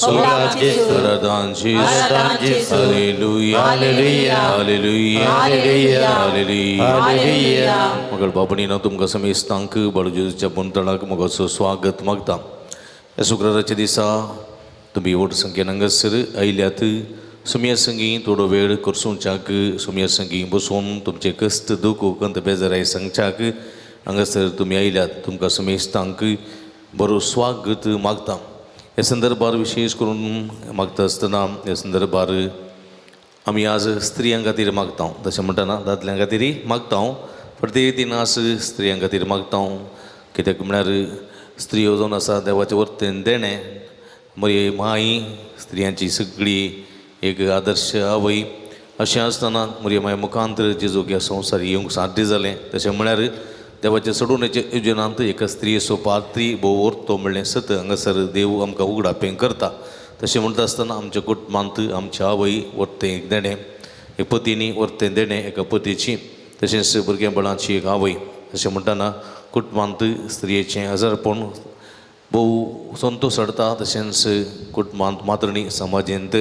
Aradan Jesus, Hallelujah, Hallelujah, Hallelujah, Hallelujah, Hallelujah. मगर बापणी ना तुमका समेस्तांक बळजेच्या पुंतळाक मगसो स्वागत मागता. या शुक्रवारच्या दिसा तुम्ही वोट संख्या नंगसर आयल्यात सुमिया संगी थोडो वेळ करसूंच्याक सुमिया संगी बसून तुमचे कष्ट दुःख कंत बेजाराय सांगच्याक हांगासर तुम्ही आयल्यात तुमका समेस्तांक बरो स्वागत मागता. या संदर्भात विशेष करून मागता असतना या संदर्भात आम्ही आज स्त्रियां खातीर मागता तशें म्हणटना दादल्यां खातीर मागता प्रत्येक दिनास स्त्रियां खातीर मागता कित्याक म्हळ्यार स्त्रियो जावन आसा देवाचें वर्तेन देणें बरी माई स्त्रियांची सगळी एक आदर्श आवय अशें आसतना म्हजी माय मुखांतर जेजूक ह्या संवसार येवंक साध्य जालें तशें म्हळ्यार देवाचे सोडूनेचे योजनांत एका स्त्रियेचो पात्री भोव वर्तो म्हणलें सत हांगासर देव आमकां उगडापें करता. तशें म्हणटा आसतना आमच्या कुटुंबांत आमच्या आवय वर्तें एक देणें एक पतीनी वर्तें देणें एका पतीची तशेंच भुरगेंपणाची एक आवय अशें म्हणटना कुटुंबांत स्त्रियेचें आजारपण भोव संतोश हाडटा. तशेंच कुटुंबांत मातृणी समाजेंत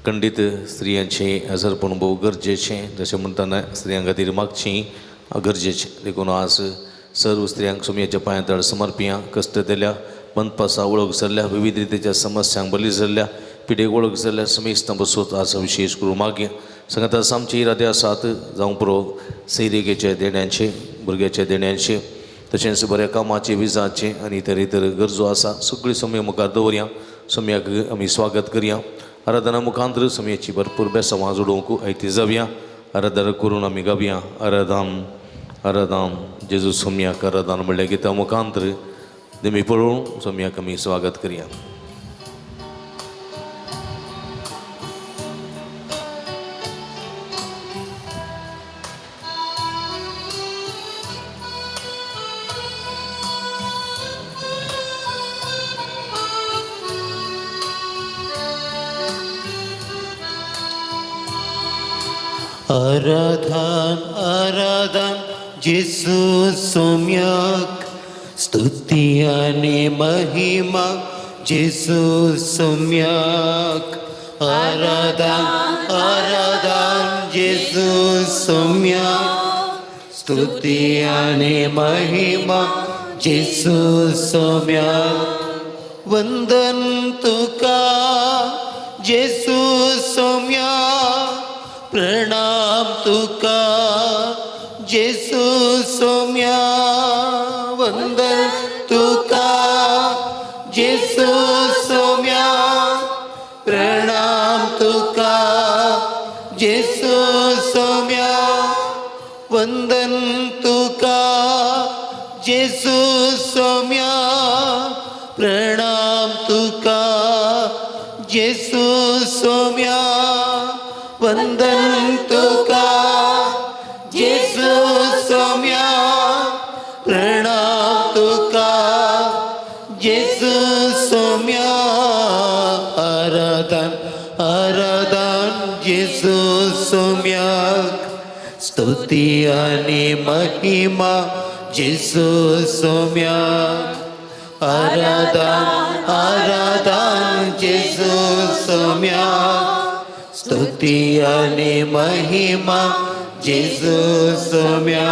खंडीत स्त्रियांचें आजारपण भोव गरजेचें तशें म्हणटना स्त्रियां खातीर मागचीं गरजेचें. देखून आज सर्व स्त्रियांक सुमयेच्या पांया तळ समर्पिया कश्ट दिल्या बंदपासा वळख जाल्ल्या विविध रितीच्या समस्यांक बली जाल्ल्या पिडेक वळख जाल्ल्या समेस्तां बसोत आज विशेष करून मागया. सांगात आमचे इरादे आसात जावं पुरो सैरिकेचे देण्यांचे भुरग्याचे देण्यांचे तशेंच बऱ्या कामाचे विजाचे आनी इतर इतर गरजो आसा सगळी सुमय मुखार दवरया. सुमयाक आमी स्वागत करया. आराधना मुखांतर सुमयेची भरपूर बेसांवां जोडूंक आयती जावया. आराधना करून आमी गावया. आराधन आराधन जेजू सुमयाक आराधन म्हणल्या गिता मुखांतर देमी पळोवन सुमयाक आमी स्वागत करया. आराधन आराधन जेसू सोम्याक स्तुती आणि महिमा जेसू सोम्याक. आराधन आराधन जेसू सोम्याक स्तुती आणि महिमा जेसू सोम्याक. वंदन तुका जेसू सोम्याक प्रणाम तुका जेसू सोम्या. वंदन तुका जेसू सोम्या प्रणाम तुका जेसू सोम्या. वंदन तुका जेसू सोम्या प्रणाम तुका जेसू सोम्या. वंदन तुका जेसू सोम्या प्रणाम तुका जेसू सोम्या. आराधन आराधन जेसू सोम्याक स्तुती आणि महिमा जेसू सोम्याक. आराधन आराधन जेसू सोम्याक स्तुती आणि महिमा जेसू सोम्या.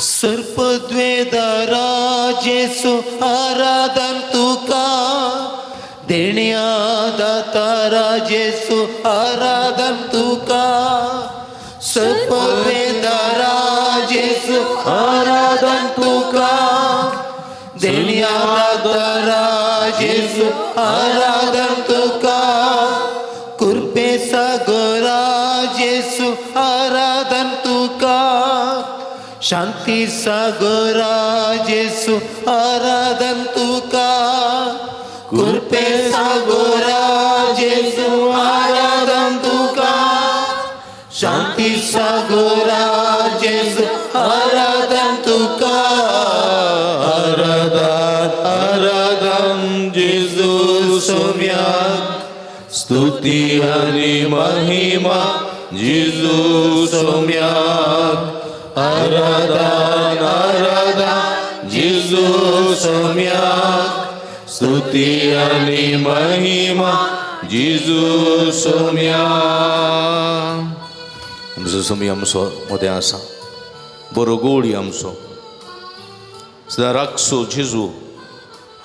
सर्पद्वेदारा जेसू आराधन तुका. देण्या दातारा जेसू आराधन तुका. सर्पद्वेदारा जेसू आराधन तुका. देण्या दातारा जेसू आराधन तुका. कृपे सागरा जेसू आराधन तुका. शांती सागरा जेसू आराधन तुका. कृपे सागरा जेसू आराधन तुका. शांती सागरा जेसू आराधन तुका. आराधन आराधन जेसू सोम्याक स्तुती स्तुती आणि महिमा जिजू सौम्याक आराधन आराधन जिजू सौम्याक स्तुती आणि महिमा जिजू सौम्याक. आमचो समी आमचो मध्ये आसा बरो गोडी आमचो सदा राखसो जिजू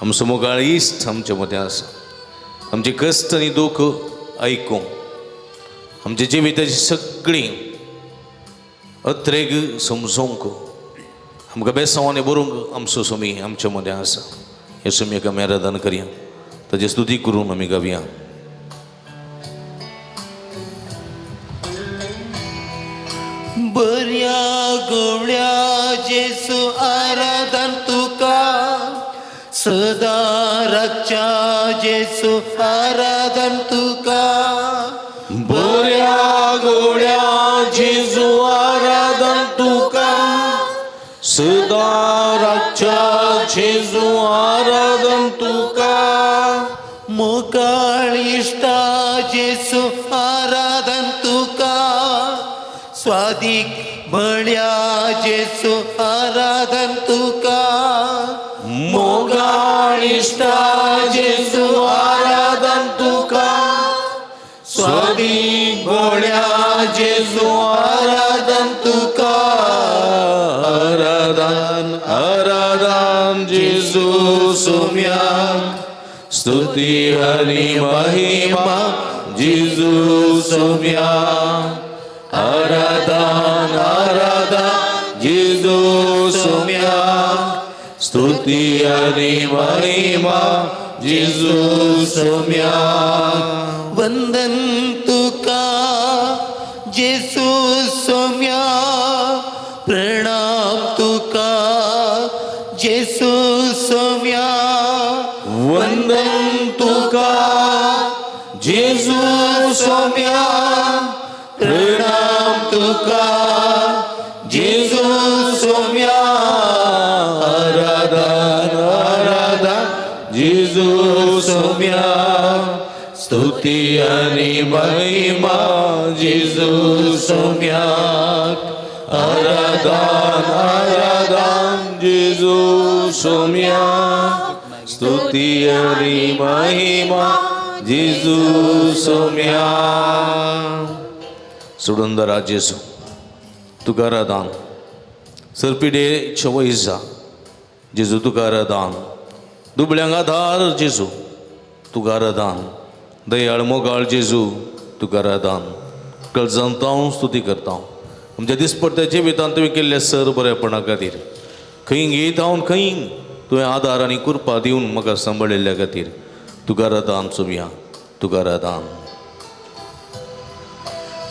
आमचो मोगाळ इश्ट आमचे मदें आसा. आमचे कश्ट आनी दूख आयकूं आमच्या जिविताची सगळीं अत्रेग समजोवंक आमकां बेसांवांनी बरोवंक आमचो समी आमचे मदें आसा. हे समीक आमी आराधन करया ताची स्तुती करून आमी गावया. बऱ्या गवळ्या जेसू आराधन तुका सदा रातच्या जेसू आराधन तुका बऱ्या गोड्या जेजू आराधन तुका सदा रातच्या जेजू आराधन तुका मोकाळ इष्टा जेसू आराधन तुका स्वादिक बळ्या जेसू आराधन तुका मोगाळ इष्टा जेजू आराधन तुका स्वादिक बळ्या जेजू आराधन तुका आराधन आराधन जेजू सौम्याक स्तुती आणि महिमा जेजू सौम्याक आराधन आराधन जेजू सौम्याक स्तुती आणि महिमा जेजू सौम्याक. वंदन तुका जेसू सौम्या प्रणाम तुका जेसू सौम्या वंदन तुका जेजू सौम्या प्रणाम तुका जेजू सौम्या आराधन आराधन जेजू सौम्या स्तुती आणि महिमा जेजू सौम्याक आराधन आराधन जेजू सौम्याक स्तुती आणि महिमा जेजू सौम्याक. सुडुंदरा जेजू तुका आराधन सरपिडेच्या वैजा जेजू तुका आराधन दुबळ्यांक आधार जेजू तुका आराधन दयाळ मोगाळ जेजू तुका आराधन काळजांत हांव स्तुती करता. आमच्या दिसपट्ट्या जिवितांत तुवें केल्ल्या सर बरेपणा खातीर खंय घेयत हांव खंय तुवें आदार आनी कृपा दिवन म्हाका सांबाळिल्ल्या खातीर तुका आराधन चुमिया तुका आराधन.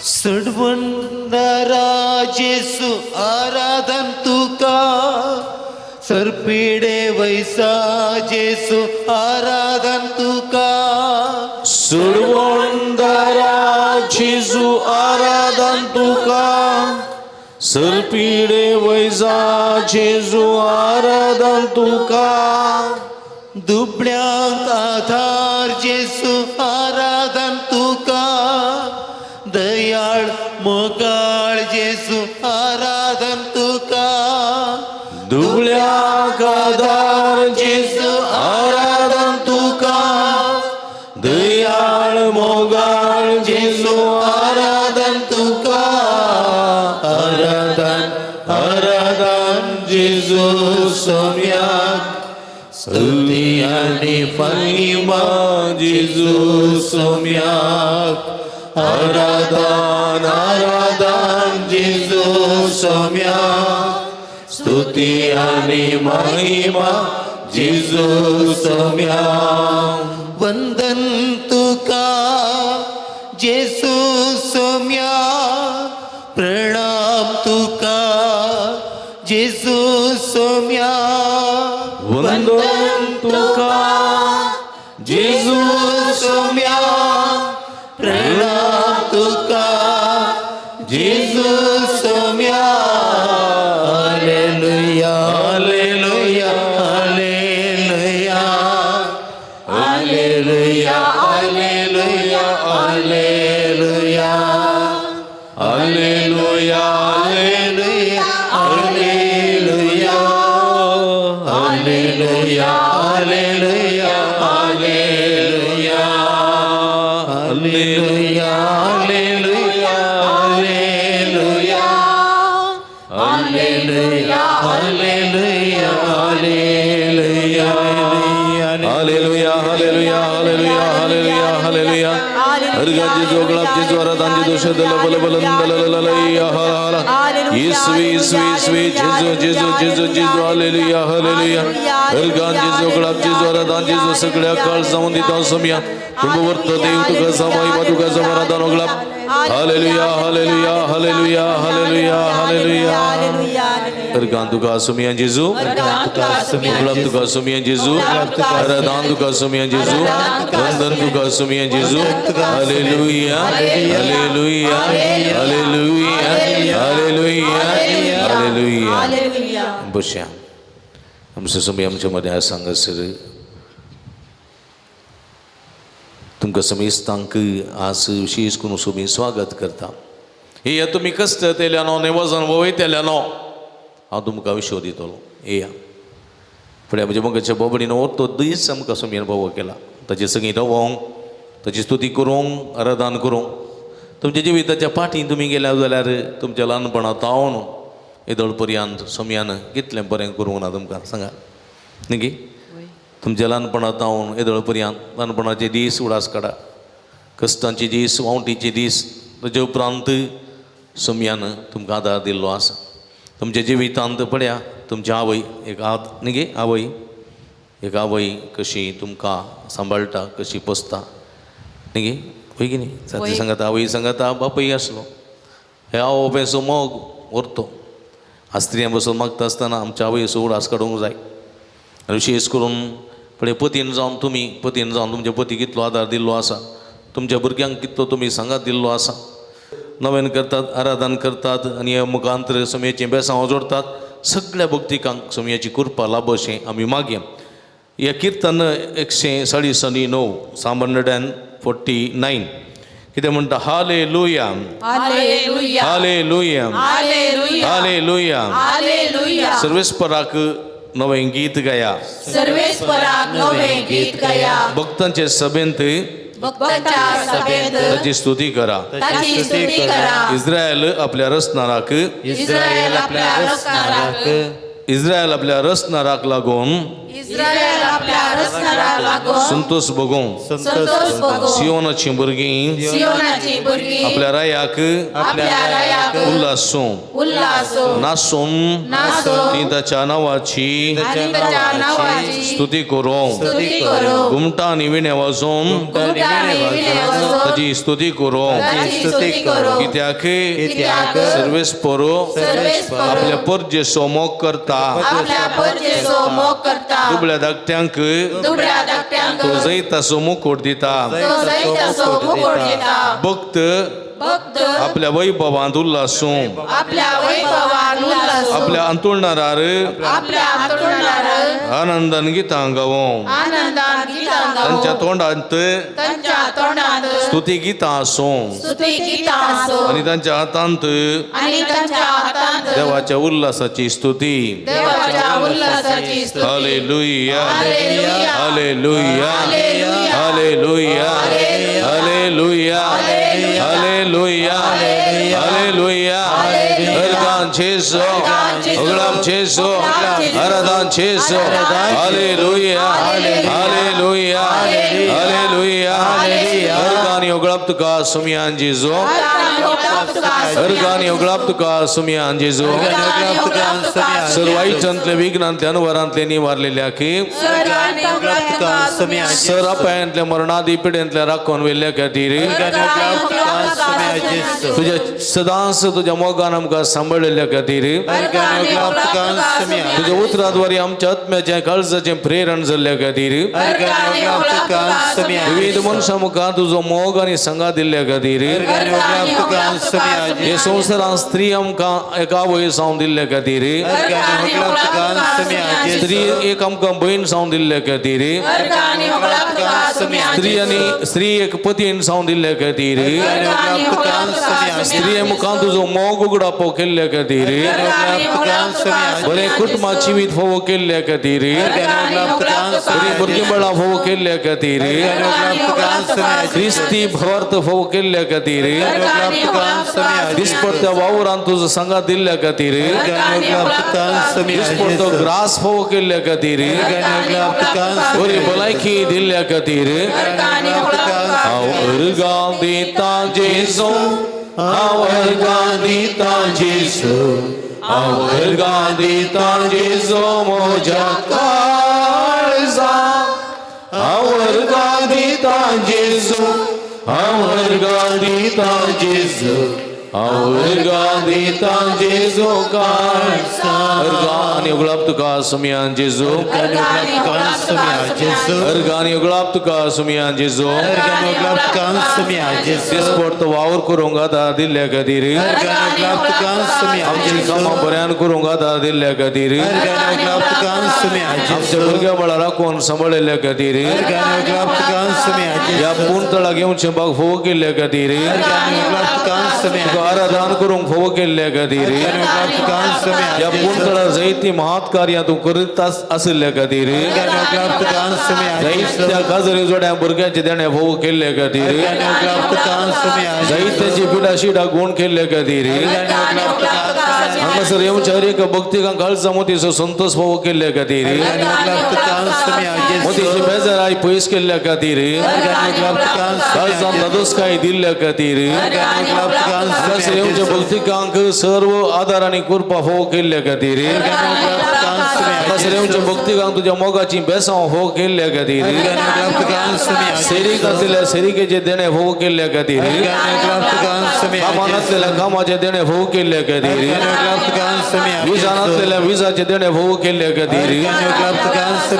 सडवंदरा जेसू आराधन तुका सरपिडे वैसा जेसू आराधन तुका सुडवंदरा जेजू आराधन तुका सरपिडे वैजा जेजू आराधन तुका दुबळ्यांक आधार जेसू आराधन तुका दयाळ मोगाळ जेसू आराधन तुका दुबळ्याक आधार जेजू आराधन तुका दयाळ मोगाळ जेजू आराधन तुका आराधन आराधन जेजू सौम्याक स्तुती आणि महिमा जेजू सौम्याक आराधन आराधन जेजू सौम्याक स्तुती आणि महिमा जेजू सौम्याक. वंदन तुका जेसू सौम्या प्रणाम तुका जेसू सौम्या वंदन तुका जेजू सौम्या प्रणाम तुका जेसू सौम्या हालेलुया हालेलुया हालेलुया हालेलुया हालेलुया Ergan Jesu Glab Jesu Aradan Jesu Shadala Bala Bala Hallelujah Jesu Hallelujah Hallelujah Ergan Jesu Glab Jesu Aradan Jesu सगळ्या काळ संबंधित समया तुमवर्त देव तुका समाई तुका समाराधन ग्लाब हालेलुया हालेलुया हालेलुया हालेलुया हालेलुया Ergan tuka sumia Jesu Glab tuka sumia Jesu Aradan tuka sumia Jesu Vandan tuka sumia Jesu Haleluya Haleluya Haleluya Haleluya Haleluya Bosya आमच्या समय आमच्यामध्ये आज सांगायचं तुमका समेस्तांक आज विशेष करून सोमी स्वागत करता हे या तुम्ही कष्ट तेल्यानो नेवजन वयतेल्यानो हांव तुमकां विशो दितलो येया फुडें म्हणजे मगाच्या बोबडीन तो दीस आमकां सोमी अनुभव केला ताची संगीत रवोंक ताची स्तुती करूंक आराधन करूंक तुमच्या जिविताच्या फाटीं तुमी गेल्या जाल्यार तुमच्या ल्हानपणांत तावन येदोळ पर्यंत सोम्यान कितलें बरें करूंक ना तुमकां सांगा न्ही तुमच्या ल्हानपणांत तावन येदोळ पर्यंत ल्हानपणाचे दीस उडास काडा कश्टांचे दीस वावटीचे दीस ताचे उपरांत सोम्यान तुमकां आदार दिल्लो आसा तुमच्या जिवितांत पळया तुमची आवय एक न्ही आवय एक आवय कशी तुमकां सांबाळटा कशी पोसता न्ही पळय की न्ही सारकें सांगाता आवय सांगाता बापूय आसलो हे हांव बेसो मोग व्हरतो आस्त्रियां बसून मागता आसतना आमच्या आवय असो उडास काडूंक जाय विशेष करून फुडें पतीन जावन तुमच्या पती कितलो आदार दिल्लो आसा तुमच्या भुरग्यांक कितलो तुमी सांगात दिल्लो आसा नवें करतात आराधन करतात आनी ह्या मुखांतर सोम्याचें बेसांव जोडतात सगळ्या भक्तिकांक सोम्याची कृपा लाभ अशें आमी मागया हें किर्तन 149 Psalm 149 कितें म्हणटा हालेलुया हालेलुया हालेलुया हालेलुया हालेलुया सर्वेस्पराक नवें गीत गाया सर्वेस्पराक नवें गीत गाया भक्तांचे सभेंत ताची स्तुती करा इस्रायल आपल्या रचणाराक इस्रायल आपल्या रचणाराक लागून संतोष भोगूं सियोनाची भुरगीं आपल्या रायाक उल्हासूं नासून ती ताच्या नांवाची स्तुती करूं घुमटांनी विणे वाजोवन ताची स्तुती करूं कित्याक सर्वेस्परो आपल्या परजेचो मोग करता दुबळ्या धाकट्यांक तो जैताचो मुकुट दिता भक्त आपल्या वैभवांत उल्हासूं आपल्या अंतुळणारार आनंदान गितां गावूं तांच्या तोंडांत स्तुती गितां आसूं आनी तांच्या हातांत देवाच्या उल्हासाची स्तुती हालेलुया हालेलुया हालेलुया हालेलुया हालेलुया हालेलुया Ergan Jesu Glab Jesu Aradan Jesu Hallelujah Hallelujah Hallelujah Ergan Glab tuka sumyan Jesu Ergan Glab tuka sumyan Jesu सर्वाईच्यांतले विघ्नांतले अनुवारांतले निवारलेल्या की सरापायांतल्या मरणादी पिड्यांतल्या राखून वेल्ल्या खातीर तुझ्या सदांच तुझ्या मोगान आमकां सांबाळलेल्या खातीर तुझ्या उतराद्वारे आमच्या आत्म्याचें काळजाचें प्रेरण जाल्ल्या खातीर विविध मनशां मुखार तुजो मोग आनी संगात दिल्ल्या खातीर हे संवसारांत स्त्री आमकां एका आवय जावन दिल्ल्या खातीर स्त्री एक आमकां भयण जावन दिल्ल्या खातीर स्त्री एक पतीन जावन दिल्ल्या खातीर स्त्रिये मुखार तुजो मोग उगडापो केल्ल्या खातीर बरें कुटुंबात जिवीत फोव केल्ल्या खातीर बरी भुरगीं बाळां फोव केल्ल्या खातीर क्रिस्ती भवार्थ फोव केल्ल्या खातीर दिसपट्ट्या वावरांत तुजो सांगात दिल्ल्या खातीर दिसपट्टो ग्रास फोव केल्ल्या खातीर बरी भलायकी दिल्ल्या खातीर हांव आवरगां दिता जेजू आवरगां दिता जेजू आवरगां दिता जेजू म्हज्या काळजा आवरगां दिता जेजू आवरगां दिता जेजू आवरगां दिता जेजू काळजा अर्गान युगळाप तुका सुमयान जेजू अर्गान युगळाप तुका सुमयान जेजू दिसपट तो वावर करूंक आतां दिल्ल्या खातीर आमची कामां बऱ्यान करूंक आतां दिल्ल्या खातीर आमच्या भुरग्या बाळा राखून सांबाळिल्ल्या खातीर ह्या पुणतळाक येवचें बाग फोव केल्ल्या खातीर आराधन करूंक फोव केल्ल्या खातीर ह्या पुणतळार जायतीं महत् कार्यां तूं करीत आशिल्ल्या खातीर जायत्या काजरी जोड्या भुरग्यांचे देणे फोव केल्ल्या खातीर जायत्याची पिडा शिडा गुण केल्ल्या खातीर हांगासर येवच्या हर एक भक्तिकांक काळजा मोतीचो संतोष फोव केल्ल्या खातीर मोतीची बेजाराय पयस केल्ल्या खातीर काळजान दादोसकाय दिल्ल्या खातीर हांगासर येवच्या भक्तिकांक सर्व आदार आनी कृपा फोव केल्ल्या खातीर हांगासर येवच्या भक्तिकांक तुज्या मोगाची बेसांव फोव केल्ल्या खातीर सेरीक आसलेल्या सेरिकेचे देणे फोव केल्ल्या खातीर कामान आसलेल्या कामाचे देणे फोव केल्ल्या खातीर विजान आसलेल्या विजाचे देणे फोव केल्ल्या खातीर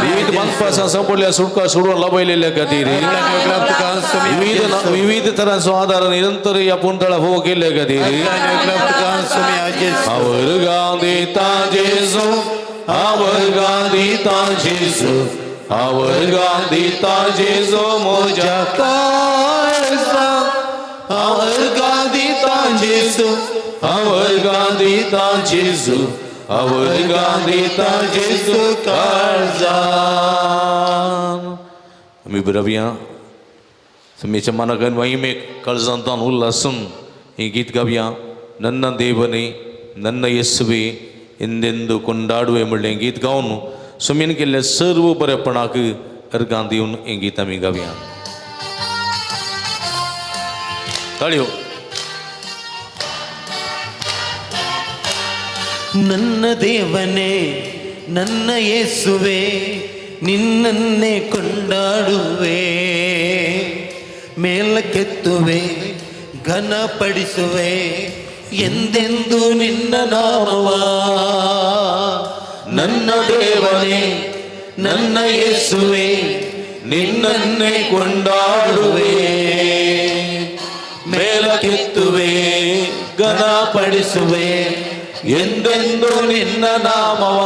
विविध बंदपासां संपडल्या सुटका सोडून लाभयलेल्या खातीर विविध तरांचो आदार निरंतर ह्या पुणतळा फोव केल्ल्या खातीर आवरगां दिता जेजू आवरगां दिता जेजू आवरगां दिता जेजू म्हज्या काळजा आवरगां दिता जेजू आवरगां दिता जेजू आवरगां दिता जेजू काळजान आमी बरवया समेच्या मनाकन महिमेक काळजांतान उल्लासन ಈ ಗೀತ್ ಗವ್ಯ ನನ್ನ ದೇವನೇ ನನ್ನ ಯೇಸುವೆ ಎಂದೆಂದು ಕೊಂಡಾಡುವೆ म्हणले गीत गावन सुमेन केल्ल्या सर्व बरेपणाक अर्गां दिवन हें गीत आमी गावया ताळयो ನನ್ನ ದೇವನೇ ನನ್ನ ಯೇಸುವೆ ನಿನ್ನನ್ನೇ ಕೊಂಡಾಡುವೆ ಮೇಲಕ್ಕೆತ್ತುವೆ ಘನಪಡಿಸುವೆ ಎಂದೆಂದು ನಿನ್ನ ನಾಮವ ನನ್ನ ದೇವನೇ ನನ್ನ ಯೇಸುವೆ ನಿನ್ನನ್ನೇ ಕೊಂಡಾಡುವೆ ಮೇಲಕ್ಕೆತ್ತುವೆ ಘನಪಡಿಸುವೆ ಎಂದೆಂದು ನಿನ್ನ ನಾಮವ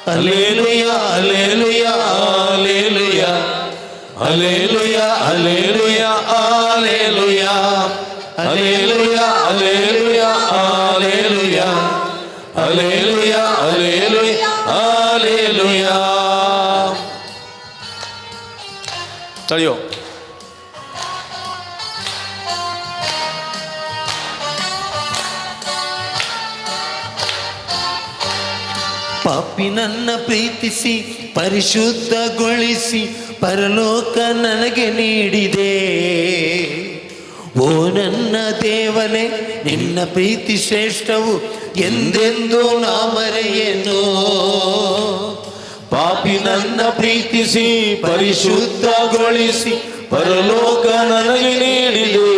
ಹಲ್ಲೆಲೂಯಾ ಹಲ್ಲೆಲೂಯಾ ಹಲ್ಲೆಲೂಯಾ ಹಲ್ಲೆಲೂಯಾ ಹಲ್ಲೆಲೂಯಾ ಹಲ್ಲೆಲೂಯಾ ಹಲ್ಲೆಲೂಯಾ ಹಲ್ಲೆಲೂಯಾ ಹಲ್ಲೆಲೂಯಾ ಹಲ್ಲೆಲೂಯಾ ಹಲ್ಲೆಲೂಯಾ ತಳಿಯೋ ಪಾಪಿ ನನ್ನ ಪ್ರೀತಿಸಿ ಪರಿಶುದ್ಧಗೊಳಿಸಿ ಪರಲೋಕ ನನಗೆ ನೀಡಿದೆ ಓ ನನ್ನ ದೇವನೇ ನಿನ್ನ ಪ್ರೀತಿ ಶ್ರೇಷ್ಠವು ಎಂದೆಂದು ನಾ ಮರೆಯೇನು ಪಾಪಿ ನನ್ನ ಪ್ರೀತಿಸಿ ಪರಿಶುದ್ಧಗೊಳಿಸಿ ಪರಲೋಕ ನನಗೆ ನೀಡಿದೆ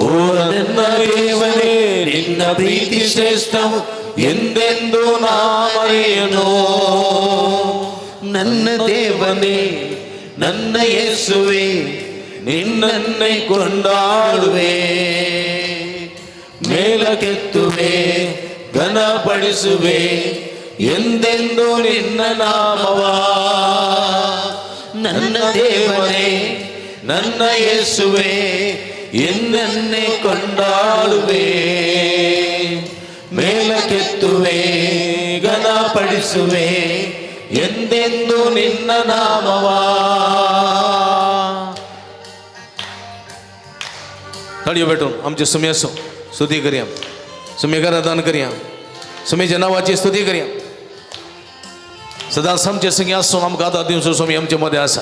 ಓ ನನ್ನ ದೇವನೇ ನಿನ್ನ ಪ್ರೀತಿ ಶ್ರೇಷ್ಠವು ಎಂದೆಂದು ನಾ ಮರೆಯನು ನನ್ನ ದೇವನೇ ನನ್ನ ಯೇಸುವೆ ನಿನ್ನನ್ನೇ ಕೊಂಡಾಡುವೆ ಮೇಲಕ್ಕೆತ್ತುವೆ ಘನಪಡಿಸುವೆ ಎಂದೆಂದು ನಿನ್ನ ನಾಮವ ನನ್ನ ದೇವನೇ ನನ್ನ ಯೇಸುವೆ ಎನ್ನನ್ನೇ ಕೊಂಡಾಡುವೆ ಮೇಲಕ್ಕೆತ್ತುವೆ ಘನಪಡಿಸುವೆ ಎಂದೆಂದು ನಿನ್ನ ನಾಮವ ताळयो भेटून आमचे सुमे असो स्तुती करया सुमेकार दान करया सुमेच्या नावाची स्तुती करया सदां आमचे संगी आसून आमकां आदार दिवचो सुमी आमचे मदें आसा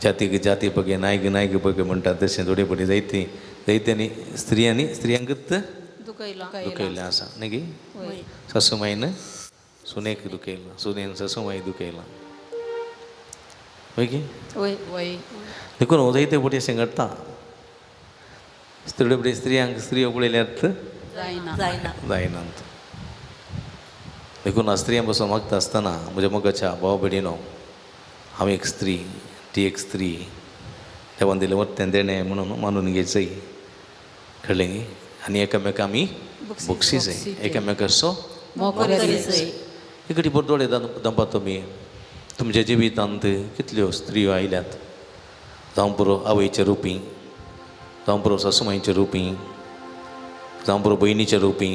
जाती बघे नायक बघे म्हणतात तसे थोडे पडे जायत्यांनी स्त्रियांगत दुखयला असा नाही की सासूमाईनं सुनेक दुखयला सुनेन सासूमाई दुखयला होय की देखून हो जायते पडे असे घडता थोडे पडे स्त्रियो पडल्यात जायनात देखून स्त्रियांपासून मागता असताना म्हणजे मगाच्या भावा बहिणीनो हांव एक स्त्री ती एक स्त्री देवान दिलं वर्त्यान देणे म्हणून मानून घ्यायचंय कळलें आनी एकामेका आमी बक्षीस एकामेका सो इकडे बरदोळे दंपा तुमी तुमच्या जिवितांत कितल्यो स्त्रियो आयल्यात जावं पुरो आवयच्या रुपी जावं पुरो सासूमाईच्या रुपी जावं पुरो बहिणीच्या रुपी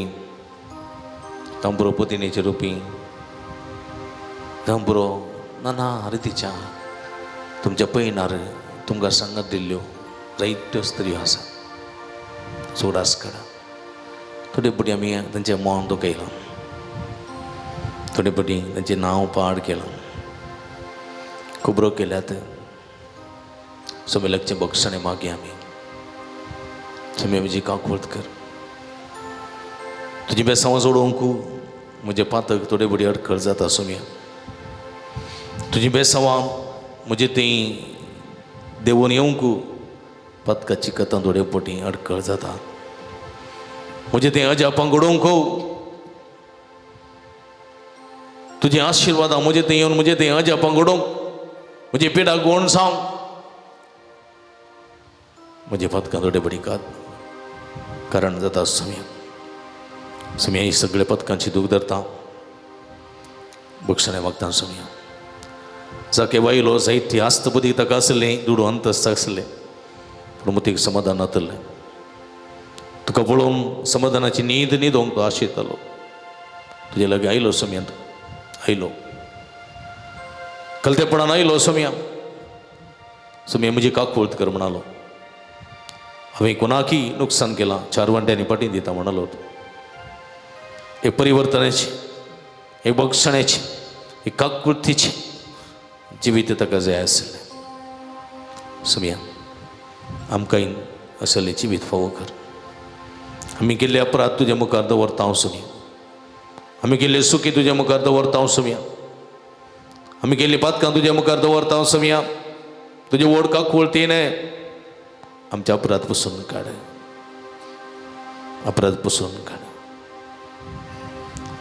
जावं पुरो पत्नीच्या रुपी जावं पुरो नाना रितीच्या तुमच्या पैनार तुमकां सांगत दिल्ल्यो जायत्यो स्त्रियो आसा सोडास काडा थोडे पटी आमी तांचें मन दुखयलां थोडे पटी तांचें नांव पाड केलां खुबरो केल्यात समेलकचें बक्षणें मागे आमी समे म्हजी काकूळट कर तुजी बेसांवां सोडोवंक म्हजे पातक थोडे बडी अडखळ जाता सुम्या तुजी बेसांवां म्हजे ती देवून येवंक पातकाची कथा थोडे पटी अडखळ जाता म्हजे तें अजापांक घडोवंक तुजे आशिर्वादा म्हजे तें येवन म्हजे तें अजापांक घडोवंक म्हजी पिडा गोण सांग म्हजे पथकां थोडे बडी कारण जाता सुम्या ही सगळे पथकांची दूख धरता बक्षणें मागता सुम्या जाके वायलो साहित्य आस्तपदी ताका आसलें दुडू अंतस्त आसलें पूण मतीक समाधान नातलें तुका पळोवन समाधानाची न्हीद न्हिदोंक तो आशेतालो तुजे लागीं आयलो सुम्यांत आयलो कलतेपणान आयलो सुम्या म्हजी काकूळट कर म्हणालो हांवें कोणाकी नुकसान केलां 4 वंट्यांनी पाटी दिता म्हणालो हे परिवर्तनाची हे बक्षणाची हे काकूळटीची जिवीत ताका जाय आसलें सुम्या आमकांय असलें जिवीत फावो कर आमी केल्ले अपराध तुज्या मुखार दवरता हांव सुम्या आमी केल्ले चुकी तुज्या मुखार दवरता हांव सुम्या आमी केल्ली पातकां तुज्या मुखार दवरता हांव सुम्या तुजे व्हड काकूळटीने आमचे अपराध पुसून काड अपराध पुसून काड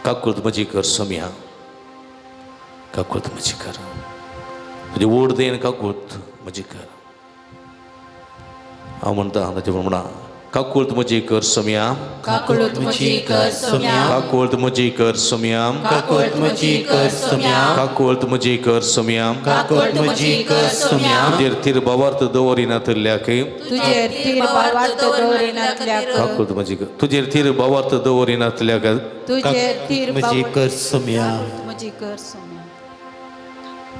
काकूळट म्हजी कर सुम्या काकूळट म्हजी कर तुजे वोट देन काकूळट म्हजी कर हांव म्हणटा ताचे म्हणा काकूळट म्हजी कर सुम्या काकूळट म्हजी कर सुम्या काकूळट म्हजी कर सुम्या काकूळट म्हजी कर सुम्या काकूळट म्हजी कर सुम्या काकूळट म्हजी कर सुम्या तुजेर तीर बावार्थ दवरिनातल्याक तुजेर तीर बावार्थ दवरिनातल्याक काकूळट म्हजी कर तुजेर तीर बावार्थ दवरिनातल्याक तुजेर तीर म्हजी कर सुम्या म्हजी कर सुम्या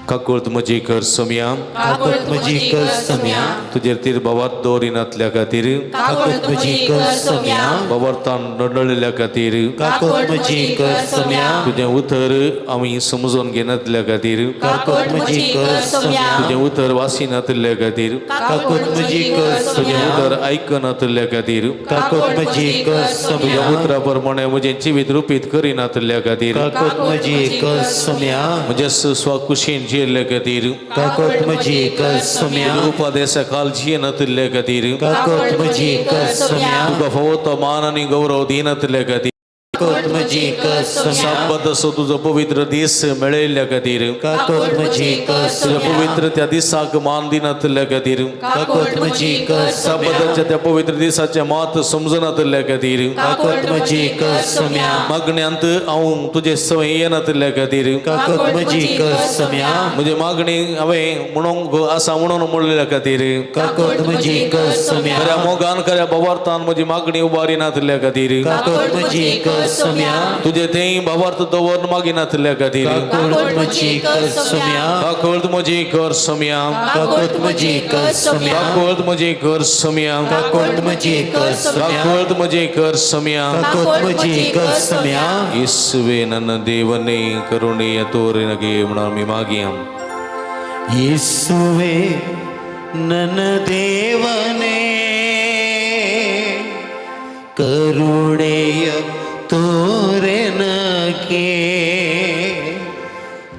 काकूळट म्हजी कर सुम्या काकूळट म्हजी कर सुम्या तुजेर तीर बावार्थ दवरिनातल्या खातीर काकूळट म्हजी कर सुम्या बावार्थान नडळिल्ल्या खातीर काकूळट म्हजी कर सुम्या तुजें उतर आमी समजून घेनातल्या खातीर काकूळट म्हजी कर सुम्या तुजें उतर वासिनातल्या खातीर काकूळट म्हजी कर तुजें सुम्या उतर आयकनातल्या खातीर काकूळट म्हजी कर तुज्या सुम्या उतरा प्रमाणे म्हजें जिवीत रुपीत करिनातल्या खातीर काकूळट म्हजी कर सुम्या म्हज्या स्वकुशीन जियेल्ल्या खातीर काकूळट म्हजी कर सुम्या उपादेशा काल जियेनातल्या खातीर काकूळट म्हजी कर सुम्या तुका फावो तो मान आनी गौरव दिनातल्या खातीर काकूळट म्हजी कर सुम्या साबत असो तुजो पवित्र दीस मेळयल्ल्या खातीर काकूळट म्हजी कर तुज्या सुम्या पवित्र त्या दिसाक मान दिनातल्या खातीर काकूळट म्हजी कर सुम्या साबताच्या त्या पवित्र दिसाचे मात समजनातल्या खातीर काकूळट म्हजी कर सुम्या मागण्यांत हांव तुजे सवय येनातल्या खातीर काकूळट म्हजी कर सुम्या म्हजी मागणी हांवें म्हणूंक आसा म्हणून म्हणलेल्या खातीर काकूळट म्हजी कर सुम्या खऱ्या मोगान खऱ्या बावार्थान म्हजी मागणी उबारिनातल्या खातीर काकूळट म्हजी कर सुम्या तुजे थंय बावार्थ दवर मागिनातल्या खातीर काकूळट म्हजी कर सुम्या काकूळट म्हजी कर सुम्या काकूळट म्हजी कर सुम्या काकूळट म्हजी कर सुम्या काकूळट म्हजी कर सुम्या काकूळट म्हजी कर सुम्या काकूळट म्हजी कर सुम्या ಯೇಸುವೆ ನನ್ನ ದೇವನೇ ಕರುಣೆಯ ತೋರಿ ನಗೆ मी मागियां ಯೇಸುವೆ ನನ್ನ ದೇವನೇ ಕರುಣೆಯ ತೋರೆನಗೆ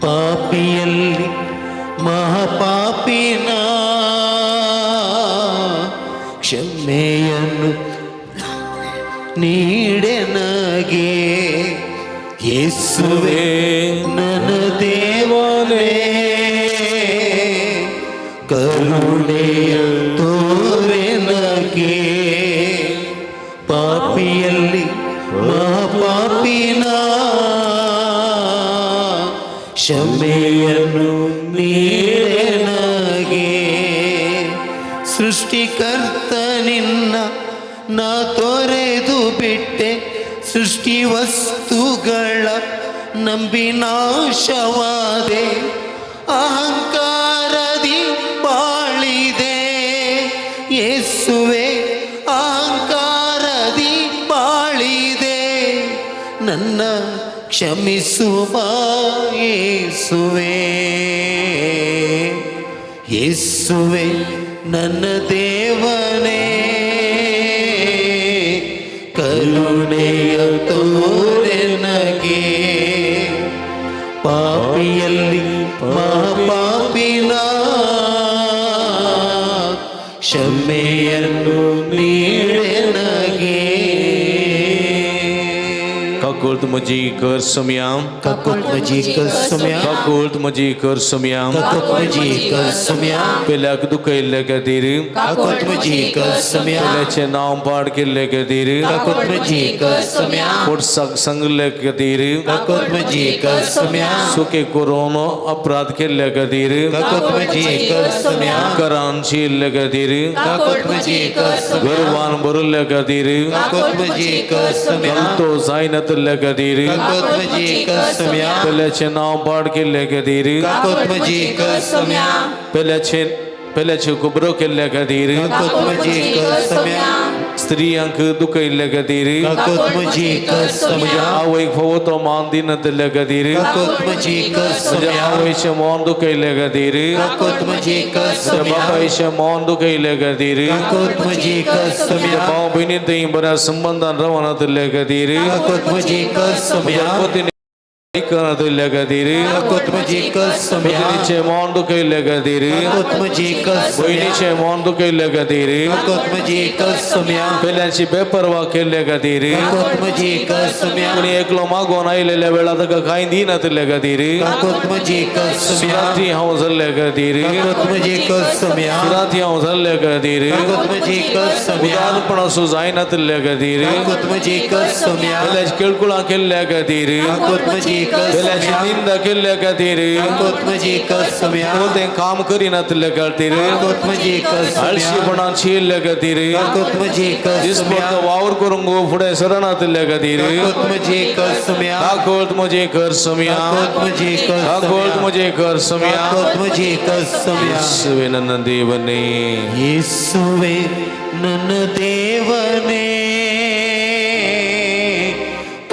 ಪಾಪಿಯಲ್ಲಿ ಮಹಾಪಾಪಿನ ಕ್ಷಮೆಯನ್ನು ನೀಡೆನಗೆ ಯೇಸುವೇ ನನ್ನ ದೇವನೇ ಕರುಣೆಯ ತೋರೆನಗೆ ಪಾಪಿಯಲ್ಲಿ ಮಹಾಪಾಪಿನ ಕ್ಷಮೆಯನ್ನು ನೀಡೆನಗೆ ಸೃಷ್ಟಿಕರ್ತ ನಿನ್ನ ನಾ ತೊರೆದು ಬಿಟ್ಟೆ ಸೃಷ್ಟಿ ವಸ್ತುಗಳ ನಂಬಿ ನಾಶವಾದೆ ಅಹಂಕಾರದಿ ಬಾಳಿದೆ ಯೇಸುವೆ ಅಹಂಕಾರದಿ ಬಾಳಿದೆ ನನ್ನ ಕ್ಷಮಿಸುವ ಯೇಸುವೆ ಯೇಸುವೆ ನನ್ನ ದೇವನೇ ಕರುಣೆಯ ತೋರೆನಗೆ ಪಾಪಿಯಲ್ಲಿ ಮಹಾಪಾಪಿನ ಕ್ಷಮೆಯನ್ನು ನೀಡೆನಗೆ Kakult muji kar samyam Kakut muji kar samyam Kakult muji kar samyam Kakut muji kar samyam Pelak duka illa kadiri Kakut muji kar samyam Pelache naam paad ke illa kadiri Kakut muji kar samyam Put sang illa kadiri Kakut muji kar samyam Suke korono अपराध के illa kadiri Kakut muji kar samyam Karanchi illa kadiri Kakut muji kar samyam Garwan buru illa kadiri Kakut muji kar samyam Kanto zainat illa kadiri Kakut muji kar samyam Pelache naam paad ke illa kadiri Kakut muji kar samyam Pelache kubro ke illa kadiri Kakut muji kar samyam Stri ank duka illa kadiri Kakut muji kar samyam Awai photo mandinat illa kadiri Kakut muji kar samyam Awai shamon duka illa kadiri Kakut muji kar samyam Bapai shamon duka illa kadiri Kakut muji kar samyam Bawa bini ting bara sambandhan ravanat illa kadiri Kakut muji kar samyam Pati kanat illa kadiri Kakut muji kar samyam Pati shamon duka illa kadiri Kakut muji kar Bini samyam shamon duka illa kadiri Kakut muji kar samyam Pelanchi beparwa ke illa kadiri Kakut muji kar samyam Kuni eklo magona ilele veladaga kaindi nat illa kadiri Kakut muji kar samyam Surati hausal illa kadiri Kakut muji kar samyam Surati hausal illa kadiri Kakut muji kar samyam Udarpana suzainat illa kadiri Kakut muji kar samyam Pelach kelkula ke illa kadiri Kakut muji kar Pelach samyam ninda ke illa kadiri Kakut muji kar samyam Bolte kaam kari nat illa kadiri Kakut muji kar Alshi samyam bana chi illa kadiri Kakut muji kar Jis porta samyam vaur kurungu fude saranat illa kadiri Kakut muji kar samyam Kakult mujhe kar samyam Kakut muji kar Kakult samyam mujhe kar samyam Kakut muji kar samyam ಯೇಸುವೆ ನನ್ನ ದೇವನೇ ಯೇಸುವೆ ನನ್ನ ದೇವನೇ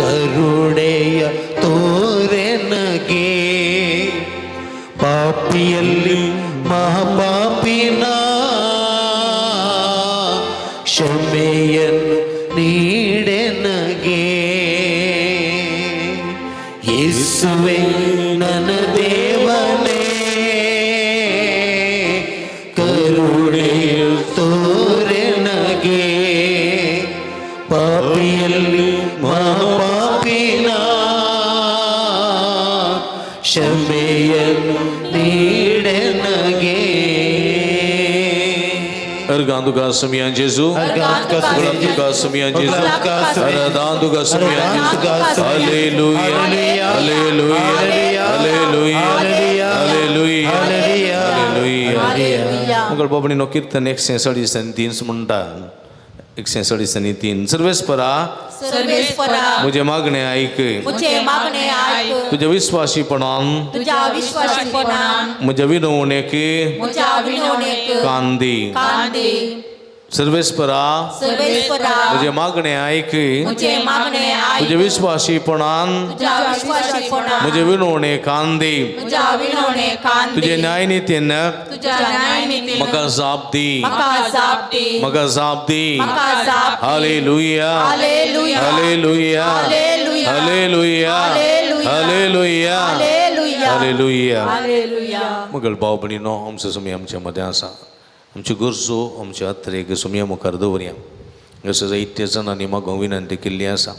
ಕರುಣೆಯ ತೋರೆನಗೆ ಪಾಪಿಯಲ್ಲಿ ಮಹಾಪಾಪಿನ ಕ್ಷಮೆಯನ್ನು ನೀಡೆನಗೆ ಯೇಸುವೆ ನನ್ನ ದೇವನೇ ಕರುಣೆಯ ತೋರೆನಗೆ ಪಾಪಿಯಲ್ಲಿ ಮಹಾಪಾಪಿನ ಕ್ಷಮೆಯನ್ನು ನೀಡೆನಗೆ Ergandu ka samyan Jesu Ergandu ka samyan Jesu Ergandu ka samyan Jesu Hallelujah Hallelujah Hallelujah Hallelujah Hallelujah Mungkin Bapak ni kirtan 137 semunta 137 सर्वेश्वरा सर्वेश्वरा मुझे मागणे ऐक मुझे मागणे ऐक तुझ्या विश्वासीपणान तुझ्या विश्वासीपणान मुझे विनवणे की मुझ्या विनवणेक कांदी कांदे सर्वेस्परा सर्वेश्वरा तुझे मागणे ऐक, मुझे मागणे ऐक तुझे विश्वासीपणान तुझ्या विश्वासीपणा मुझे विनवणे कांदे, तुझ्या विनवणे कांदे तुझे न्यायनीतीन तुझ्या न्यायनीतीन मका जाप दी, मका जाप दे मका जाप दी. मका जाप दे. हालेलुया हालेलुया हालेलुया हालेलुया हालेलुया हालेलुया हालेलुया हालेलुया. हालेलुया मगल भाव भयणीनो, आमचो समय आमच्या मध्ये आसा. आमची गरजो आमच्या हातरेक सुमया मुखार दवरया. जसं जायत्या जाणांनी म्हाका विनंती केल्ली आसा,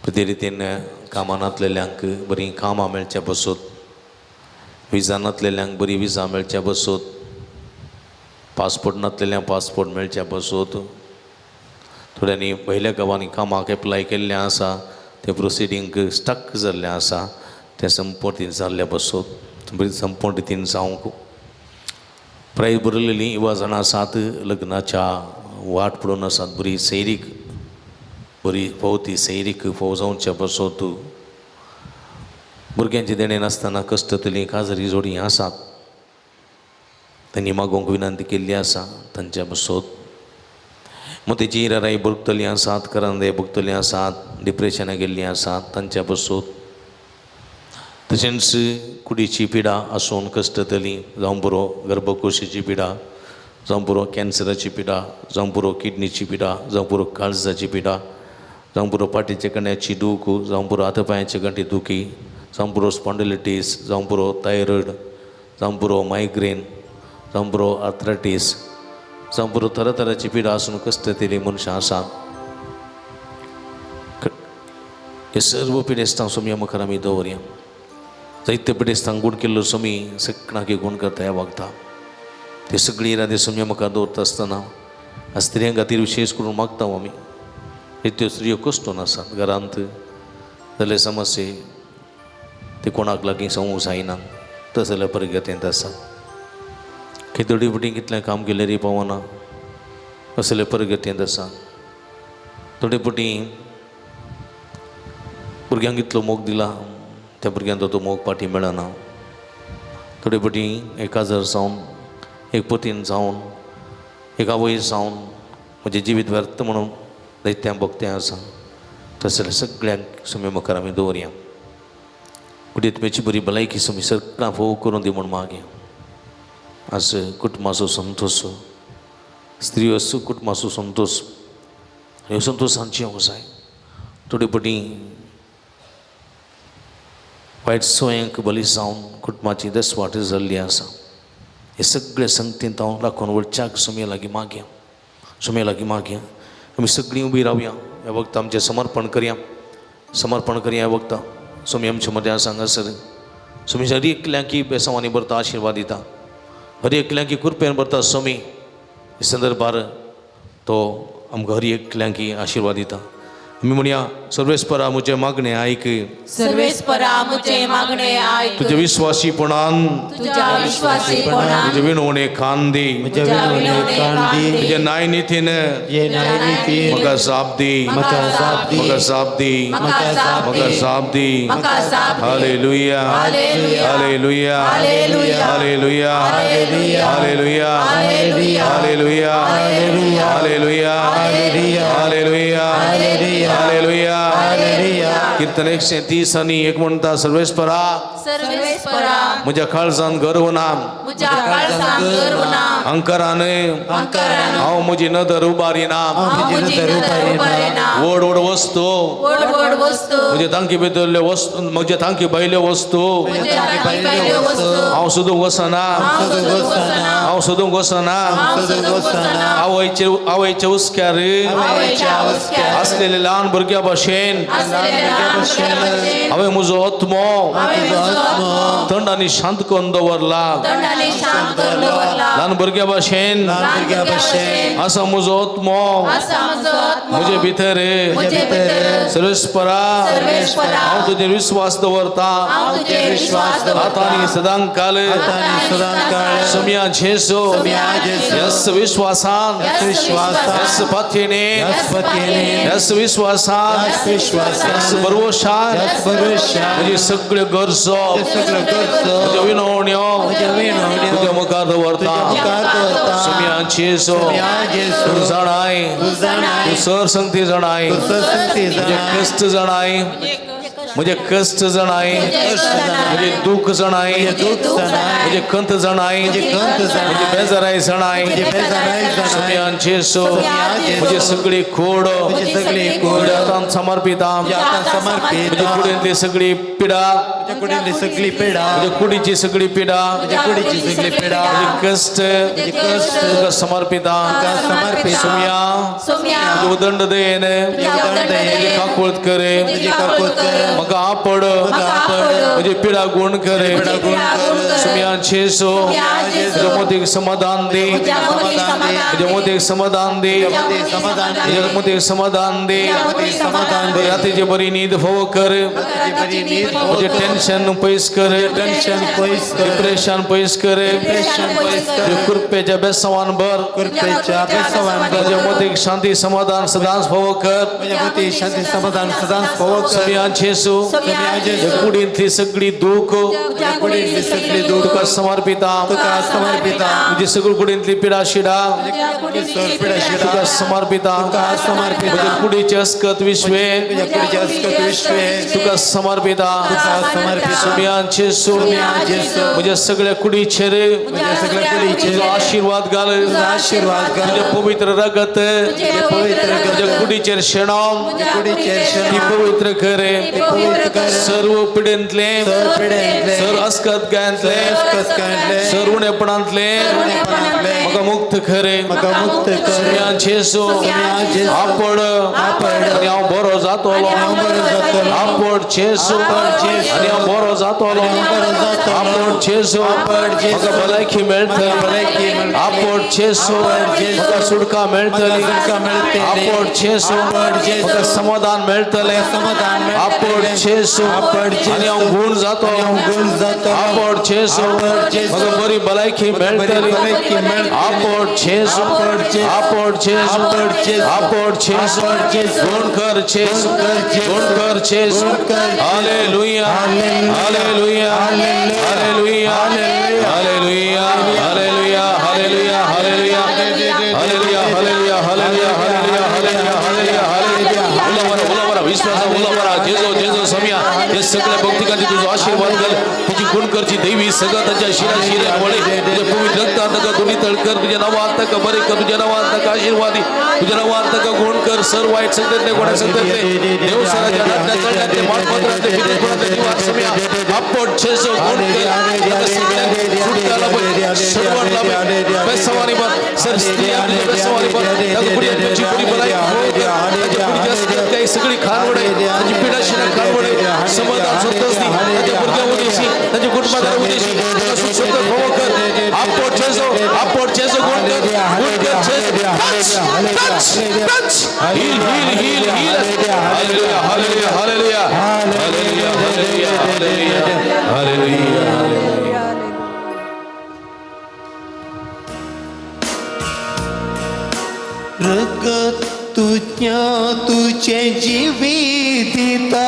ते रितीन कामांतलेल्यांक बरी कामां मेळच्या बसत, विजा नासलेल्यांक बरी विजा मेळच्या बसत, पासपोर्ट नासलेल्यांक पासपोर्ट मेळच्या बसत, थोड्यांनी पयल्या गांवांनी कामाक एप्लाय केल्लें आसा, ते प्रोसिडींग स्टक जाल्लें आसा, तें संपूर्ण जाल्ल्या बसत बरी संपूर्ण रितीन जावंक. प्राय बरयलेलीं युवा जाणां आसात, लग्नाच्या वाट पडून आसात, बरी सैरीक बरी भोंवती सैरीक फोव जावच्या बसत, भुरग्यांचे देणे नासतना कश्टतलीं काजरी जोडी आसात, तांणी मागोवंक विनंती केल्ली आसा तांच्या बसत. मोतीची राय भुगतलीं आसात, करंदे भुगतलीं आसात, डिप्रेशनाक गेल्लीं आसात तांच्या बसत. तशेंच कुडीची पिडा आसून कश्टतलीं, जावं बरो गर्भकोशीची पिडा, जावं बरो कॅन्सराची पिडा, जावं बरो किडनीची पिडा, जावं बरो काळजाची पिडा, जावं बरो पाटीच्या कण्याची दूख, जावं बरो हातपांयाचे गांठी दुखी, जावं बरो स्पॉन्डिलिटीस, जावं बरो थायरॉयड, जावं बरो मायग्रेन, जावं बरो आर्थरायटीस, जावं बरो तरातराची पिडा आसून कश्टतलीं मनशां आसात. हे सर्व पिडेस्तां सोमया मुखार आमी दवरया. जायते पिडेस्तांक गूण केल्लो सोमी सगळ्यांक गूण करता ह्या वखदां. ते सगळीं राती सोमया मुखार दवरता आसतना स्त्रियां खातीर विशेश करून मागता आमी. त्यो स्त्रियो कश्टून आसात घरांत, जाल्यार समस्ये ते कोणाक लागीं सांगूंक जायना, तस जाल्यार परगतींत आसा. खंय फुटी कितलें काम केल्यारय पावना, तस जाल्यार परगतींत आसा. थोडे फावटी भुरग्यांक इतलो मोग दिला, त्या भुरग्यांक तो मोग पाटी मेळना. थोडे फावटी एक आजार जावन, एक पतीन जावन, एक आवय जावन म्हजें जिवीत व्यर्थ म्हणून दैत्यां भोगतें आसा. तशें जाल्यार सगळ्यांक सुमे मुखार आमी दवरया. कुटुंबाची बरी भलायकी सुमी सगळ्यांक फोव करून दी म्हूण मागया. आज कुटुंबाचो संतोश, स्त्री असो कुटुंबाचो संतोश, ह्यो संतोशांची येवंक जाय. थोडे फावटी वायट सोयेंक बली जावन कुटुंबाची दसवाट जाल्ली आसा. हे सगळे संगतींत हांव राखून वळच्याक सुमये लागीं मागया, सुमये लागीं मागया. आमी सगळीं उबी रावया, ह्या वखदां आमचें समर्पण करया, समर्पण करया ह्या वखदां. सुमी आमचे मदें आसा हांगासर. सुमी हर एकल्यांकी बेसांवांनी भरता आशिर्वाद दिता, हर एकल्यांकी कृपेन भरता. सुमी हे संदर्भार तो आमकां हर एकल्यांकी आशिर्वाद दिता. आमी म्हणया, सर्वेस्परा मुझे मागणे ऐक, सर्वेश्वरा मुझे मागणे ऐक तुझे विश्वासीपणान तुझ्या विश्वासीपणा तुझे विनवणे कांदे, तुझ्या विनवणे कांदी, तुझे न्यायनीतीन ये न्यायनीती मका जाप दी, मका जाप दे. मका जाप दी, मका जाप मका दे. जाप दी. मका जाप दे. हालेलुया हालेलुया. हालेलुया हालेलुया. हालेलुया हालेलुया. हालेलुया हालेलुया. हालेलुया हालेलुया. हालेलुया हालेलुया हालेलुया. कीर्तन 130 आणि 1 म्हणता, सर्वेस्परा सर्वेश्वरा म्हज्या काळजान गर्व ना, मुझ्या काळजान गर्व ना, अंकाराने अंकारान हांव म्हजी नदर उबारिना. हांव मुझी नदर उबारिना. व्हड व्हड वस्तू व्हड व्हड वस्तू म्हजे तांकी भितरल्यो वस्तू, म्हजे तांकी भायल्यो वस्तू मुझे तांकी भायल्यो वस्तू हांव सोदूंक वचना, हांव सोदूंक वचना, हांव सोदूंक वचना. हांव सोदूंक वचना. आवयच्या उस्क्यार आवयच्या उस्क्यार असलेले ल्हान भुरग्या भाशेन असलेल्या भुरग्या भाशेन हांवें म्हजो आत्मो हांवें म्हजो आत्मो थंडानी शांत करून दवरला. दंडाने शांत करून दवरला. ल्हान भुरग्या भाशेन ल्हान भुरग्या भाशेन असा म्हजो आत्मो असा म्हजो आत्मो मुझे भितर मुझे भितर सर्वेश्वरा सर्वेश्वरा हांव तुजेर विश्वास दवरता हांव तुजेर विश्वास आता दवरता आनी सदांकाळ आतानी सदांकाळ सोम्या जेसो सोम्या जेसो यस विश्वासान विश्वासान यस पथ्येने यस पथ्येने यस विश्वासान यस विश्वासान यस भरवशान यस भरवशान म्हणजे सगळे गरजो सगळं गरजो तुज्या विनवण्यो तुज्या विनवण्यो तुज्या मुखार दवरता मुखार दवरता सोम्या जेसो सोम्या जेसो तू जाणाय तू जाणाय तू सरसंगती जाणाय तू सरसंगती तुझे जाणाय कष्ट जाणाय म्हणजे कष्ट जाणाय म्हणजे दुःख जाणाय दुःख जाणाय म्हणजे कंत जाणाय कंत जाणाय म्हणजे बेजाराय जाणाय बेजाराय जाणाय सोम्यांचे सो सोम्यांचे म्हणजे सगळी खोड म्हणजे सगळी खोड आतां समर्पिता आता समर्पित म्हणजे कुडींतली सगळी पिडा तुझ्या कुडीतली सगळी पिडा म्हणजे कुडीची सगळी पिडा तुझ्या कुडीची सगळी पिडा म्हणजे कष्ट कष्ट तुका समर्पिता समर्पित सोम्या सोम्या तुझे उदंड देन उदंड देन तुझे काकुळत करे तुझी काकुळत करे म्हाका आपड आपड म्हणजे पिडा गुण करे पिडा गुण करे सोम्यांचे सो तुझ्या मोतीक समाधान दे तुझ्या मोतीक समाधान दे समाधान तुझ्या मोतीक समाधान दे समाधान दे रात्रीचे बरी नींद फोव कर बरी नीत म्हणजे टेन्शन पयस कर टेन्शन पयस कर डिप्रेशन पयस कर डिप्रेशन पयस कर कृपेच्या बेसवान भर कृपेच्या बेसवान तुझ्या मोतीक शांती समाधान सदांच फोव कर तुझ्या मती शांती समाधान सदांच फोव कर सोम्यांचे सो कुडींतली सगळी दुःख तुझ्या कुडीतली सगळी दुःख तुका समर्पिता तुका समर्पिता तुझी सगळी कुडींतली पिडा शिडा पिडा शिडा तुका समर्पिता तुका समर्पिता तुझ्या कुडीचे अस्कत विश्वे तुझ्या कुडीच्या अस्कत विश्वे तुका समर्पिता तुका समर्पिता सोम्यांचे सो सोम्यांचे सो म्हणजे सगळ्या कुडीचेर तुझ्या सगळ्या कुडीचे तुझा आशीर्वाद घाल तुझा आशीर्वाद कर तुझे पवित्र रगत पवित्र कर तुझ्या कुडीचेर शेणाव कुडीचे ती पवित्र करे पवित्र कर सर्व पिडेंतले सर पिडेंतले सर अस्कत गायंतले अस्कत गायंतले सर उणेपणांतले म्हाका मुक्त करे म्हाका मुक्त कर सोम्यांचे सो सोम्यांचे सो आपड आनी हांव बरो जातलो बरो जातलो आपड चेसो आनी हांव बरो जातलो बरो जातलो आपड चेसो म्हाका भलायकी मेळटली भलायकी मेळटली आपड चेसो म्हाका सुटका मेळटली सुटका मेळटली आपड चेसो म्हाका समाधान मेळटलें समाधान मेळटलें आपड चेसो आपड चेसो आनी हांव गुण जातलो गुण जातलो आपड चेसो आपड चेसो म्हाका बरी भलायकी मेळटली भलायकी मेळटली आपड चेसो आपड चेसो आपड चेसो आपड चेसो आपड चेसो आपड चेसो गुण कर चेसो गुण कर चेसो गुण कर हालेलुया हालेलुया हालेलुया हालेलुया हालेलुया हालेलुया हालेलुया हालेलुया हालेलुया हालेलुया हालेलुया हालेलुया हालेलुया उलावरा विश्वास उलावरा जेजो जेजो सम्या हे सगळ्या भक्तिकांची तुझा आशीर्वाद कर तुझी गुण करची देवी सगळं त्यांच्या शिरा शिरे वळे तुझ्या पवित्र रक्तात दोन्ही तळकर तुझ्या नावात का बरे कर तुझ्या नावात का आशीर्वादी तुझ्या नावात का गुण कर सर्व वाईट संगतने गोड्या संगतने देव सराच्या नाटकात चढण्याचे मानपत्रातले विद्युतपणातले निवास सम्या आपट छेसो गुण कर सुटकाला पण सर्वांना पण बेसवानी पण सर स्त्री आपल्या बेसवानी पण त्या पुढे तुझी पुढी बनाई त्याच्या पुढे जास्त काही सगळी खानवड आहे त्याची पिढा शिरा खानवड आहे समाधान स्वतःच नाही त्याच्या पुढच्या उद्देशी त्याच्या कुटुंबाला उद्देशी सुख स्वतः भव कर आपट छेसो गुण कर छेसो touch heal heal heal heal हालेलुया हालेलुया हालेलुया हालेलुया हालेलुया हालेलुया रगत तुझ्या तुझे जीविता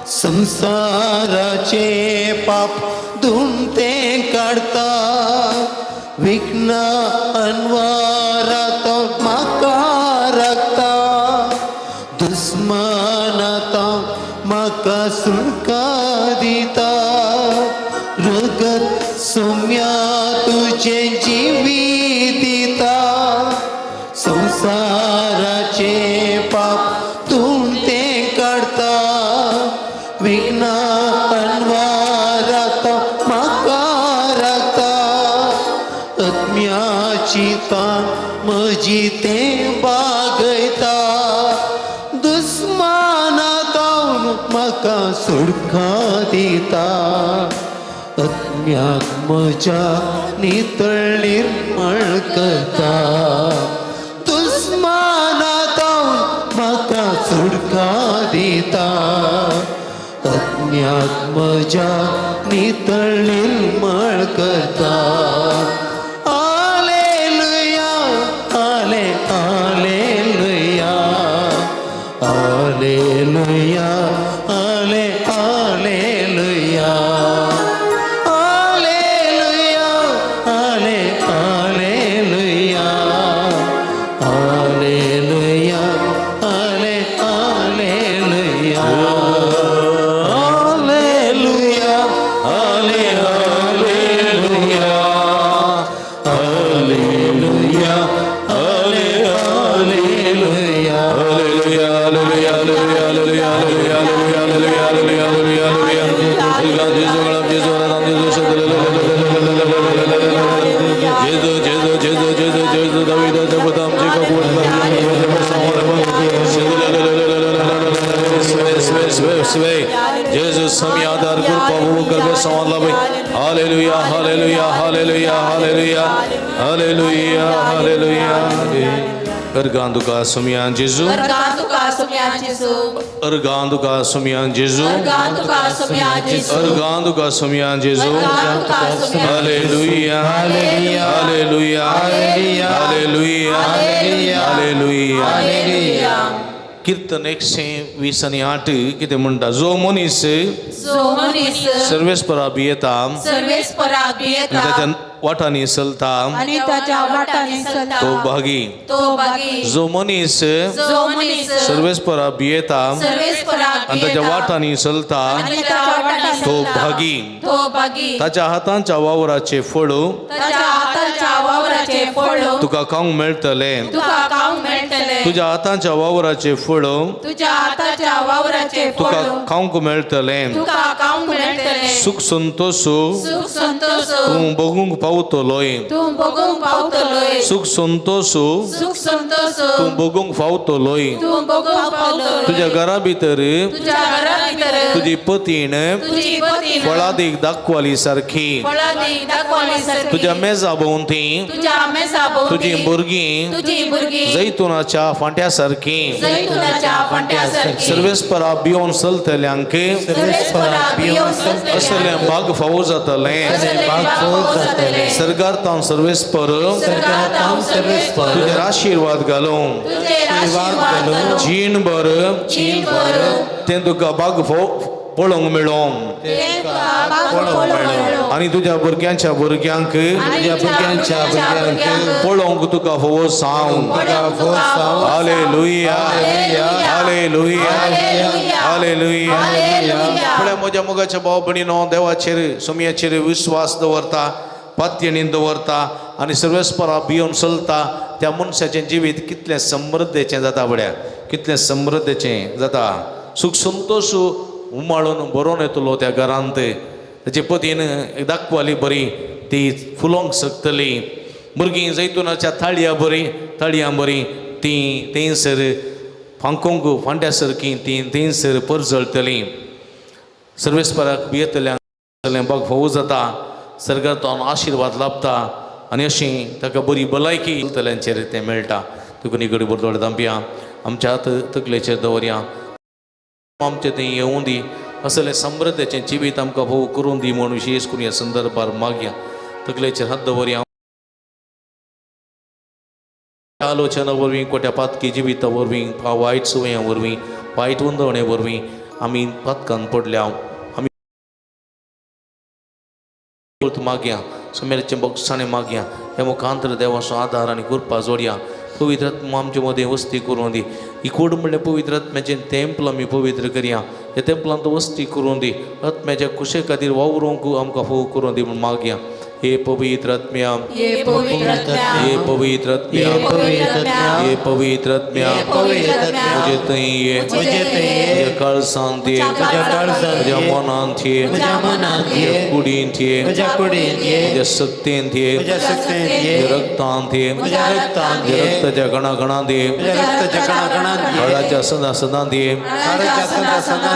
संसाराचे पाप धुंते काढता विघ्न अन्वारात माका राखता दुश्मनाता माका सुटका दिता रगत सौम्या तुझे जीविता संसाराचे पाप तुंते काढता विघ्न अन्वारात माका राखता आत्म्याची ताण म्हजी ते बागयता दुस्मानातावन म्हाका सुटका दिता आत्म्याक म्हज्या नितळ निर्मळ करता दुस्मानातावन सुटका दिता अज्ञात मजा नितळ निर्मळ करता हालेलुया हाले हालेलुया हालेलुया हाले हालेलुया हालेलुया हाले हालेलुया हालेलुया हाले हालेलुया हालेलुया हाले हालेलुया हालेलुया हाले hallelujah Jesus samyadar kurpavu karbe samalabhi hallelujah hallelujah hallelujah hallelujah hallelujah hallelujah Ergandu ka sumyan Jesus Ergandu ka sumyan Jesus Ergandu ka sumyan Jesus Ergandu ka sumyan Jesus Ergandu ka sumyan Jesus Ergandu ka sumyan hallelujah hallelujah hallelujah hallelujah hallelujah hallelujah कीर्तन 128 किती म्हणता जो मनीस जो मनीस सर्वेस पराभियता सर्वेस पराभियता त्याच्या वाटाने चलता आणि त्याच्या वाटाने चलता तो भागी तो भागी जो मनीस जो मनीस सर्वेस पराभियता सर्वेस पराभियता आणि त्याच्या वाटाने चलता आणि त्याच्या वाटाने तो चलता भागी तो भागी त्याच्या हातांच्या वावराचे फळ त्याच्या हाताच्या वावराचे फळ तुका खाऊंक मेळटले तुका खाऊंक मेळटले तुझ्या हातांच्या वावराचे फळ तुझ्या हाताच्या वावराचे तुका फळ खाऊंक मेळटले तुका खाऊंक मेळटले सुख संतोष सुख संतोष तू बघूंक पावतलोय तू बघूंक पावतलोय सुख संतोष सुख संतोष तू बघूंक फावतलोय तू बघूंक पावतलोय तुझ्या घरा भितर तुझ्या घरा भितर तुझी पतीन तुझी पत्नी फळादीक दाखवाली सारखी फळादी दाखवली सारखी तुझ्या मेजा भोवती तुझ्या मेसाभोवती तुझी भुरगीं तुझी भुरगीं जैतुनाच्या फांट्या सारखी जैतुनाच्या फांट्यासारखी सर्वेस्परा भियोन चलतल्यांक सर्वेस्परा भियोन चलतल्यांक असले भाग फावो जातले सर्गार्थां सर्वेस्पर सर्गार्थां सर्वेस्पर तुझे आशीर्वाद घालून तुझे आशीर्वाद घालून जीणभर जीणभर ते तुका भाग पळोवंक मेळों आणि तुझ्या भुरग्यांच्या भुरग्यांक पळोवंक तुका फोव सांग हालेलुया हालेलुया हालेलुया फुडें म्हज्या मोगाच्या भाव भयणीनो देवाचेर सुमयाचेर विश्वास दवरता पातयेनी दवरता आनी सर्वेस्परा भियोन चलता त्या मनशाचें जिवीत कितलें समृद्धेचें जाता बड्या कितलें समृद्धेचें जाता सुख संतोष उमाळून बरोवन येतलो त्या घरांत ताचे पतीन दाखवाली बरी ती फुलोंक शकतली भुरगीं जैतुनाच्या ताळयां बरी ती थंयसर फांकोंक फांट्या सारकी ती थंयसर परजळटली सर्वेस्पराक भियेतल्यांक बाग फोव जाता सर्गार्थान आशीर्वाद लाभता आनी अशी ताका बरी भलायकी तल्यांचेर तें मेळटा तुका निगडी बरदोळे दांपया आमच्या हात तकलेचेर दवरया आमचे थंय येवूं दी असले समृद्धेचें जिवीत आमकां भोव करून दी म्हूण विशेश करून ह्या संदर्भार मागया तकलेचेर हात दवरया आलोचना वरवीं कोट्या पातकी जिविता वरवीं वायट सवयां वरवीं वायट वंदवणे वरवीं आमी पातकान पडल्या आमी मागया सुमेरचे बक्षाणे मागया हे मुखांतर देवाचो आदार आनी कृपा जोडया पवित्र आत्मा आमचे मदें वस्ती करून दी ही कूड म्हणल्यार पवित्र आत्म्याचें तेंपल आमी पवित्र करया हे तेंपलांत वस्ती करून दी आत्म्याच्या कुशे खातीर वावरूंक आमकां फोव करून दी म्हूण मागया हे पवित्र आत्म्या ये पवित्र आत्म्या हे पवित्र आत्म्या हे पवित्र आत्म्या म्हजे थंय ये म्हज्या काळजांत ये म्हज्या मनांत ये म्हज्या कुडींत ये म्हज्या सक्तींत ये म्हज्या रक्तांत ये म्हज्या रक्ताच्या कणाकणांत ये हाडाच्या सदां सदांत ये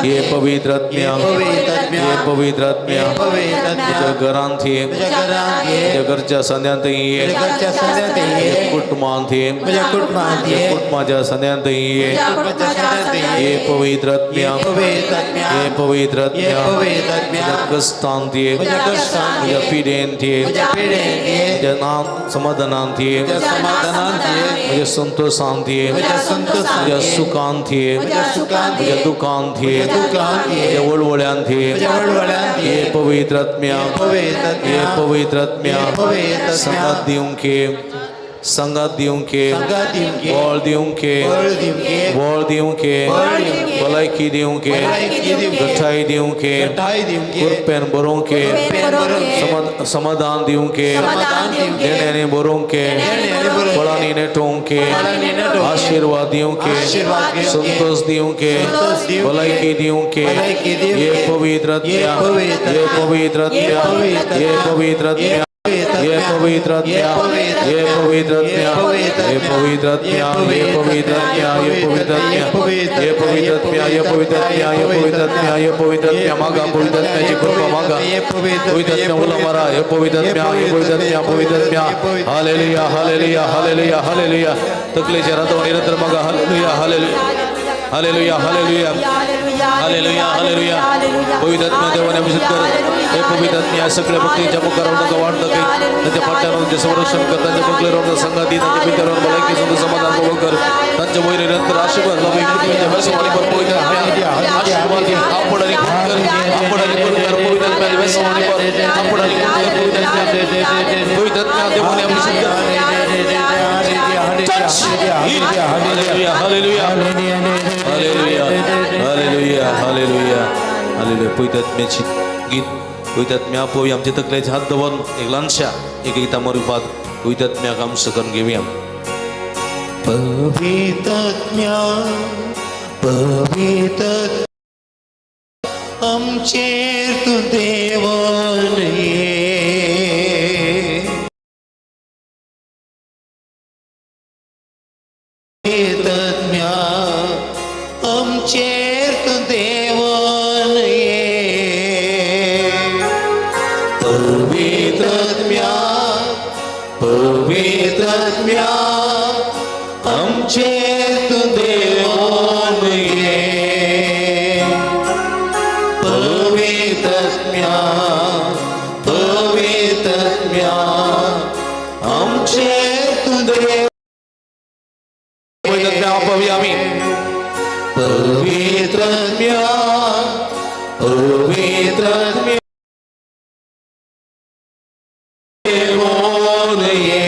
हे पवित्र आत्म्या हे पवित्र आत्म्या म्हज्या घरांत ये घरांत ये म्हज्या घरच्या सद्यांत ये म्हज्या घरच्या सद्यांत ये कुटुंबांत ये म्हज्या कुटुंबांत ये कुटुंबाच्या सद्यांत ये कुटुंबाच्या सद्यांत ये ये पवित्र आत्म्या पवित्र आत्म्या ये पवित्र ये आत्म्या पवित्र आत्म्या म्हज्या कश्टांत ये म्हज्या कश्टांत म्हज्या ये पिडेंत ये म्हज्या पिडेंत ये म्हज्या समाधानांत ये म्हज्या समाधानांत ये म्हज्या संतोषांत ये म्हज्या संतोषांत म्हज्या ये सुखांत ये म्हज्या सुखांत ये म्हज्या दुखांत ये म्हज्या दुखांत ये म्हज्या वळवळ्यांत ये म्हज्या वळवळ्यांत ये ये पवित्र आत्म्या पवित्र आत्म्या ये पवित्र आत्म्या ये पवित्र आत्म्या संगात दिवंक ये संगात दिवंक ये संगात दिवंक ये वळ दिवंक ये वळ दिवंक ये वळ दिवंक ये वळ दिवंक ये भलायकी दिवंक ये भलायकी दिवंक ये गठाई दिवंक ये गठाई दिवंक ये कुरपेन बरोवंक ये पेन बरोवंक ये समाधान दिवंक ये समाधान दिवंक ये देण्याने बरोवंक ये देण्याने बरोवंक ये फळांनी नेटोवंक ये फळांनी नेटोवंक ये आशीर्वाद दिवंक ये आशीर्वाद दिवंक ये संतोष दिवंक ये संतोष दिवंक ये भलायकी दिवंक ये भलायकी दिवंक ये ये पवित्र आत्म्या ये पवित्र ये आत्म्या पवित्र आत्म्या ये पवित्र आत्म्या ये पवित्र आत्म्या ये पवित्र आत्म्या ये पवित्र आत्म्या ये पवित्र आत्म्या ये पवित्र आत्म्या ये पवित्र आत्म्या ये पवित्र आत्म्या ये पवित्र आत्म्या ये पवित्र आत्म्या मागा पवित्र आत्म्याची कृपा मागा पवित्र आत्म्या उला मारा ये पवित्र आत्म्या ये पवित्र आत्म्या पवित्र आत्म्या हालेलुया हालेलुया हालेलुया हालेलुया तकलेच्या रातों निरंतर मागा हालेलुया हालेलुया हालेलुया हालेलुया हालेलुया हालेलुया पवित्र आत्म्या देवाने अभिषेक कर हे पवित्र आत्म्या सगळ्या भक्तीच्या मुखारावर नका वाढतं की त्यांच्या पाठ्यावर जे संरक्षण कर त्यांच्या बंगल्यावर संगाती त्यांच्या पित्यावर भलायकी सुद्धा समाधान कबूल कर त्यांच्या वैर निरंतर आशीर्वाद लाभ मृत्यूच्या व्यसनाने पर पवित्र आत्म्या आशीर्वाद दे आपण आणि कर पवित्र आत्म्या व्यसनाने पर आपण आणि पवित्र आत्म्या देवाने अभिषेक कर हालेलुया हालेलुया हालेलुया हालेलुया हालेलुया हालेलुया पवित्र आत्म्याची गीत पवित्र आत्म्या पोवी आमच्या तकल्याचे हात दवरून एक लहानशा एक गीता रूपात पवित्र आत्म्याक आमचं करून घेऊया पवित्र आत्म्या पवित्र आमचेर तू देवान ये पवित्र आत्म्या आमचेर तू देवान ये पवित्र आत्म्या पवित्र आत्म्या आमचेर तू देवान ये पवित्र आत्म्या पवित्र आत्म्या आमचेर तू देव पवित्र आत्म्या पाहूया आम्ही पवित्र आत्म्या पवित्र आत्म्या देवान ये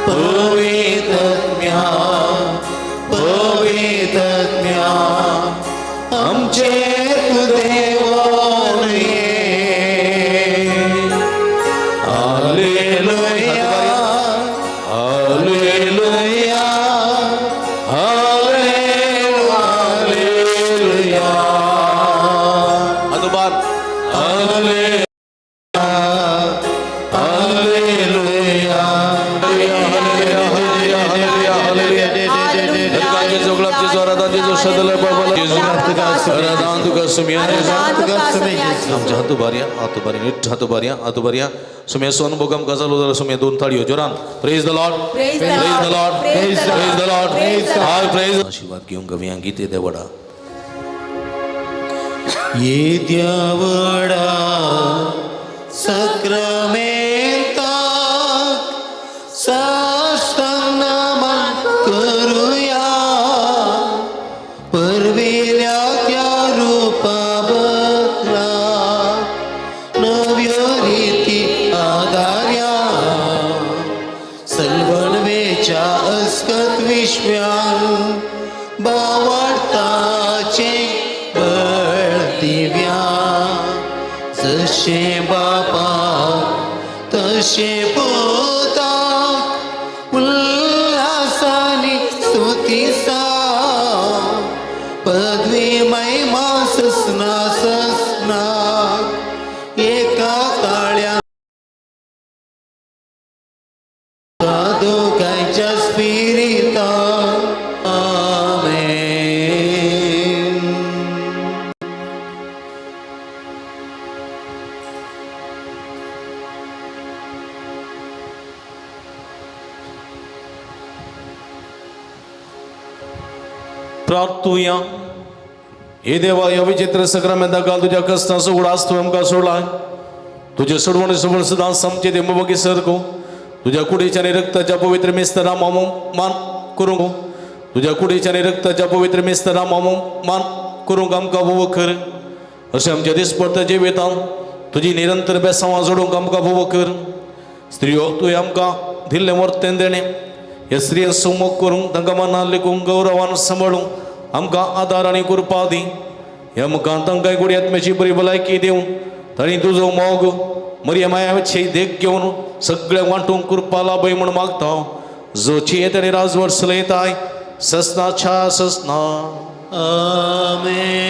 पवित्र आत्म्या पवित्र आत्म्या आमचेर तू देवान ये हालेलुया हालेलुया हालेलुया अदुबार हालेलुया हालेलुया आमच्या हातोबार्या सुम्या सोन बोगम गजाल उदर सुम्या दोन थाळीयो जोरान praise the Lord praise the Lord praise the Lord high praise आशीर्वाद घेऊन गव्या गीते देवडा ये देवडा सक्रामेंता साष्टांग नमन करूया परविल्या त्या रूपा बदला नव्यो रीती आधार्या सलवणवेच्या अस्कत विश्व्यान बावाडताचे बळ दिव्या जशे बापा तशे पोता उल्हासानी स्तुतीसा पदवी महिमा ससना ससना एका काळ्या दोघांच्या स्पिरिता आमेन प्रार्थूया. हे देवा, या विचित्र सक्रमेंता काल तुझ्या कष्टाचा उडास तू आमकां सोडलाय. तुझे सोडवणे सोबत सुद्धा समचे ते मोबगी सरको तुझ्या कुडीच्या आणि रक्ताच्या पवित्र मेस्तना मान करूंक. तुझ्या कुडीच्या आणि रक्ताच्या पवित्र मेस्तना मान करूंक आमकां बोव कर. अशें आमच्या दिसपडटा जिवितांत तुजी निरंतर बेसांवां जोडूंक आमकां बोव कर. स्त्रियो, तुवें आमकां दिल्लें वर्तें देणें ह्या स्त्रियांक सुमोग करूंक तांकां मनान लेखूंक गौरवान सांबाळूंक आमकां आदार आनी कृपा दी. ह्या मुखार तांकां कुडी आत्म्याची बरी भलायकी दिवन तांणी तुजो मोग मरिया मायाची देख घेवन सगळें वांटूंक कृपा लाभय म्हूण मागता. जो चेत आनी राजवट चलयताय ससनाच्या ससना. आमेन.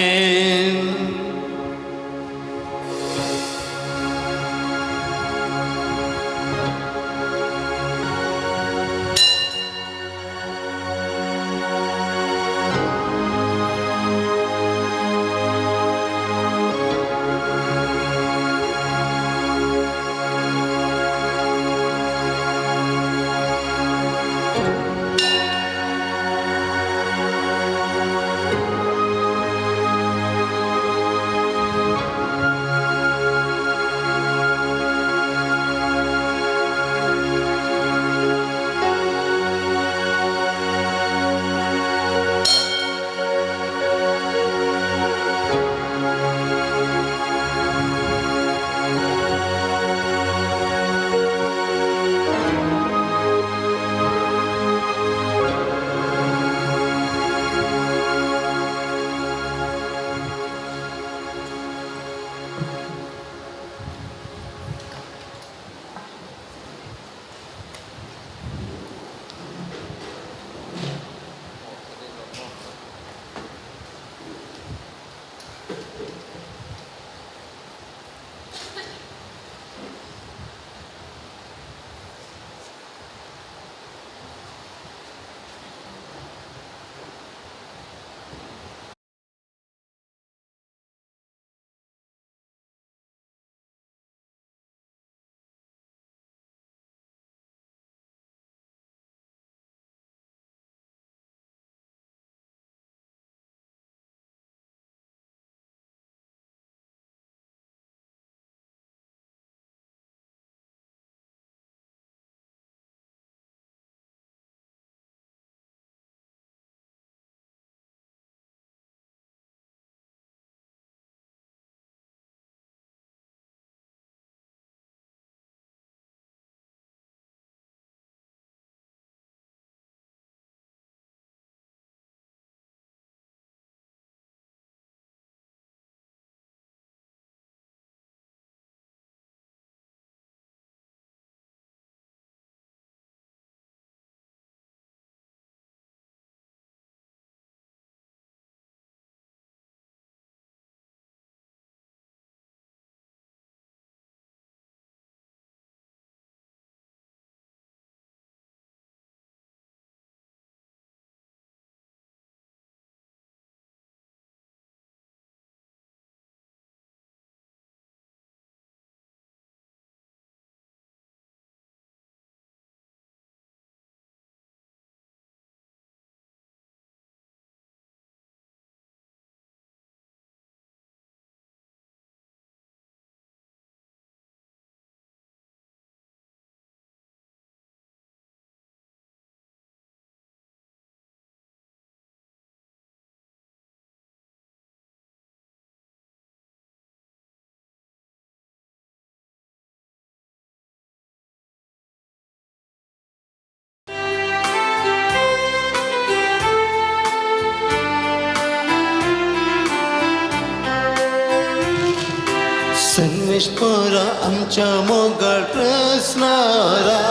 सर्वेश्वरा आमच्या मोगाळ रचणारा,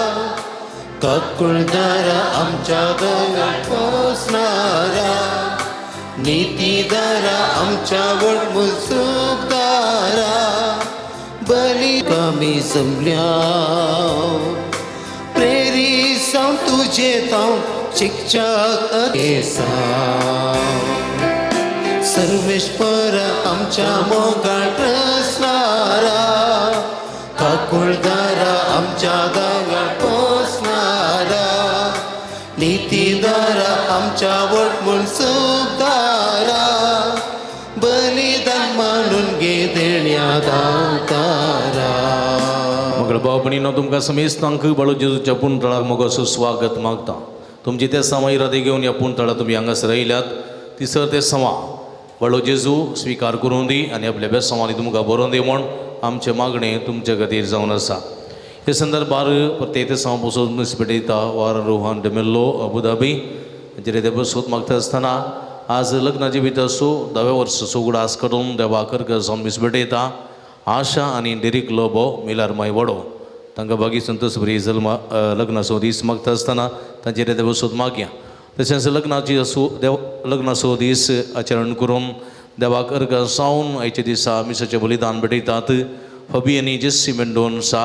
काकुळदारा आमच्या गळ्यात पोसणारा, नीतीदारा आमच्या वडमूल सुखदारा, बली कमी जमल्या प्रेरी साव तुझे ताव शिक्षक अदेसा. सर्वेश्वर आमच्या मोगाळ रचणारा, काकुळदारा आमच्या गळ्यात पोसणारा, नीतीदारा आमच्या वडमूल सुखदारा, तारा मग बापणीनं तुमकां समेस्तांक बाळू जेजूच्या पुंतळाक मगो सुस्वागत मागता. तुमची ते समा इरादे घेवन ह्या पुंतळा तुम्ही हांगासर आयल्यात. तिसर ते समा बाळू जेजू स्वीकार करून दी आनी आपल्या बेसवांनी तुमकां बरोवन दी म्हूण आमचें मागणें तुमचे खातीर जावन आसा. हे संदर्भार प्रत्येक समा बसोत मुन्सिपालिटी वार रोहन डेमेल्लो अबुधाबी हांचेर ते बसोत मागता आसतना आज लग्नाची भितर 10व्या वर्साचो उगडास करून देवा करकर जावन मुन्सिपालिटी आशा आनी डेरिक लोबो मिलार माय वडो तांकां बागी संतोष बरी जल्मा लग्नाचो दीस मागता आसतना तांचेर ते बसोत मागया. तशेंच लग्नाचो दीस आचरण करून देवाक अर्घ सावन आयच्या दिसा मिसाचें बलिदान भेटयतात. फबी आनी जेस्सी मेंडोन्सा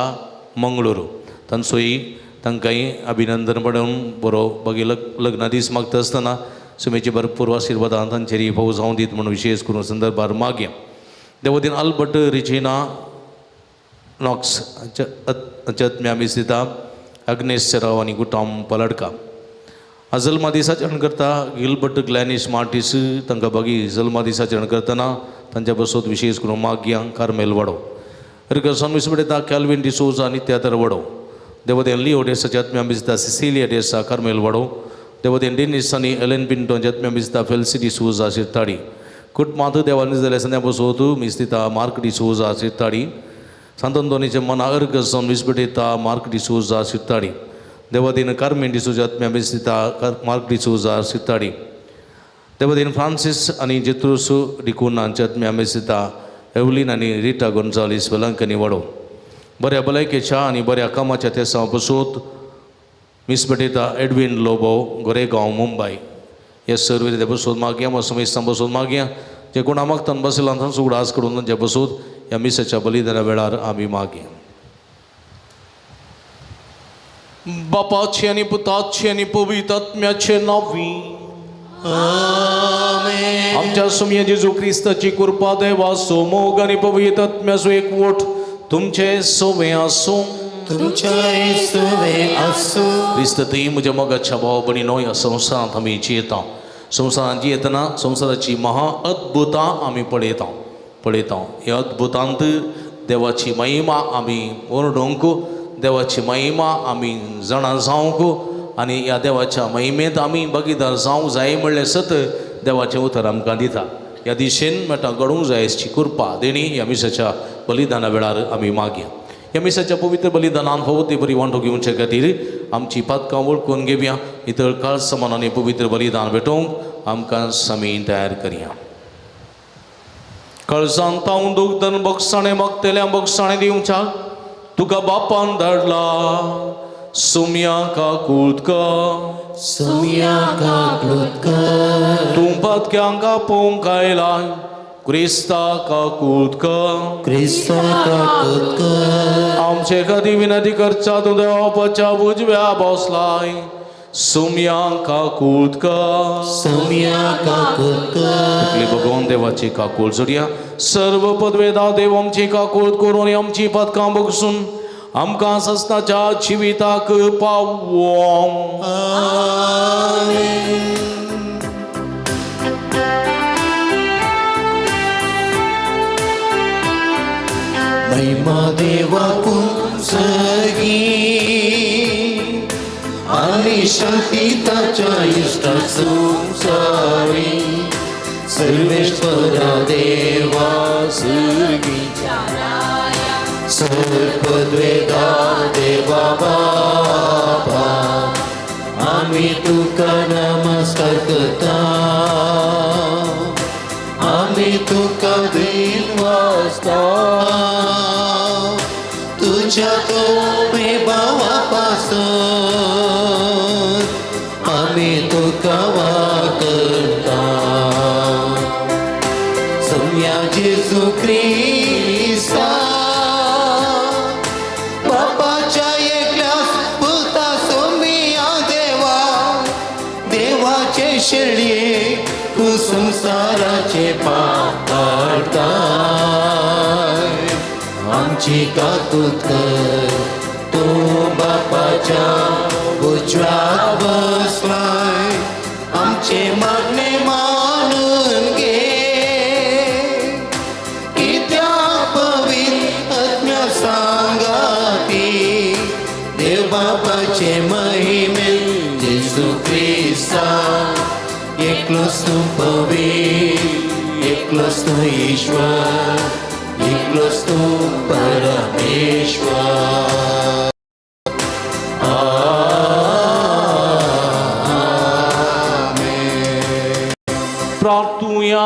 मंगळूरू तांचोय तांकांय अभिनंदन पडून बरो बागी लग्ना दीस मागता आसतना सुमेची भरपूर आशिर्वादान तांचेर फावो जावं दीत म्हणून विशेष करून संदर्भार मागया. देवतीन आल्बर्ट रिजिना नॉक्स आत्म्या मिस्तिता अग्नेश राव आनी गुटाम पलडका जल्मा दिसाचरण करता. गिल्बर्ट ग्लॅनिश मार्टिस तांकां बागी जल्मा दिसाचरण करतना तांच्या बसोत विशेष करून मागया. कार्मेल वडो रिकर्सन मिसबेता कॅल्विन डिसोजा नित्यातर वडो. देवतेन लिओ डेसाच्या आत्म्या मिस्तिता सिसिलिया डेसा कार्मेल वडो. देवतेन डेनिस आनी एलेन पिंटोच्या आत्म्या मिस्तिता फेल्सी डिसोजा शिरताडी. कुटमात देवानी जाल्यार सद्या बसोत मिस्तिता मार्क डिसोजा शिरताडी. सांतोंतोनीचे मना अर्घ जावन मिसबेता मार्क डिसोजा शिरताडी. देवतीन कार्मेन डिसोजा आत्म्या मिस्तिता मार्क डिसोजा शिरताडी. देवतीन फ्रांसीस आनी जेत्रुस डिकुनांच्या आत्म्या मिस्तिता एवलीन आनी रिटा गोन्जालीस वेलांकनी वडो. बऱ्या भलायकेच्या आनी बऱ्या कामाच्या तेसा बसोत मिसबेटा एडविन लोबो गोरेगांव मुंबय हे सर्व ते बसोत मागया. मग समेस्तां बसोत मागया. जे कोणा मागतान बसयला तांचो उगडास करून तांच्या बसोत ह्या मिसाच्या बलिदाना वेळार आमी मागया. बापाचे आनी पुताचे आनी पवित्र आत्म्याचे नांवी आमेन. आमच्या सुमये जेजू क्रिस्ताची कृपा देवा सोमोग आनी पवित्र आत्म्याचो एकवट तुमचे सोवे आसूं. तुमच्या येसुवे आसूं. क्रिस्त ती म्हज्या मोगाच्या भाव भयणीनो ह्या संवसारांत आमी जियेता. संवसारांत जियेतना संवसाराची महा अद्भुतां आमी पळयता. ह्या अद्भुतांत देवाची महिमा आमी ओरडूंक, देवाची महिमा आमी जाणा जावंक आनी ह्या देवाच्या महिमेंत आमी भागीदार जावंक जाय म्हणलें सत देवाचें उतर आमकां दिता. ह्या दिशेन मेटा घडूंक जाय अशी कृपा देणी ह्या मिसाच्या बलिदाना वेळार आमी मागया. ह्या मिसाच्या पवित्र बलिदानान फावो ती बरी वांटो घेवचे खातीर आमची पातकां वळखून घेवया. इतर काळ समानाने पवित्र बलिदान भेटोवंक आमकां समीन तयार करया. कळसांत तावन दुग्धन बक्षाणें मागतल्या बक्षाणें दिवच्या तुका बापान धाडला. सुम्या काकुळका सुम्या काकुळका तूं पातक्यांक आपोवंक आयला. क्रिस्ता काकुळका क्रिस्ता काकुळका आमचे खातीर विनंती करच्या तूं देवाच्या उजव्या बसलाय. सुम्या काकुळका सुम्या काकुळका भगवान देवाची काकूळ जोडया. सर्व पदवेदा देव आमची काकूळ करून आमची पदकां बगसून आमकां सस्ताच्या जिविताक पावों. आमेन. महिमा देवाकून सगी आणि शांती ताच्या इष्टा संसारी सर्वेश्वरा देवा सगी सर्वपदवेदा देवा बापा आम्ही तुका नमस्कार करता. आम्ही तुका दिन वाजता तुझ्या तो भावापासून आम्ही तुका वाकरता. सम्या जेजू ख्रिस्ता बापाच्या एकल्यास पुता सोम्या देवा देवाचे शेळये तू संसाराचे पाप काढता. आमची काकूत कर तू बापाच्या उजव्यात बसलाय. आमचे मागणे मानून घे की त्या पवित्र एकलोच तू पवित्र, एकलोच तू ईश्वर, एकलोच तू परमेश्वर. प्रार्थूया.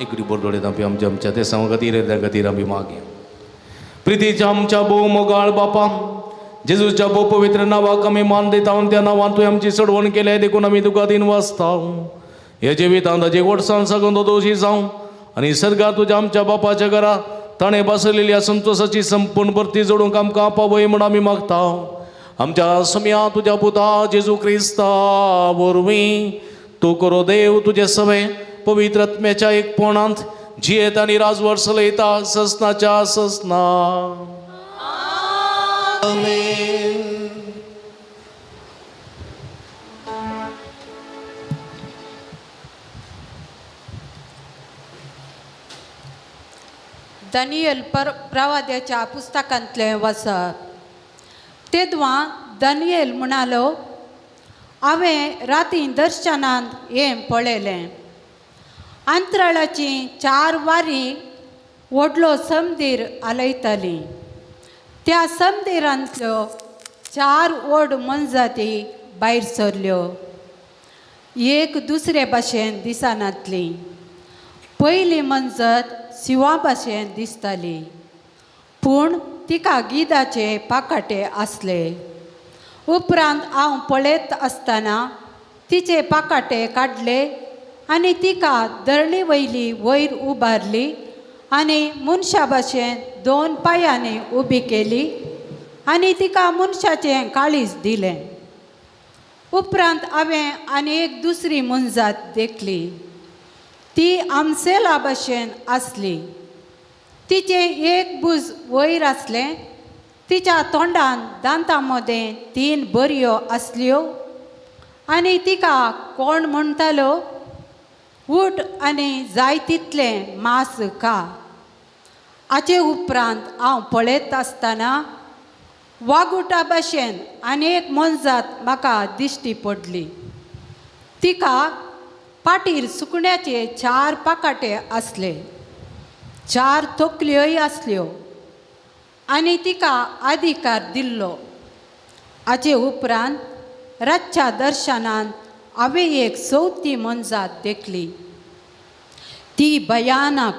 इकडे बोरडोळे आम्ही आमच्या ते संगतीर त्या गतीर आम्ही मागे प्रीतीच्या आमच्या भोव मोगाळ बापा जेजूच्या भोव पवित्र नावाक आम्ही मान देता त्या नावान तुवें आमची सोडवण केल्या देखून आम्ही तुका दिन वाचता हे जिवितांत ताजे गोडसाण सगून दोशी जावं आनी सर्गार तुज्या आमच्या बापाच्या घरा ताणें बसलेली संतोषाची संपूर्ण भरती जोडूंक आमकां पावय म्हण आमी मागता. आमच्या समया तुज्या पुता जेजू क्रिस्ता वरवीं तूं करो देव तुजे सवे पवित्र आत्म्याच्या एकपणांत जियेत आनी राजवट चलयता ससनाच्या ससना. दानियल प्रवाद्याच्या पुस्तकांतले वचप. तेदवां दानियल म्हणालो, हांवें राती दर्शनांत हें पळयलें. अंतराळाची 4 वारी व्हडलो समंदीर आलयताली. त्या समंदिरांतल्यो 4 व्हड मनजाती भायर सरल्यो. एक दुसरे भाशेन दिसनातली. पयली मनजत शिवा भाशेन दिसताली, पूण तिका गिधाचे पाकाटे आसले. उपरांत हांव पळयत आसतना तिचे पाकाटे काडले आनी तिका धरणी वयली वयर उबारली आनी मनशा भाशेन 2 पांयांनी उबी केली आनी तिका मनशाचें काळीज दिलें. उपरांत हांवें आनी एक दुसरी मनजात देखली. ती आमसेला भाशेन आसली. तिचें एक भुज वयर आसलें. तिच्या तोंडान दांतां मदें 3 बरयो आसल्यो आनी तिका कोण म्हणटालो, उठ आनी जाय तितलें मांस खा. हाचे उपरांत हांव पळयत आसतना वागुटा भाशेन आनी एक मनजात म्हाका दिश्टी पडली. तिका पाटीर सुकण्याचे 4 पाकाटे आसले. 4 तकल्योय आसल्यो आनी तिका अधिकार दिल्लो. हाचे उपरांत रातच्या दर्शनांत हांवें एक 4थी मनजात देखली. ती भयानक,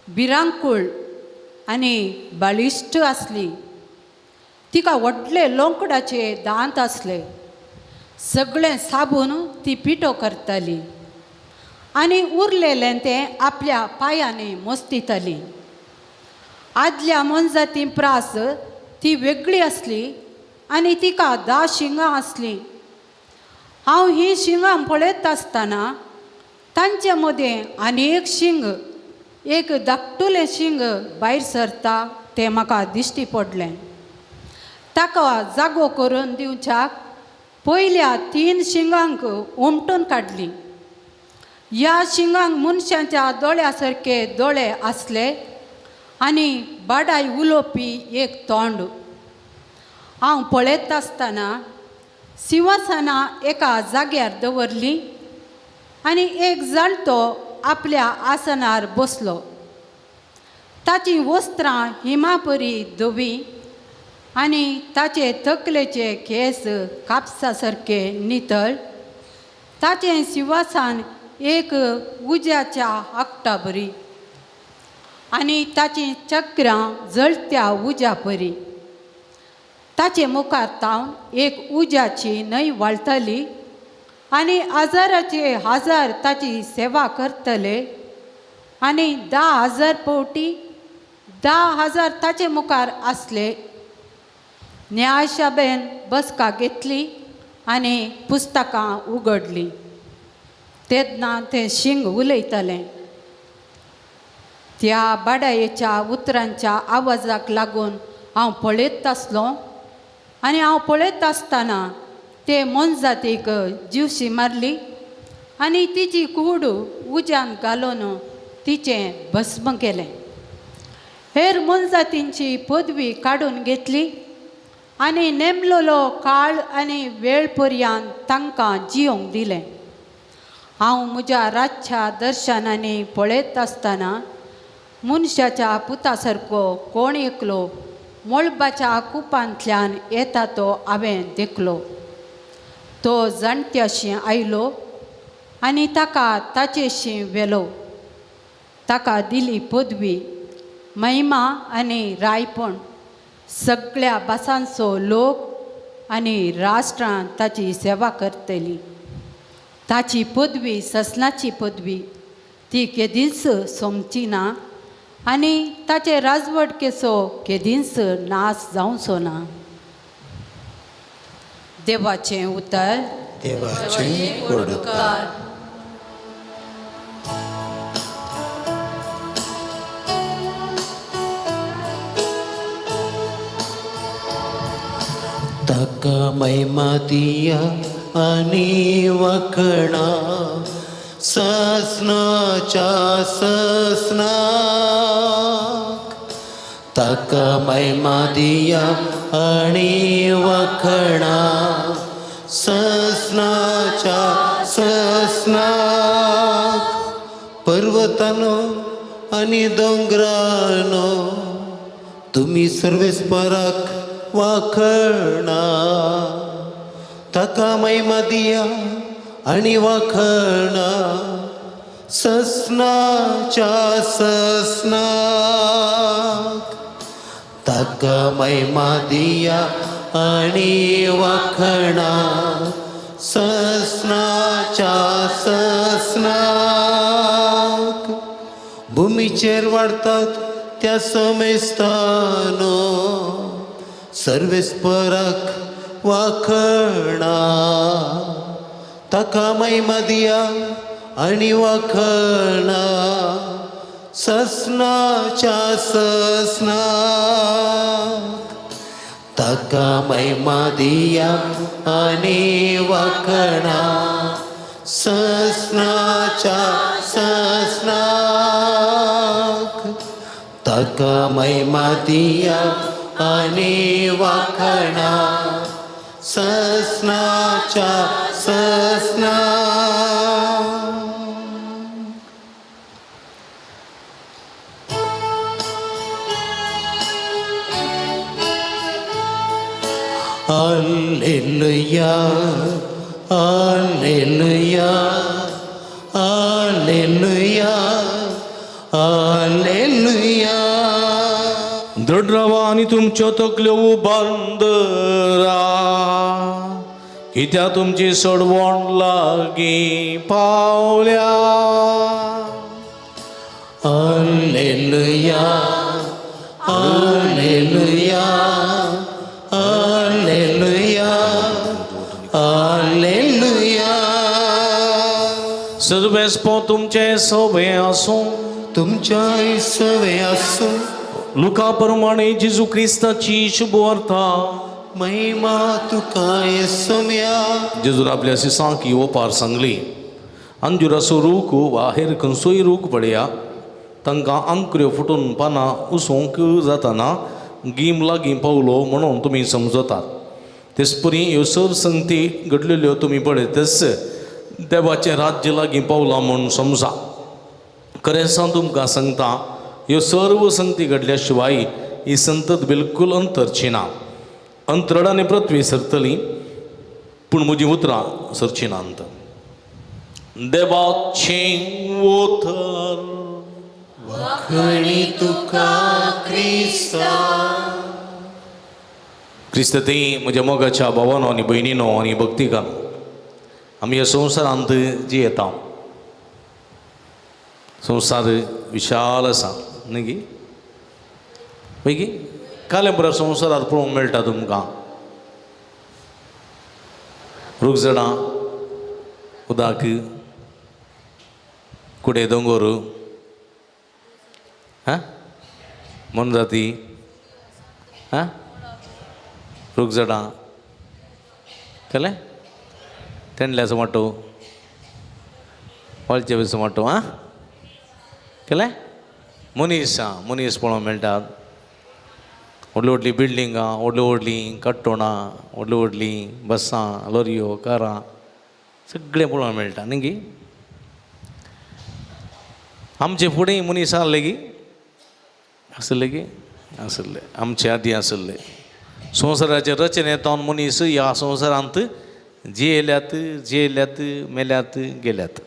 भिरांकूळ आनी बळिश्ट आसली. तिका व्हडले लोंकडाचे दांत आसले. सगळें साबून ती पिठो करताली आनी उरलेलें तें आपल्या पांयांनी मोस्तिताली. आदल्या मनजाती प्रास ती वेगळी आसली आनी तिका 10 शिंगां आसलीं. हांव ही शिंगां पळयत आसतना तांचे मदें आनी एक शिंग, एक धाकटुलें शिंग भायर सरता तें म्हाका दिश्टी पडलें. ताका जागो करून दिवच्याक पयल्या 3 शिंगांक उमटून काडली. ह्या शिंगांक मनशांच्या दोळ्या सारके दोळे आसले आनी बाडाय उलोवपी एक तोंड. हांव पळयत आसतना सिंहासनां एका जाग्यार दवरली आनी एक जाणटो आपल्या आसनार बसलो. ताची वस्त्रां हिमा परी धवी आनी ताचे तकलेचे केस कापसा सारके नितळ. ताचें सिंहासन एक उज्याच्या आकटा बरी आनी ताची चक्रां जळत्या उज्या परी. ताचे मुखार तावन एक उज्याची न्हंय व्हाळटली आनी 1000चे 1000 ताची सेवा करतले आनी 10,000 पावटी 10,000 ताचे मुखार आसले. न्यायसभेन बसका घेतली आनी पुस्तकां उगडलीं. तेन्ना तें शिंग उलयतालें. त्या बाडायेच्या उतरांच्या आवाजाक लागून हांव पळयत आसलो आनी हांव पळयत आसतना ते मनजातीक जिवशी मारली आनी तिची कूड उज्यान घालून तिचें भस्म केलें. हेर मनजातींची पदवी काडून घेतली आनी नेमलेलो काळ आनी वेळ पर्यंत तांकां जियोंक दिलें. हांव म्हज्या रातच्या दर्शनांनी पळयत आसतना मनशाच्या पुता सारको कोण एकलो मळबाच्या कुपांतल्यान येता तो हांवें देखलो. तो जाणट्याशी आयलो आनी ताका ताचेशी व्हेलो. ताका दिली पदवी, महिमा आनी रायपण. सगळ्या भासांचो लोक आनी राष्ट्रां ताची सेवा करतली. ताची पदवी ससनाची पदवी, ती केदींच सोमची ना आनी ताचे राजवटकेचो केदींच नाश जावचो ना. देवाचें उतर. देवाचें उतर. ताका महिमा दिया आनी वखणा ससनाच्या ससनाक. ताका महिमा दिया आनी वखणा ससनाच्या ससनाक. पर्वतानो आनी दोंगरानो तुमी सर्वेस्पराक वाखणा. ताका महिमा दिया आनी वाखणा ससनाच्या ससनाक. ताका महिमा दिया आनी वाखणा ससनाच्या ससनाक. भुमीचेर वाडटात त्या समेस्तानो सर्वेस्पराक वाखणा. ताका महिमा दिया आनी वाखणा ससनाच्या ससनाक. ताका महिमा दिया आनी वाखणा ससनाच्या ससनाक. ताका महिमा दिया आनी वाखणा ससनाच्या ससनाक. Alleluia, Alleluia, Alleluia, Alleluia. दृढ राहा आणि तुमच्यो तकल्यो उबांदरा, कित्या तुमची सोडवण लागी पावल्या. Alleluia, Alleluia, Alleluia, Alleluia. सर्वेस्पो तुमचे सवे आसूं, तुमच्या सवे आसूं. लुका प्रमाणे जेजू क्रिस्ताची शुभ वार्ता. महिमा तुका येसुम्या. जेजून आपल्या शिसांक ही ओपार सांगली, अंजुराचो रूख वा हेर खंयचोय रूख पळया, तांकां अंकुऱ्यो फुटून पानां उसोवंक जाताना गीम लागीं पावलो म्हणून तुमी समजतात. तेचपरी ह्यो सर संगती घडलेल्यो तुमी पळयतच देवाचें राज्य लागीं पावलां म्हूण समजा. खरें सांग तुमकां सांगता, ह्यो सर्व संगती घडल्या शिवाय ही संतत बिलकुल अंतरची ना. अंतरड आनी पृथ्वी सरतली पूण म्हजीं उतरां सरची नात. देवाचें उतर. वाखणी तुका क्रिस्ता. क्रिस्त म्हज्या मोगाच्या भावानो आनी भयणीनो आनी भक्तिकानो, आमी ह्या संवसारांत जियेता. संवसार विशाल आसा न्ही गी. पळय गी, काले बरो संवसारांत पळोवंक मेळटा तुमकां. रूखझडां, उदाक, कुडे दोंगर, मनजाती, रूखझडां केलें, तेंडल्याचो वांटो, वाळचे वेचो वांटो केलें. मनीस पळोवंक मेळटात. व्हडली व्हडली बिल्डिंगां, व्हडली व्हडली कट्टोणां, व्हडली व्हडली बसां, लॉरयो, कारां, सगळें पळोवंक मेळटा न्ही गी. आमचे फुडें मनीस आसले की आसले आमचे आदी आसले संवसाराचे रचनेंतल्यान मनीस ह्या संवसारांत जेयल्यात मेल्यात गेल्यात.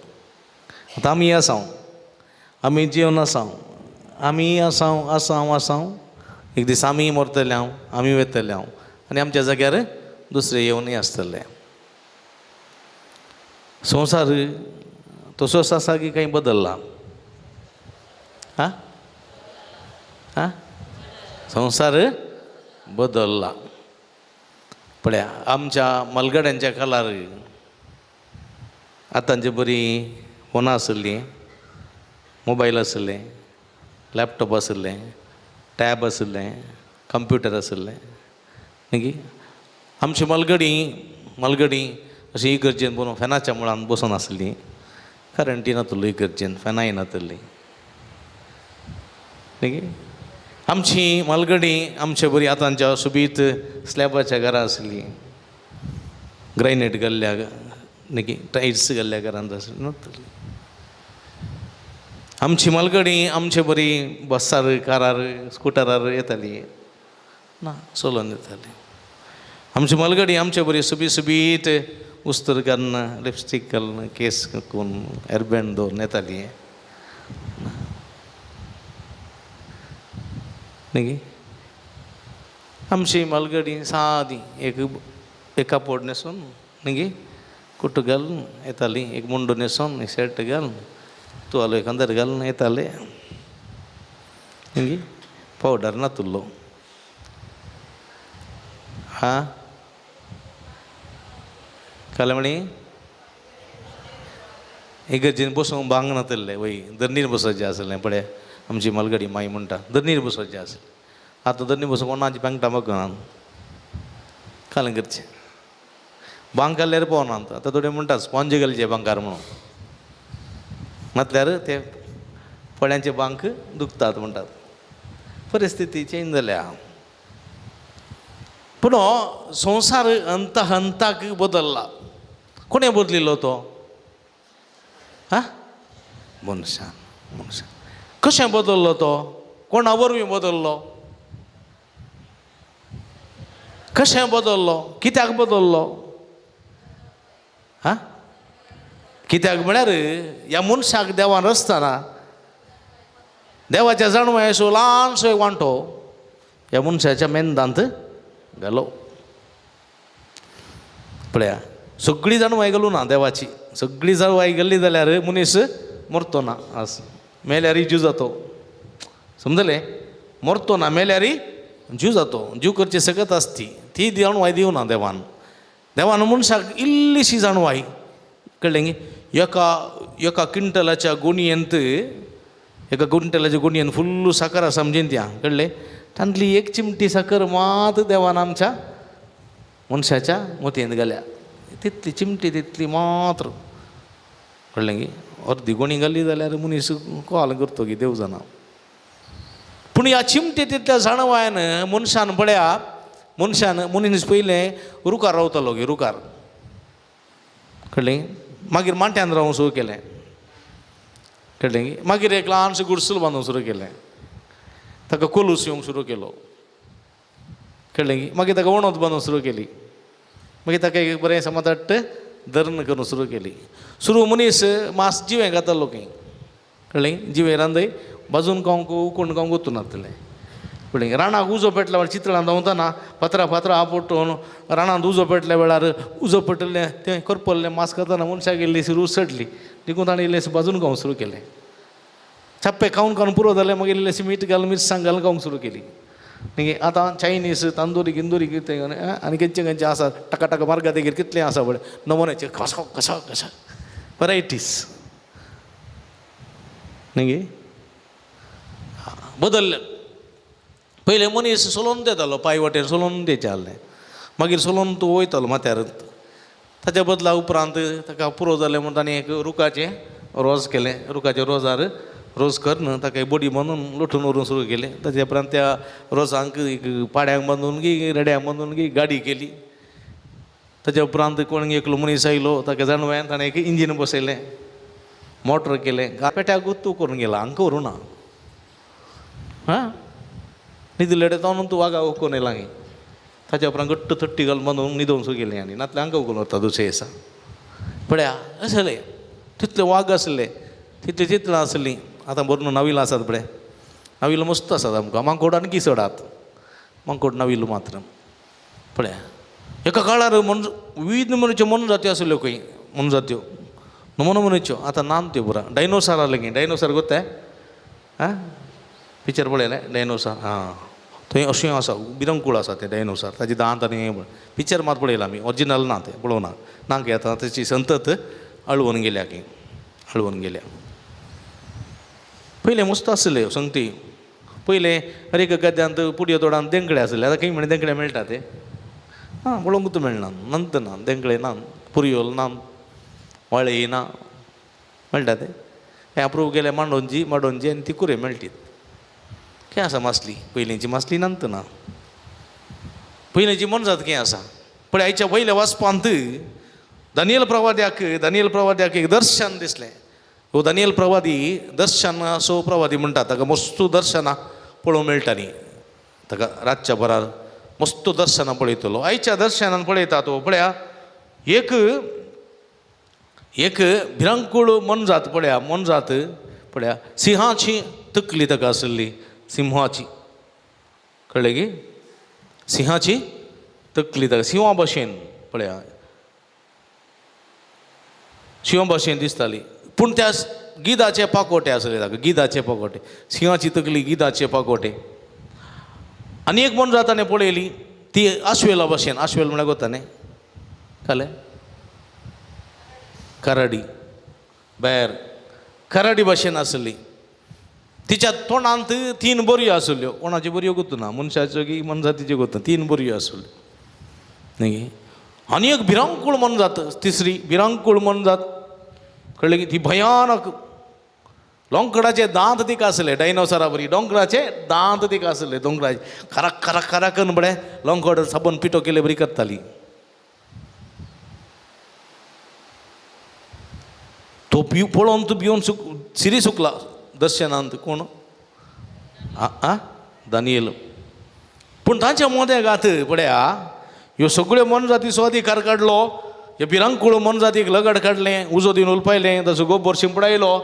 आतां आमी आसां, आमी जेवन आसां, आमी आसां एक दीस आमी मरतले हांव, आमी वयतले हांव आनी आमच्या जाग्यार दुसरे येवनय आसतले. संवसार तसोच आसा की काही बदलला? हां हां संवसार बदलला. पळया आमच्या मलगड्यांच्या काळार आतांची बरी फोनां आसलीं, मोबायल आसले, लॅपटॉप आसले, टॅब आसले, कंप्युटर आसले न्ही. आमची मलगडी अशी इगर्जेन बरोवन फॅनाच्या मुळान बसून आसली. करंटी नासली इगर्जेन, फॅनाय नासली न्ही. आमची मलगडी आमच्या बरी आतांच्या सुबीत स्लॅबाच्या घरां आसली, ग्रायनेट घाल्ल्या न्ही, टायल्स घाल्ल्या घरांत आसली नासली. आमची मलगडी आमचे बरी बसार, कारार, स्कुटरार येताली ना, चलोवन येताली. आमची मलगडी आमचे बरी सुबीत उस्तर घालून, लिपस्टीक घालून, केस करून, हेअरबँड दवरून येताली न्ही. आमची मलगडी सादी एक कापड न्हेसून न्ही, कुट्ट घालून येताली, एक मुंडो न्हेसून, एक शर्ट घालून, तुवालो एखादर घालून येताले न्ही. पावडर नासलो. हां काले म्हणी इगर्जेन बसूंक भांग नासले, वय धरणीर बसोवचें आसलें. पळय आमची मलगडी माई म्हणटा धरणीर बसोवचें आसलें. आतां धरणीर बसून कोणाची पेंगटां बघनात, कालें करचें. भांग काडल्यार पळोवनात. आतां थोडे म्हणटात स्पॉंज घालचे भांगार म्हणून, नातल्यार ते फळ्यांचे भांग दुखतात म्हणटात. परिस्थिती चेंज जाल्या. पूण हो संवसार हंताक बदलला. कोणें बदलिल्लो तो? हां मनशान. कशें बदललो तो? कोणा वरवीं बदललो? कशें बदललो? कित्याक बदललो? हां कित्याक म्हळ्यार ह्या मनशाक देवान रचतना देवाच्या जाणवायेचो ल्हानसो एक वांटो ह्या मनशाच्या मेंदांत घालो. पळया सगळी जाणवाय घालूं ना देवाची. सगळी जाणवाय घाल्ली जाल्यार मनीस मरतो ना. मेल्यार जीव जातो. समजलें? मरतो ना, मेल्यार जीव जातो. जीव करची सकत आसती ती जाणवाय दिवना देवान. देवान मनशाक इल्लीशी जाणवाय कळ्ळें न्ही. एका क्विंटलाच्या गुणयेंत फुल्ल साकर आसा म्हणजे त्या कळ्ळें. तांतली एक चिमटी साकर मात देवान आमच्या मनशाच्या मोतयेंत घाल्या. तितली चिमटी तितली मात्र कळ्ळें न्ही. अर्दी गुणी घाली जाल्यार मनीस कॉल करतो की देव जाणा. पूण ह्या चिमटे तितल्या जाणवायन मनशान पळया मनीस पयलें रुकार रावतालो गे रुकार कळ्ळें. मागीर मांट्यान रावूंक सुरू केलें कळ्ळें न्ही. मागीर एक ल्हानशें गुडसूल बांदूंक सुरू केलें. ताका कोलूस येवंक सुरू केलो कळ्ळें न्ही. मागीर ताका वणत बांदूंक सुरू केली. मागीर ताका एक बरें समजट्ट धरण करूंक सुरू केली. मनीस मास जिवें घातालो खंय कळ्ळें. जिवें रांदय भाजून खावंक उकोवन खावंक वचून नासलें कळ्ळें. रानाक उजो पेटल्या वेळार चित्रां धांवतना फातरां आपटून रानांत उजो पेटल्या वेळार उजो पेटल्लें तें करपल्लें मास खाताना मनशाक इल्लीशी रूच चडली. देखून ताणें इल्लेशें भाजून खावंक सुरू केलें. छाप्पे खावन पुरो जालें. मागीर इल्लेशें मीठ घालून मिरसांग घालून खावंक सुरू केली. न्ही. आतां चायनीज तांदुरी गिंदुरी कितें आनी खंयचें आसा टाका मार्गा तेगेर कितलें आसा पळय नमुन्याचेर कशा वरायटीज न्ही. बदल्ले. पयलें मनीस सोलोवन देतालो पांय वाटेर सोलोवन दिवचें आहलें. मागीर सोलोवन तूं वयतालो माथ्यार. ताच्या बदला उपरांत ताका पुरो जालें म्हणून ताणें एक रुखाचें रोज केलें. रुखाच्या रोजार रोज करून ताका एक बडी बांदून लोटून व्हरूंक सुरू केलें. ताच्या उपरांत त्या रोजांक एक पाड्यांक बांदून रेड्यांक बांदून गाडी केली. ताच्या उपरांत कोण एकलो मनीस आयलो ताका जाणवायन ताणें एक इंजीन बसयलें मोटर केले पेट्या गुत्तू करून गेला अंक वरू ना हां निधी लढे जाऊन तू वागा कोण लागे ताच्या उपरांत गट्ट थट्टी घाल बांदून न्हिदोवन सो गेले आनी नातले अंक करून वता दुसरे दिसा पळया असले तितले वाग आसले तितले चित्रां आसलीं आतां बरोवन नविलां आसात पळय नविलो मस्त आसात आमकां मांकोड आनी चडात मांकोड नविलो मात्र पळया एका काळार विविध मनूचे मनजाती आसल्यो खंय मनजात्यो नमुन्याच्यो आतां नाम त्यो पुरा डायनोसर आले गे डायनोसर गोत्ताय हां पिक्चर पळयलें डायनोसर हां थंय अशें आसा भिरंकूळ आसा तें डायनोसर ताजे दांत आनी हें पिक्चर मात पळयलां आमी ओरिजिनल ना तें पळोवना नाक येता तेची संतत अळवून गेल्या की अळवून गेल्या पयलें मस्त आसले संगती पयलें हर एक गद्यांत पुडयो तोडान देंकळे आसले आतां खंय म्हणे देंकळे मेळटा ते हां पळोवंकूच मेळना नंत ना देंकळे ना पुरयोल ना वाळे ना मेळटा ते हें अप्रूव केलें मांडोनजी माडोनजी आनी ती कुरे मेळटीत खंय आसा मासली पयलींची मासली नंत ना पयलींची मनजात खंय आसा पण आयच्या पयल्या वाचपांत दानियल प्रवाद्याक एक दर्शन दिसलें हो दानियल प्रवादी दर्शन असो प्रवादी म्हणटात ताका मस्तू दर्शनां पळोवंक मेळटालीं ताका रातच्या भरार मस्तू दर्शनां पळयतलो आयच्या दर्शनान पळयता तो पळया एक भिरांकूळ मनजात पळया सिंहाची तकली ताका आसली सिंहाची कळ्ळें की सिंहाची तकली ताका सिंहा भाशेन पळया सिंहा भाशेन दिसताली पूण त्या गिदाचे पाकोटे आसले ताका गिदाचे पाकोटे सिंहाची तकली गिदाचे पाकोटे आनी एक मनजात ताणें पळयली ती आश्वेला भाशेन आश्वेल म्हळ्यार गोता न्ही कळ्ळें कराडी भायर कराडी भाशेन आसली तिच्या तोंडांत 3 बरयो आसल्यो कोणाच्यो बरयो गुतूना मनशाच्यो की मनजातीच्यो गुतना 3 बरयो आसल्यो न्ही आनी एक भिरांकूळ मनजात तिसरी भिरांकूळ मनजात कळ्ळें की ती भयानक लोंकडाचे दांत तिका आसले डायनोसरा बरी डोंगराचे दांत तिका आसले दोंगराचे खराक खराक खराकन बडे लोंकड साबण पिठो केले बरी करताली तो पळोवन तूं भिवन सिरी सुकला दर्शनांत कोण दानियल पूण तांच्या मोद्यागात पळया ह्यो सगळ्यो मनजाती स्वाधिकार काडलो ह्या भिरांकूळ मनजातीक लगड काडलें उजो दिवन उलपयलें ताचो गोबर शिंपडायलो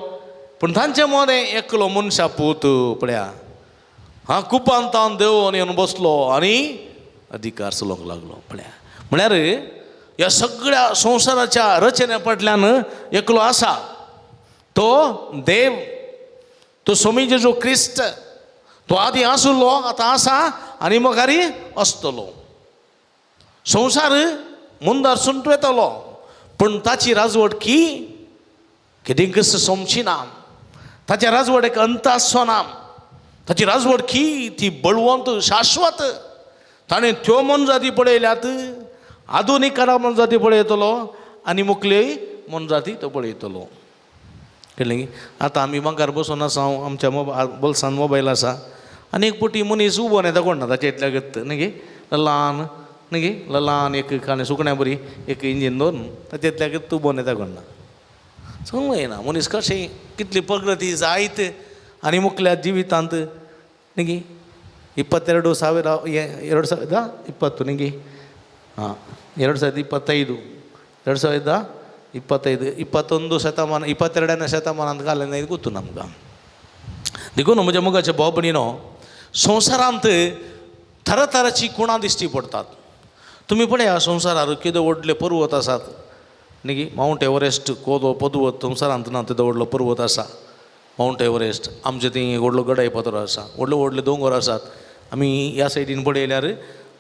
पूण तांचे मोदें एकलो मनशा पूत पळया कुपान तावन देंवन येवन बसलो आनी अधिकार चलोवंक लागलो पळया म्हळ्यार ह्या सगळ्या संवसाराच्या रचने फाटल्यान एकलो आसा तो देव तो स्वामी जेजू क्रिस्त तो आदी आसलो आतां आसा आनी मुखारी आसतलो संवसार मुंदार सुंट येतलो पूण ताची राजवट की केदींक सोमची ना ताच्या राजवटेक अंत आसचो ना ताची राजवट की ती बळवंत शाश्वत ताणें त्यो मनजाती पळयल्यात आधुनीक काळा मनजाती पळयतलो आनी मुखल्योय मनजाती तो पळयतलो कळ्ळें की आतां आमी भांगार बसून आसा आमच्या बोल्सान मोबायल आसा आनी एक पुटी मनीस उबो येता कोण ना ताचे इतल्या गत्त न्ही गे ल्हान न्ही गे ल्हान एक खाणे सुकण्या बरी एक इंजीन दवरून ताचे इतल्या गत्त उबो येता कोण ना सांगूंक येना मनीस कशें कितली प्रगती जायत आनी मुखल्या जिवितांत न्ही गे 2020 न्ही गे 2025 21 ಶತಮಾನ 22ನೇ ಶತಮಾನ ಕಾಲ ಗೊತ್ತು ನಮ್ಗೆ देखून म्हज्या मोगाच्या भाव भयणीनो संवसारांत तरातराची कोणां दिश्टी पडटात तुमी पळया संवसारार कितें व्हडले पर्वत आसात न्ही माउंट एव्हरेस्ट कोदो पदवत संवसारांत ना तेदो व्हडलो पर्वत आसा माउंट एव्हरेस्ट आमचे थंय व्हडलो गडाय पातोर आसा व्हडले व्हडले दोंगर आसात आमी ह्या सायडीन पळयल्यार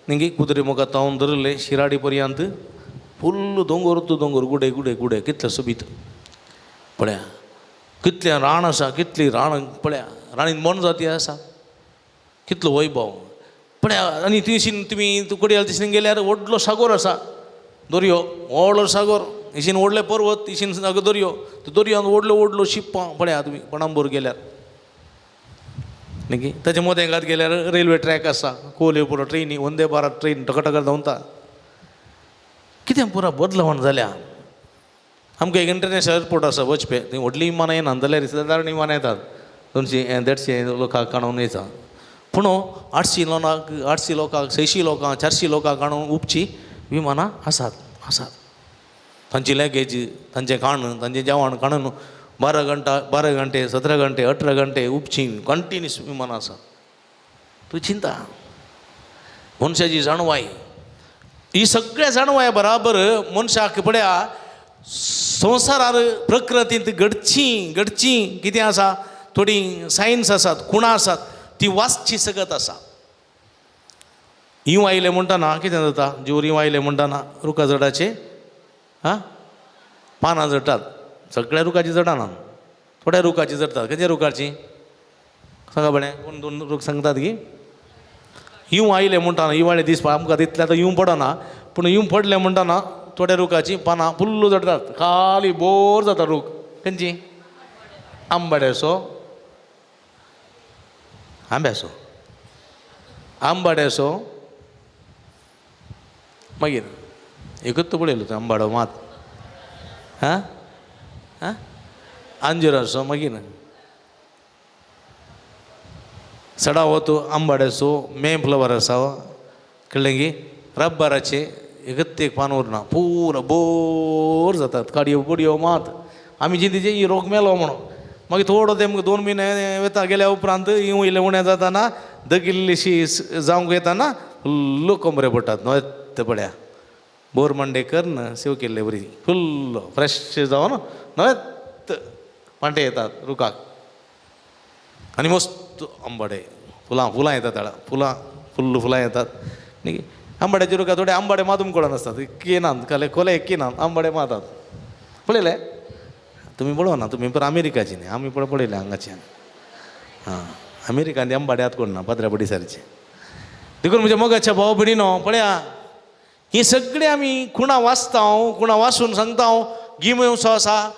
न्ही कुद्रे मोगात तावन धरले शिराडी पर्यंत फुल्ल दोंगर तूं दोंगर गुडे गुडे गुडे कितले सोबीत पळया कितलें रान आसा कितली रान पळया राणीन मनजाती आसा कितलो वैभव पळया आनी थंयशीन तुमी कोडयाल दिशीन गेल्यार व्हडलो सागोर आसा दर्यो व्हडलो सागोर इशीन व्हडले पर्वत इशीन दर्यो त्यो दर्यांत व्हडल्यो व्हडल्यो शिप्पां पळया तुमी पणांबूर गेल्यार न्ही ताचे मदेंगात गेल्यार रेल्वे ट्रॅक आसा कोल्यो पुरो ट्रेनी वंदे भारत ट्रेन टकटक धांवता कितें पुरा बदलावण जाल्या आमकां एक इंटरनॅशनल एअरपोर्ट आसा वचपे थंय व्हडलीं विमानां येनात जाल्यार रिश्तेदार विमानां येतात 200-150 लोकांक काडून येता पूण 800 लोकांक 600 लोकांक 400 लोकांक काडून उपची विमानां आसात तांची लॅगेज तांचें खाण तांचें जेवण काडून 12 घंटे 17 घंटे 18 घंटे उपची कंटिन्यूस विमानां आसा तूं चिंता मनशाची जाणवाय ही सगळ्या जाणवाय बराबर मनशाक पळया संवसारार प्रकृतींत घडची कितें आसा थोडी सायन्स आसात खुणां आसात ती वाचची सकत आसा हिंव आयले म्हणटाना कितें जाता जोर हिंव आयले म्हणटाना रुखा झाडाचे पानां झडटात सगळ्या रुखाची झडानात थोड्या रुखाची झडटात खंयच्या रुखाची सांगा बरें कोण 2 रूख सांगतात की हिंव आयले म्हणटाना हिंवाळे दीस आमकां तितले आतां हिंव पडना पूण हिंव पडले म्हणटाना थोड्या रुखाची पानां फुल्ल झडटात खाली बोर जाता रूख खंयची आंबाड्याचो आंबाड्याचो मागीर एकूच पळयलो तो आंबाडो मात अंजुराचो मागीर सडावो तो आंबाड्याचो मे फ्लवर आसा कळ्ळें की रब्बराचे एकच एक पान उरना पुरो बोर जातात काडयो बुडयो मात आमी चिंतीचे ही रोग मेलो म्हणून मागीर थोडो तेमकां 2 म्हयने वता गेल्या उपरांत हिंव इल्लें उणें जाताना दगिल्लीशी जावंक येताना फुल्ल कोमरे पडटात न्हय ते पळया बोर मांडेकर न सेव केल्ले बरी फुल्ल फ्रेश जावन न्हय पांटे येतात रुखाक आनी मस्त आंबाडे फुलां येतात ताळा फुलां येतात न्ही आंबाड्याचे रुखाक थोडे आंबाडे मातूम कळना आसतात एकिनात कोले एकिनात आंबाडे मातात पळयले तुमी पळोवना तुमी पण अमेरिकाची न्ही आमी पळयले हांगाचे अमेरिकान आंबाडे आत कोण ना पत्र्या पडी सारचे देखून म्हणजे मोगाच्या भाव भयणीनो पळया ही सगळी आमी खुणां वाचता खुणां वाचून सांगता गिमेवचो आसा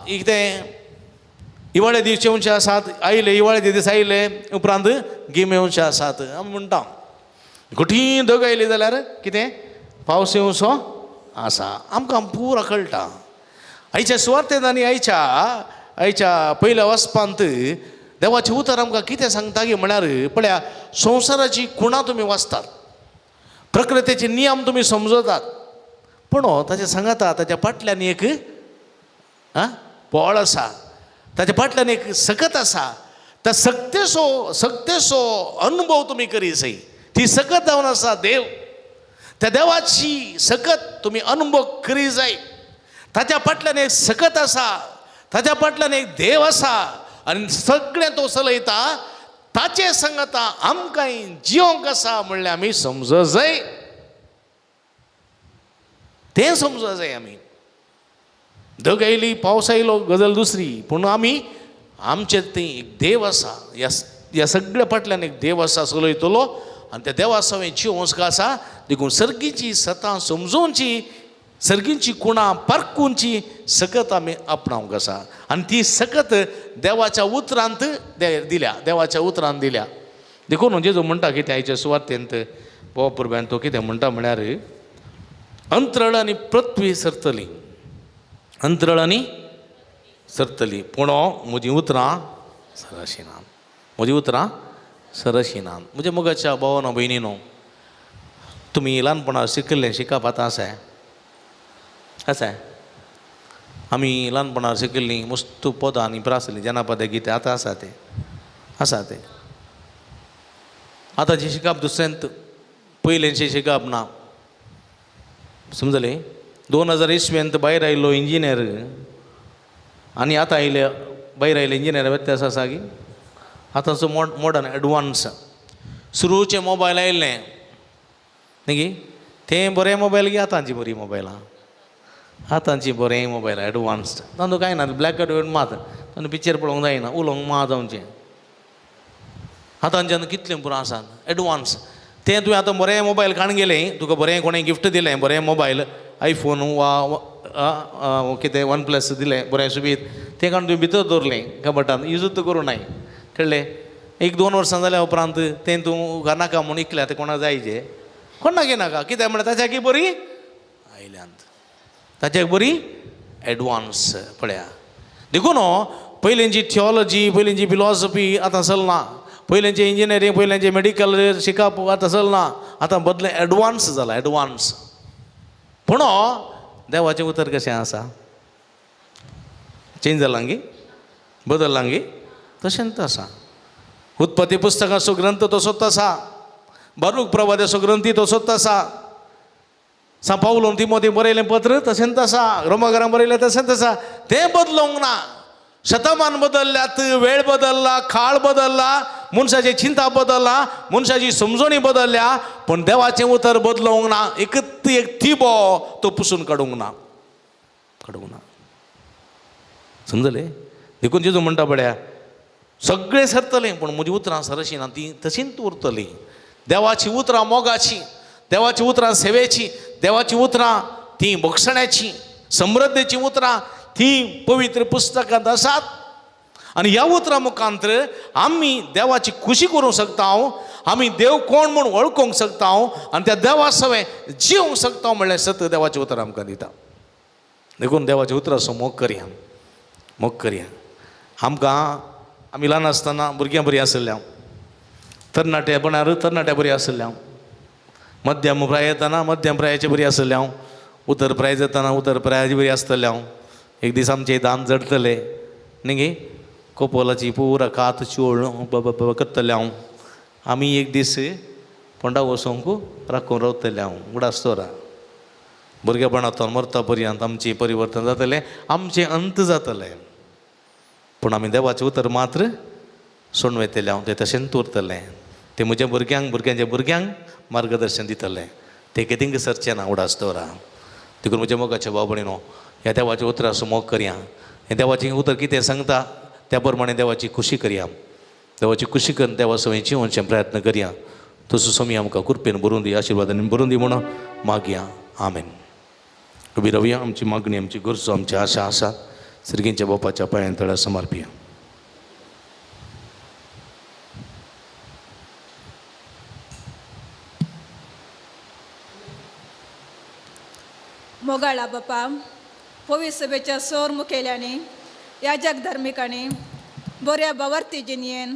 कितें हिवाळे दीस येवचे आसात आयले हिवाळे दीस आयले उपरांत गिमे येवचे आसात आमी म्हणटा घुटी धग आयली जाल्यार कितें पावस येवचो आसा आमकां पुरा कळटा आयच्या सुवातेंत आनी आयच्या पयल्या वचपांत देवाचें उतर आमकां कितें सांगता गे म्हळ्यार पळया संवसाराची खुणां तुमी वाचतात प्रकृतीचे नियम तुमी समजतात पूण ताचे सांगता ताच्या फाटल्यान एक पोळ आसा ताच्या फाटल्यान एक सकत आसा त्या सक्तेचो अनुभव तुमी करी जाय ती सकत जावन आसा देव त्या देवाची सकत तुमी अनुभव करी जाय ताच्या फाटल्यान एक सकत आसा ताच्या फाटल्यान एक देव आसा आनी सगळें तो चलयता ताचे सांगता आमकांय जिवंक आसा म्हणल्यार आमी समज जाय तें समज जाय आमी धग आयली पावस आयलो गजाल दुसरी पूण आमी आमचे थंय एक देव आसा ह्या सगळ्या फाटल्यान एक देव आसा चलयतलो आनी त्या देवा सवें जिवंक आसा देखून सर्गीची सतां समजोवची सर्गीची खुणां पारखुची सकत आमी आपणावंक आसा आनी ती सकत देवाच्या उतरांत दिल्या देखून म्हणजे जो म्हणटा कितें आयच्या सुवातेंत पोवपुरब्यान तो कितें म्हणटा म्हळ्यार अंतराळ आनी पृथ्वी सरतली पूण म्हजीं उतरां सरशिनात म्हणजे मोगाच्या भावानो भयणीनो तुमी ल्हानपणां शिकिल्लें शिकप आतां आसा आमी ल्हानपणां शिकिल्लीं मस्त पदां आनी प्रासलीं जनपद गितां आतां आसा ते आतांचें शिकप दुसरेंत पयलेंचें शिकप ना समजलें 2000 इसव्यांत भायर आयिल्लो इंजिनियर आनी आतां भायर आयिल्ले इंजिनियर व्यत्यास आसा की आतांचो मॉडर्न एडवान्स सुरूचे मोबायल आयिल्ले न्ही तें बरें मोबायल गी आतांची बरी मोबायलां आतांची बरें मोबायल एडवान्स्ड तातूंत कांय ना ब्लॅक एंड व्हायट मात तातूंत पिक्चर पळोवंक जायना उलोवंक मात जावचें आतांच्यान कितलें पुरो आसा एडवान्स तें तुवें आतां बरें मोबायल काण गेलें तुका बरें कोणें गिफ्ट दिलें बरें मोबायल आयफोन वा कितें वन प्लस दिलें बरें सुबीत तें काण तुवें भितर दवरलें कबटांत यूजूच करूं नाय कळ्ळें 1-2 वर्सां जाल्या उपरांत तें तूं नाका म्हूण इकल्या तें कोणाक जायचें कोणाक नाका कित्याक म्हळ्यार ताच्याकी बरी आयल्यांत ताच्याक बरी एडवान्स पळया देखून पयलींची थिओलॉजी पयलींची फिलॉसॉफी आतां चलना पयलींचे इंजिनियरींग पयलींचे मेडिकल शिकप आतां चलना आतां बदले एडवान्स जाला एडवान्स पूण देवाचें उतर कशें आसा चेंज जालां गी बदललां गी तशेंच आसा उत्पत्ती पुस्तकाचो ग्रंथ तसोच आसा बारूक प्रवाद्याचो ग्रंथी तसोच आसा पावलोन तिमोथी बरयलें पत्र तशेंच आसा रोमाकारांक बरयलें तशेंच आसा तें बदलूंक ना शतमान बदलल्यात वेळ बदलला काळ बदलला मनशाची चिंता बदलला मनशाची समजणी बदलल्या पण देवाचें उतर बदलूंक ना एकच एक थिबो तो पुसून काडूंक ना समजलें देखून जेजू म्हणटा पळया सगळें सरतलें पण म्हजी उतरां सरशी ना ती तशींच उरतलीं देवाची उतरां मोगाची देवाची उतरां सेवेची देवाची उतरां ती भक्षण्याची समृद्धीची उतरां ती पवित्र पुस्तकांत आसात आनी ह्या उतरां मुखांतर आमी देवाची खुशी करूंक शकता आमी देव कोण म्हूण वळखूंक शकता आनी त्या देवा सवें जिवंक शकता म्हणल्यार सत्य देवाचें उतर आमकां दिता देखून देवाच्या उतराचो मोग करया आमकां आमी ल्हान आसतना भुरग्यां बरीं आसल्या तरणाट्यापणार तरणाट्या बरीं आसल्या मध्यम प्राय येतना मध्यम प्रायाची बरी आसल्या उतर प्राय जातना उतर प्रायाची बरी आसतल्या एक दीस आमचे दान जडतले न्ही गे कोपोलाची पुरा कात चोळ बाबा करतले आमी एक दीस पोंडा वचोंक राखून रावतले उडासतोरा भुरगेपणांतून मरता पर्यंत आमचें परिवर्तन जातलें आमचें अंत जातलें पूण आमी देवाचें उतर मात्र सोडून वयतले तें तशेंच उरतलें तें म्हज्या भुरग्यांच्या भुरग्यांक मार्गदर्शन दितलें तें कितें सरचें ना उडासतोरा देखून म्हज्या मोगाच्या भाव भयणीनो ह्या देवाच्या उतराचो मोग करया हें देवाचें उतर कितें सांगता त्या प्रमाणे देवाची खुशी करया देवाची खुशी करून देवा सवय जिवनचे प्रयत्न करया तसो समी आमकां कृपेन बरोवन दी आशिर्वादान बरोवन दी म्हणून मागया आमेन उबी रावया आमची मागणी आमची गरजो आमची आशा आसात सर्गींच्या बापाच्या पांयां तळ्यार समर्पया मोगाळा बापा पवित्र सभेच्या सौर मुखेल्यांनी याजक धर्मिकांनी बऱ्या बावर्ती जिणयेन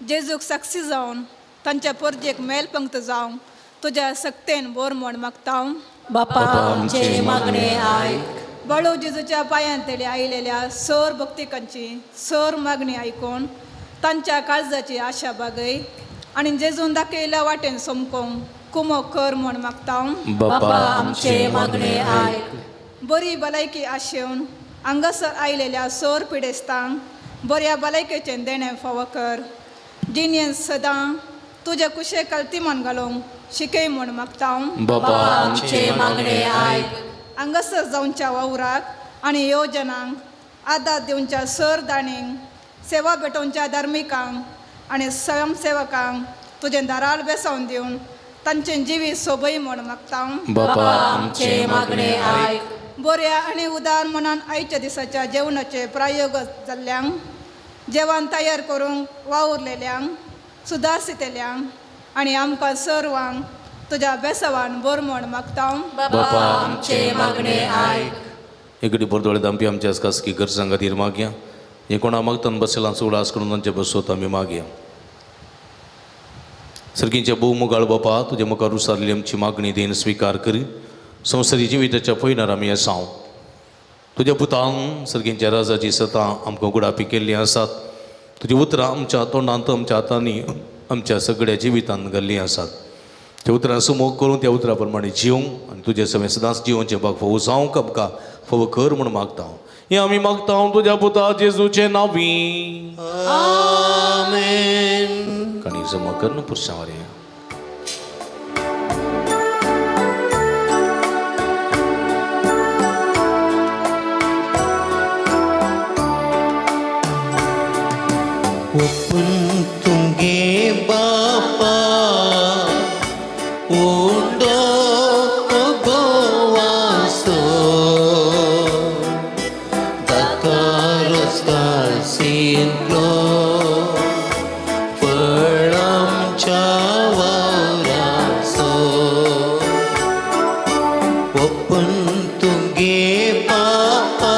जेजूक साक्षी जावन तांच्या परजेक मेलपंक्त जावंक तुज्या सक्तेन बोर म्हण मागता बापा आमचे मागणे आयक बाळू जेजूच्या पांयांतळी आयिल्ल्या सौर भक्तिकांची सौर मागणी आयकून तांच्या काळजाची आशा बागय आनी जेजून दाखयल्या वाटेन सोमकोंक कुमो कर म्हण मागता बापा आमचे मागणे आयक बरी भलायकी आशेवन हांगासर आयिल्ल्या सौर पिडेस्तांक बऱ्या भलायकेचें देणें फावो कर जिणेन सदां तुज्या कुशे कल्तिमान घालूंक शिकय म्हण मागता बापा आमचे मागणे आयक हांगासर जावच्या वावराक आनी येवजनांक आदार दिवच्या सर दाणींक सेवा भेटोवच्या धार्मिकांक आनी स्वयंसेवकांक तुजें दाराल बेसावन दिवन तांचें जिवी सोबय म्हण मागता बापा आमचे मागणे आयक बऱ्या आनी उदार मनान आयच्या दिसाच्या जेवणाचे प्रायोग जाल्ल्यांक जेवण तयार करूंक वावुरलेल्यांक सुदारसितेल्यांक आनी आमकां सर्वांक तुज्या बेसवान बोर म्हण मागता बापा आमचे मागणे आयक एकडी परतोळे दांपी आमच्या खासगी गरजां खातीर मागया हे कोणा मागतना बसलां उडास करून तांचे बसोत आमी मागया सर्गींच्या भोव मोगाळ बापा तुज्या मुखार उसारली आमची मागणी देन स्विकार कर संवसारी जिविताच्या पयणार आमी आसांव तुज्या पुतांक सर्गींच्या राजाची सतां आमकां गुडापी केल्लीं आसात तुजी उतरां आमच्या तोंडांत आमच्या हातांनी आमच्या सगळ्या जिवितांत घाल्लीं आसात त्या उतरांचो मोग करून त्या उतरा प्रमाणे जिवंक आनी तुजे समेत सदांच जिवोवचें भाग फावो जावंक आमकां फावो कर म्हूण मागता हें आमी मागता तुज्या पुता जेजूचे नांवी आमेन काणी जमा कर न्हू पुरसां वारें ओपन तुमगे बापा उडो गोवासो दातारोस कासिलो फळांच्या वावरासो ओपन तुमगे बापा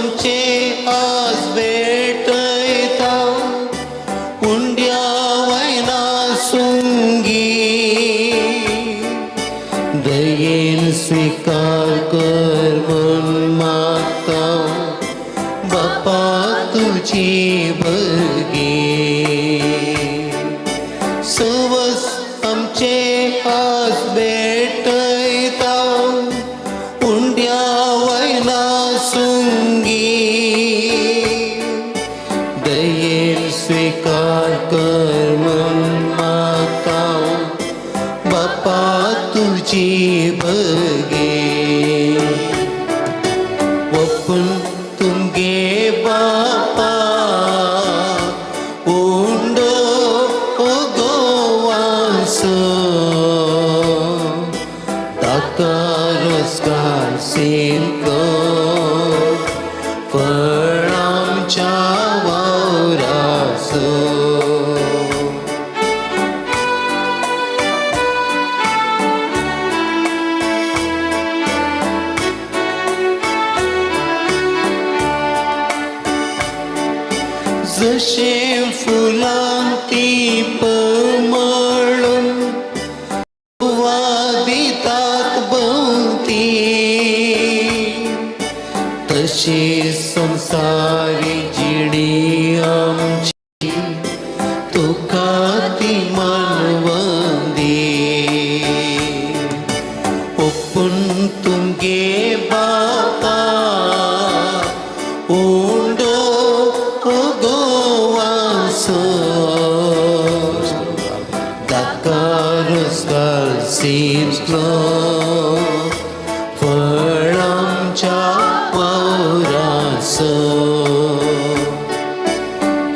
आमचे आज भेटयता उंड्या वयना सुंगी दयेन स्वीकार कर म्हण मागता बापा तुझी भगी सवस आमचे आज भेटयता उंड्या वयना सुंगी दयेन स्वीकार कर म्हण मागता बापा तुझी भगी ओपून तुमगे बापा उंडो गोवांसो ताका रोजगार सिंको फळ आमच्या वावराचो जशे फुलां ती पळमळून वादितात भोवती तशी संसारी जिणी आमची तुका ती मानवंदी ओपून तुमगे बापा उंडो गोवांसो ताका रोजगार सिंचलो फळ आमच्या वावराचो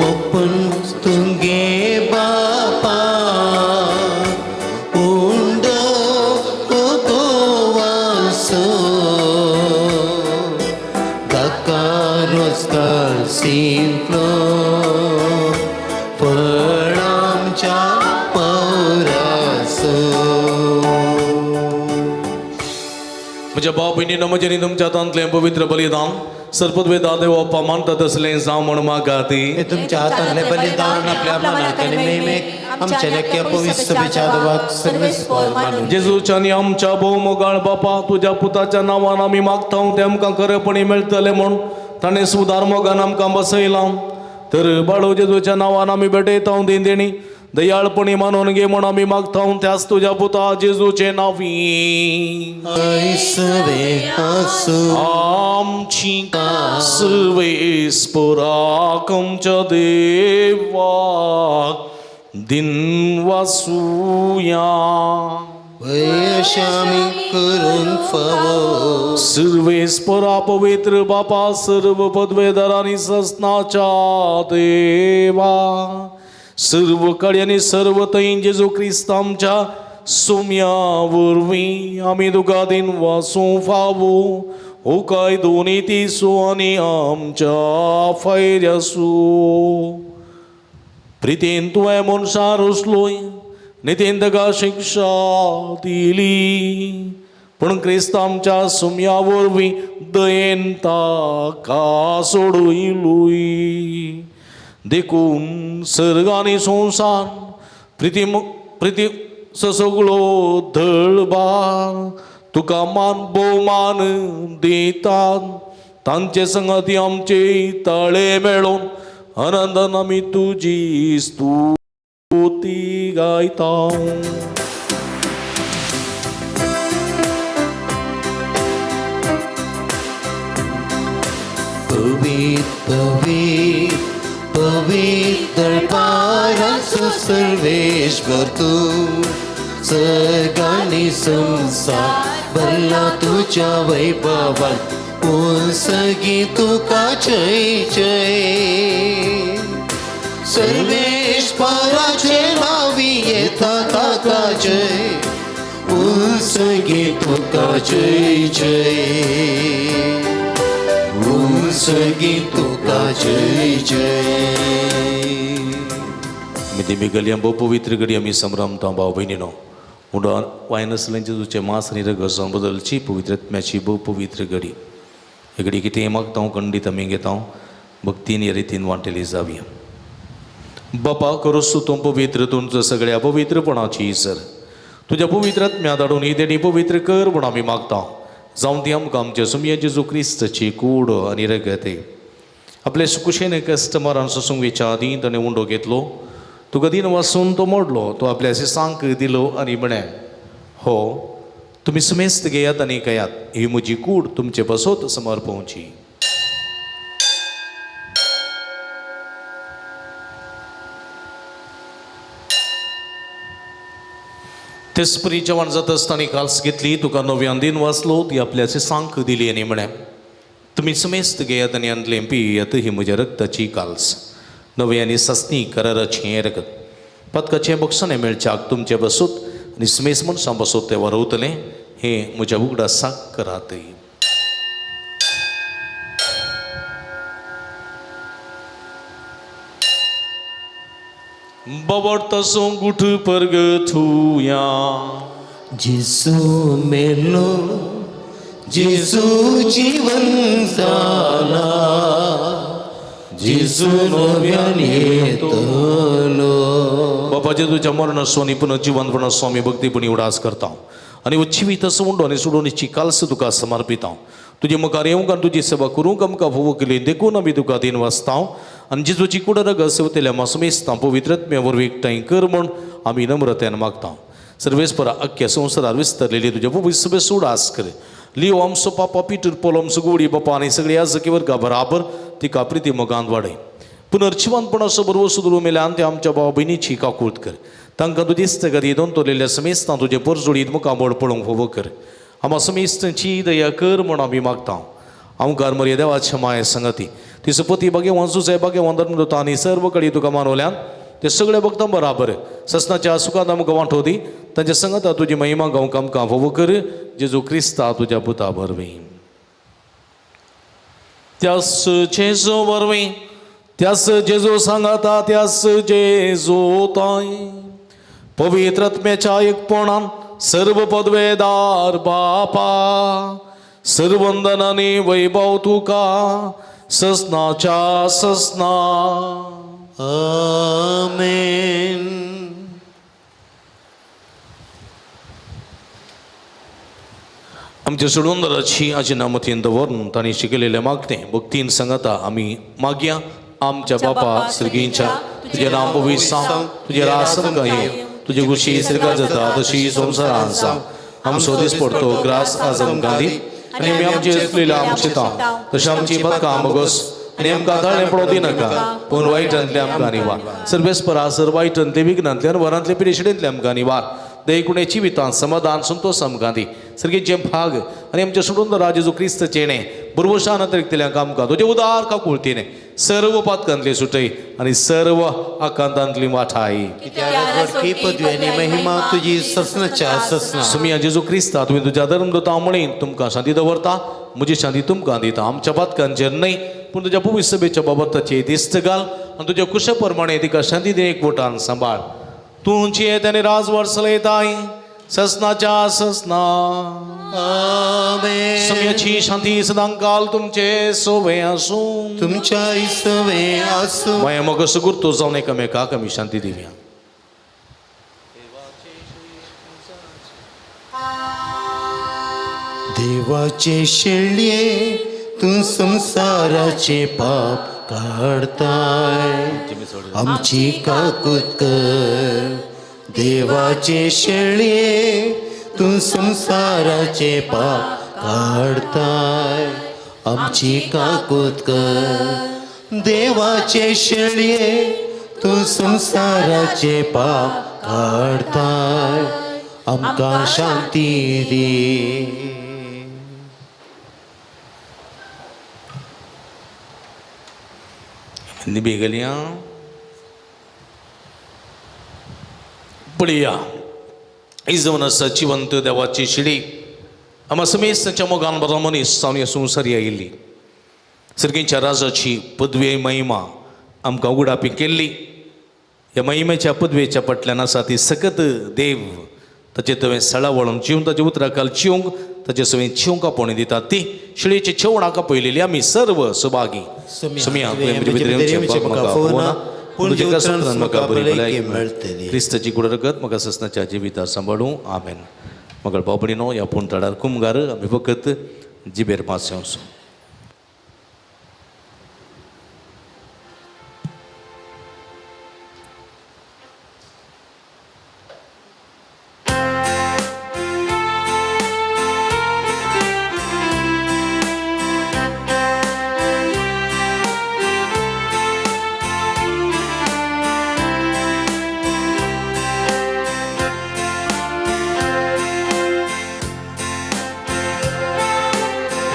ओपून तुमगे बापा उंडो गोवांसो ताका रोजगार सिंचलो फळ आमच्या वावराचो म्हज्या भाव भयणीनो म्हजें तुमच्या हातांतलें पवित्र बलिदान सर्पद्वेदा देवप्पा मानता तसलें जावं म्हण मागाती हे तुमच्या हातांतले बलिदान आपल्या मनाक आनी नेमेक आमच्या नक्की पवित्र सभेच्या देवाक सर्वेस्पर मानून जेजूच्या आनी आमच्या भोव मोगाळ बापा तुज्या पुताच्या नांवान आमी मागता ते आमकां खरेपणी मेळटलें म्हूण ताणें सुदार मोगान आमकां बसयलां तर बाळू जेजूच्या नांवान आमी भेटयता देणी दयाळपणी मानून घे म्हूण आमी मागता त्याच तुज्या पुता जेजूचे नांवी ऐसवे आसू आमची सर्वेस्पराक आमच्या देवाक दिन वासुया वयशामी करूंक फावो सर्वेस्परा पवित्र बापा सर्व पदवेदार आणि ससनाच्या देवा सर्व कड्यांनी सर्व तैन जेजू क्रिस्त आमच्या सोम्या वरवीं आमी तुका दिन वासूं फावो हो काय दोनी तिसो आनी आमच्या फायऱ्यासो प्रितेन तुवें मनशां रुसलोय नितेन ताका शिक्षा दिली पूण क्रिस्त आमच्या सुम्या वरवीं दयेन ताका सोडूयलूय देखून सर्ग आनी संवसार प्रिती सगळो धळबार तुका मान भोवमान दितात तांचे संगती आमचे ताळे मेळोवन आनंदान आमी तुजी स्तुती गायता पवित्र पवित्र पवित्र दरबाराचो सर्वेश्वर तूं सर्गांनी संसार भरला तुज्या वैभवान सगी तुका जय जय सर्वेश्वराचे नावी येता ताका जय सगी तुका जय जय सगी तुका जय जय मी गली बहु पवित्र गडी आम्ही संभ्रमता भाव बहिणीनो उडा वायनसल्यांचे तुझे मास आणि रगसन बदलची पवित्रत्म्याची बहु पवित्र गडी इकडे कितें मागता खंडीत आमी घेता भक्तीन ह्या रितीन वांटेली जावया. बापा करोस तूं पवित्र तुमचो सगळ्या पवित्रपणाची इसर तुज्या पवित्र आत्म्या धाडून ही तेणी पवित्र कर म्हूण आमी मागता. जावं ती आमकां आमच्या सुमया जेजू क्रिस्ताची कूड आनी रगत आपल्या सुकुशेन कस्टमरान सोसूंक विचार आदी ताणें उंडो घेतलो तुका दिन वाचून तो मोडलो तो आपल्या सिसांक दिलो आनी म्हळें हो तुमी सुमेस्त घेयात आनी कयात ही म्हजी कूड तुमचे बसोत समर्पवची. तेच परी जेवण जात आसतना काल्स घेतली तुका नव्यान दिन वाचलो ती आपल्या सिसांक दिली आनी म्हळें तुमी सुमेस्त घेयात आनी अंतलें पियेयात ही म्हज्या रक्ताची काल्स नवी आनी सस्ती कराराचें रगत पदकाचें बक्षणें मेळच्याक तुमचे बसूत आनी सुमेस मनशां बसूत ते वरवतलें हे म्हज्या उगडा साक करात. बवडतसो गुठ परगथुया जिसू मेलो जिसू जीवन जाला जिसू नव्यान येतलो. बाबा जेजूच्या मरणाचो आनी पुनर्जीवनपणाचो आमी भक्तीपणी उडास करता आनी उच्चिवीत असो उंडो आनी सोडोवणीची काल्स तुका समर्पिता. तुजे मुखार येवंक आनी तुजी सेवा करूंक आमकां फोव केली देखून आमी तुका दिन वाचता आनी जेजूची कुडा रगत सेवतल्या मासुमेस्तां पवित्रत्म्या वरवीं एकठांय कर म्हूण आमी नम्रतेन मागता. सर्वेस्परा अख्ख्या संवसारार विस्तरलेली तुज्या पवित्र सभेस उडास कर. लिओ आमचो पापा पिटर पोलो आमचो गोडी बापा आनी सगळी आजकी वर्गा बराबर तिका प्रिती मोगांत वाडय. पुनर्जीवनपणाचो बरोबर सुदरू मेल्यान ते आमच्या भाव भयणीची काकूट कर. तांकां तुजी इस्तगत येदोन तोरलेल्या समेस्तां तुजे परजोडीत मुखामोड पळोवंक फोव कर. आम्हा समेस्तांची दया कर म्हूण आमी मागता. आमकां मर्या देवाच्या माये संगती ती सुपती भाग्यवान सुजय भाग्यवान धर्मदूत आनी सर्व कडेन तुका मानवल्यान ते सगळे भक्तां बराबर ससनाच्या सुखांत आमकां वांटो दी. तांच्या संगता तुजी महिमा गावंक आमकां फोव कर. जेजू क्रिस्ता तुज्या पुता वरवीं त्यास जेजू वरवीं त्यास जेजू सांगाता त्यास जेजू ताय पवित्रत्म्याच्या एकपणान सर्व पदवेदार बापा सर्वंदन आनी वैभव तुका ससनाच्या ससना आमेन. आमच्या सोडूनदाराची आजी नामतीन दवरून तांणी शिकलेले मागते भक्तीन सांगता आमी मागया आमच्या बापा सर्गींच्या तुझे नाम पवित्र सांग तुझे राज समका ये तुझे खुशी सरकार जाता तशी संवसारान सांग आमचो दीस पडतो ग्रास आज आमकां दी आनी आमी आमचे असलेल्या आमचेता तशें आमची बदकां आमगोस आनी आमकां धाडलें पडोवं दिनाका पूण वायटांतले आमकां निवार. सर्वेस्परा सर वायटांतले विघ्नांतल्यान वरांतले पिडेशिडेंतले आमकां निवार. दयकुणेची वितां समाधान संतोष आमकां दी सर्गेचे भाग आनी आमचे सोडून राजेजू क्रिस्त चेणे बुरवशान अतिरिक्तल्यांक आमकां तुजे उदार काकुळतीने सर्व पातकांतली सुटय आनी सर्व आकांतांतली वाठाय. की पदवी आनी महिमा तुजी ससनाच्या ससना. सुमिया जेजू क्रिस्ता तुवें तुज्या धर्मदूता म्हणीन तुमकां शांती दवरता म्हजी शांती तुमकां दिता. आमच्या पातकांचेर न्हय पूण तुज्या पवित्र सभेच्या बाबतीची दिस्त घाल आनी तुज्या कुशा प्रमाणे तिका शांती दे एकवटान सांबाळ. तुमची येतानी राजवार चलयताय ससनाच्या ससना. आमेन. सुमयाची शांती सदांकाल तुमचे सोबे आसूं तुमच्या इसवे आसूं. माया मग सुगुर्तो जावन एकामेकाक आमी शांती दिवया. देवाचे शेळये तू संसाराचे पाप काढताय आमची काकूत कर. देवाचे शेळये तू संसाराचे पाप काढताय आमची काकूत कर. देवाचे शेळये तू संसाराचे पाप काढताय आमकां शांती दी. निबेगलिया पळया इजवन सचिवंत देवाची शिडी आम्हा समेस्ताच्या मोगान बरो मनीस जावन संवसारी आयिल्ली सर्गींच्या राजाची पदवी महिमा आमकां उगडापी केल्ली. ह्या महिमेच्या पदवेच्या पटल्यान आसा ती सकत देव ताचे तुवें सळा वळोवन जिवन ताचे उतराकाल जिवंक ताचे सवें चिवंका पोणी दितात ती शिळेचे जेवणाका पयलेली आमी सर्व सुभागी क्रिस्ताची कुड रगत म्हाका ससनाच्या जिविता सांबाळूं आमेन. मगळ बाबडीनो ह्या पुणतडार कुमगार आमी फकत जिबेर पासयोंसो.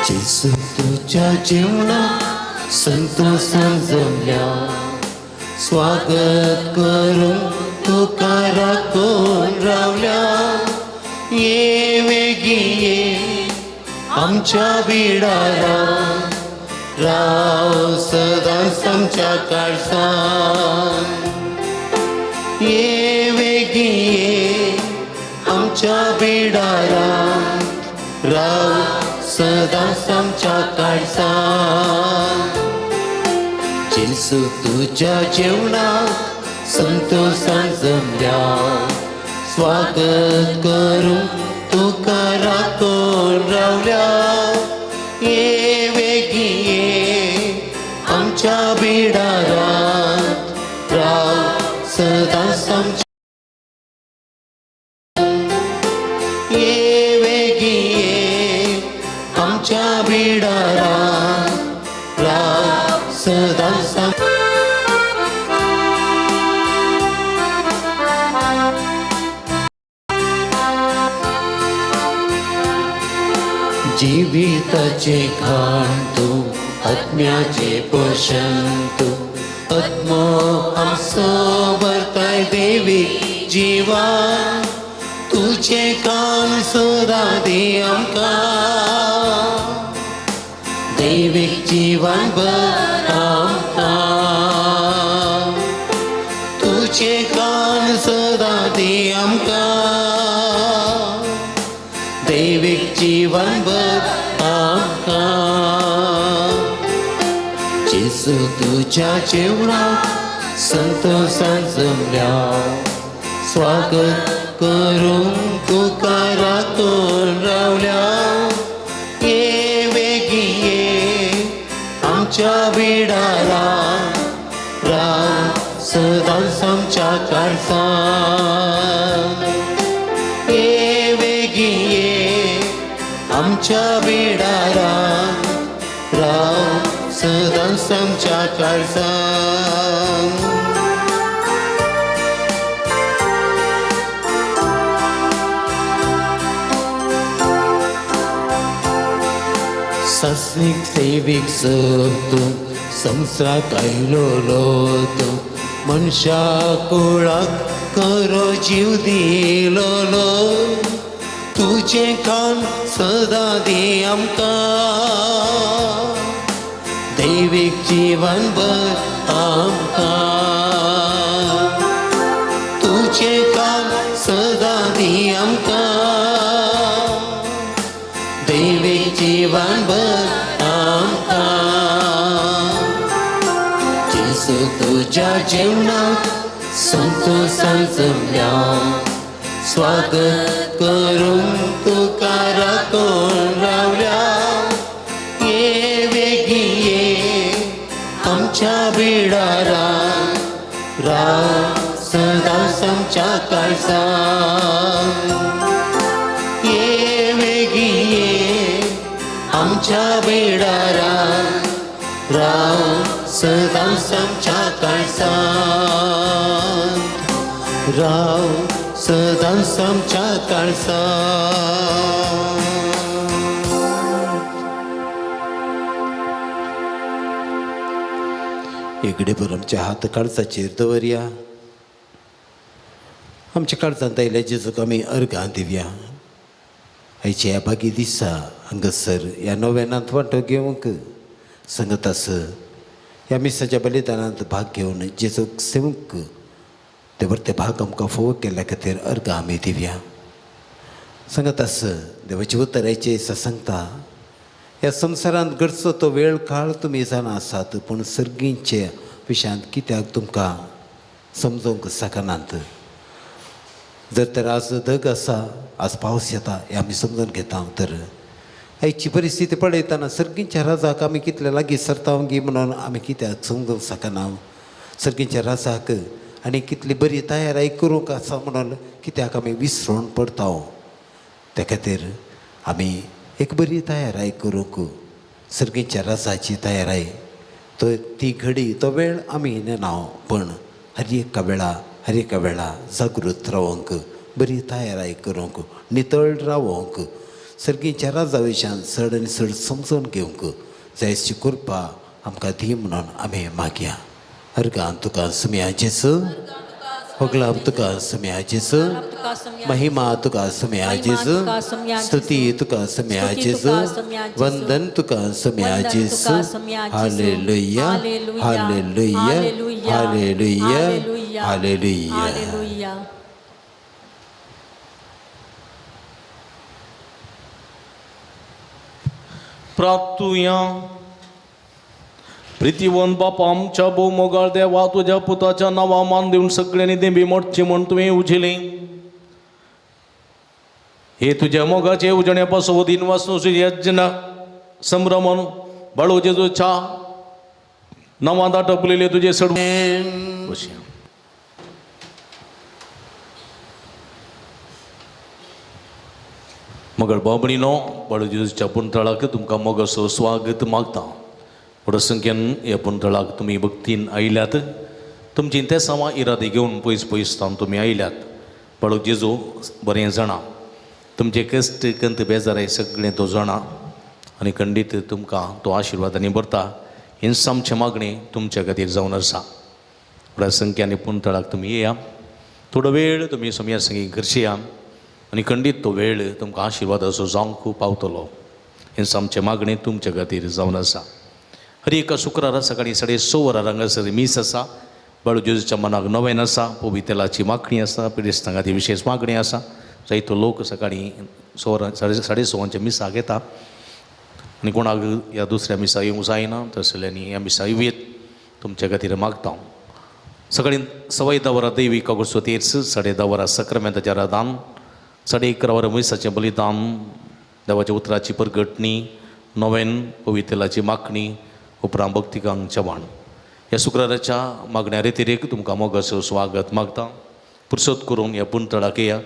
जेसू तुझ्या जीवनात संतोषान जमल्या स्वागत करून तुका राखून रावल्या. ये वेगी ये आमच्या बिडारा राव सदांच आमच्या काळजान. ये वेगी ये आमच्या बिडारा राव सदांच आमच्या काळजान. जेसू तुझ्या जेवणात संतोषान जमल्या स्वागत करून तुका राखून रावल्या. ये वेगी ये आमच्या बिडारात राव सदांच आमच्या. ये वेगी ये आमच्या बिडारात राव सदांच आमच्या. जीविताचे खाण तू आत्म्याचे पोषण तू आत्मो आमचो भरताय देवी जीवन. तुझे काम सदा दे आमकां दैवीक जीवन भर आमकां. तुझे काम सदा दे आमकां दैवीक जीवन भर आमकां. जेसू तुझ्या जेवणात संतोषान जमल्या स्वागत करून तुका राखून रावल्या. ये वेगी ये आमच्या बिडारात राव सदांच आमच्या काळजान. ये वेगी ये आमच्या बिडारात राव सदांच आमच्या काळजान. सस्निक सेविक तू संसाराक आयलो तू मनशा कुळाक करो जीव दिलो. तुझे कान सदा दे आमकां दैवीक जीवन भर आमकां. तुझे कान सदा दे आमकां दैवीक जीवन भर आमकां. जेसू तुझ्या जेवणात संतोषान जमल्या स्वागत करून तुका राखून रावल्या. ये वेगी ये आमच्या बिडारात राव सदांच आमच्या काळजान. ये वेगी ये आमच्या बिडारात राव सदांच आमच्या काळजान. राव सदांच आमच्या काळजान. इकडे पर आमच्या हात काळजाचेर दवरया. आमच्या काळजांत आयल्या जेजूक आमी अर्घां दिवया. आयच्या ह्या बागी दिसा हांगासर ह्या नव्यानांत वांटो घेवंक सांगत आस ह्या मिसाच्या बलिदानांत भाग घेवन जेजूक सेवंक ते बरे भाग आमकां फोव केल्ल्या खातीर अर्घ आमी दिवया. सांगत असं देवाची उतरायचे सांगता ह्या संवसारांत घडचो तो वेळ काळ तुमी जाणा आसात पूण सर्गींच्या विशयांत कित्याक तुमकां समजोवंक शकनात. जर तर आज ढग आसा आज पावस येता हे आमी समजून घेता तर आयची परिस्थिती पळयतना सर्गींच्या राजाक आमी कितले लागीं सरतावंगी म्हणून आमी कित्याक समजूंक शकना. सर्गींच्या राजाक आनी कितली बरी तयाराय करूंक आसा म्हणून कित्याक आमी विसरून पडता. त्या खातीर आमी एक बरी तयाराय करूंक सर्गींच्या राजाची तयाराय तो ती घडी तो वेळ आमी नेना पण हर एका वेळा जागृत रावंक बरी तयाराय करूंक नितळ रावंक सर्गींच्या राजा विशयान चड आनी चड समजून घेवंक जायची कृपा आमकां दी म्हणून आमी मागया. अर्गां तुका सुमया जेसू होगला तुका सुमया जेसू महिमा तुका सुमया जेसू स्तुती तुका सुमया जेसू वंदन तुका सुमया जेसू हालेलुया हालेलुया हालेलुया हालेलुया. प्रार्थुया. प्रितीवन बापा आमच्या भोवमोगाळ देवा तुझ्या पुताच्या नांवा मान देऊन सगळ्यांनी देंबी मोडची म्हण तुवें उजिले. हे तुझ्या मोगाचे उजण्यापासून दिन वाचून यज्ञ संभ्रमण बाळू जेजूच्या नांवा दाटपलेले तुझे सड मगर बाबणीनो बाळू जेजूच्या पुंतळाक तुमकां मोगाचो स्वागत मागता. व्हड संख्येन ह्या पुंतळाक तुमी भक्तीन आयल्यात. तुमची ते सवा इरादे घेवन पयस पयस थावन तुमी आयल्यात. बाळू जेजू बरें जाणा तुमचे कश्ट कंत बेजाराय सगळें तो जाणा आनी खंडीत तुमकां तो आशिर्वादांनी भरता. हें आमचें मागणें तुमच्या खातीर जावन आसा. व्हड संख्यानी पुंतळाक तुमी येया. थोडो वेळ तुमी समया संगी घरचेया आनी खंडीत तो वेळ तुमकां आशिर्वादाचो जावंक पावतलो. हें आमचें मागणें तुमच्या खातीर जावन आसा. हर एका शुक्रारा सकाळी 6:30 वरां हांगासर मीस आसा. बाळू जेजूच्या मनाक नवेन आसा. पवितेलाची मागणी आसा. पिडेस्तां खातीर विशेश मागणी आसा. जायतो लोक सकाळी 6:30 मिसाक येता आनी कोणाक ह्या दुसऱ्या मिसा येवंक जायना तसल्यांनी ह्या मिसा येवयेत तुमच्या खातीर मागता. सकाळी 10:15 वरां दैवीक कागोडचो तेर्स 10:30 वरां सक्रामेंताचें रादान 11:30 वरां मिसाचें बलिदान देवाच्या उतराची परगटणी नवेन पवितेलाची मागणी उपरांत भक्तिकांक जेवण. ह्या शुक्राराच्या मागण्या रितीरेक तुमकां मोगाचो स्वागत मागता. पुरसत करून ह्या पुंतळाक येया.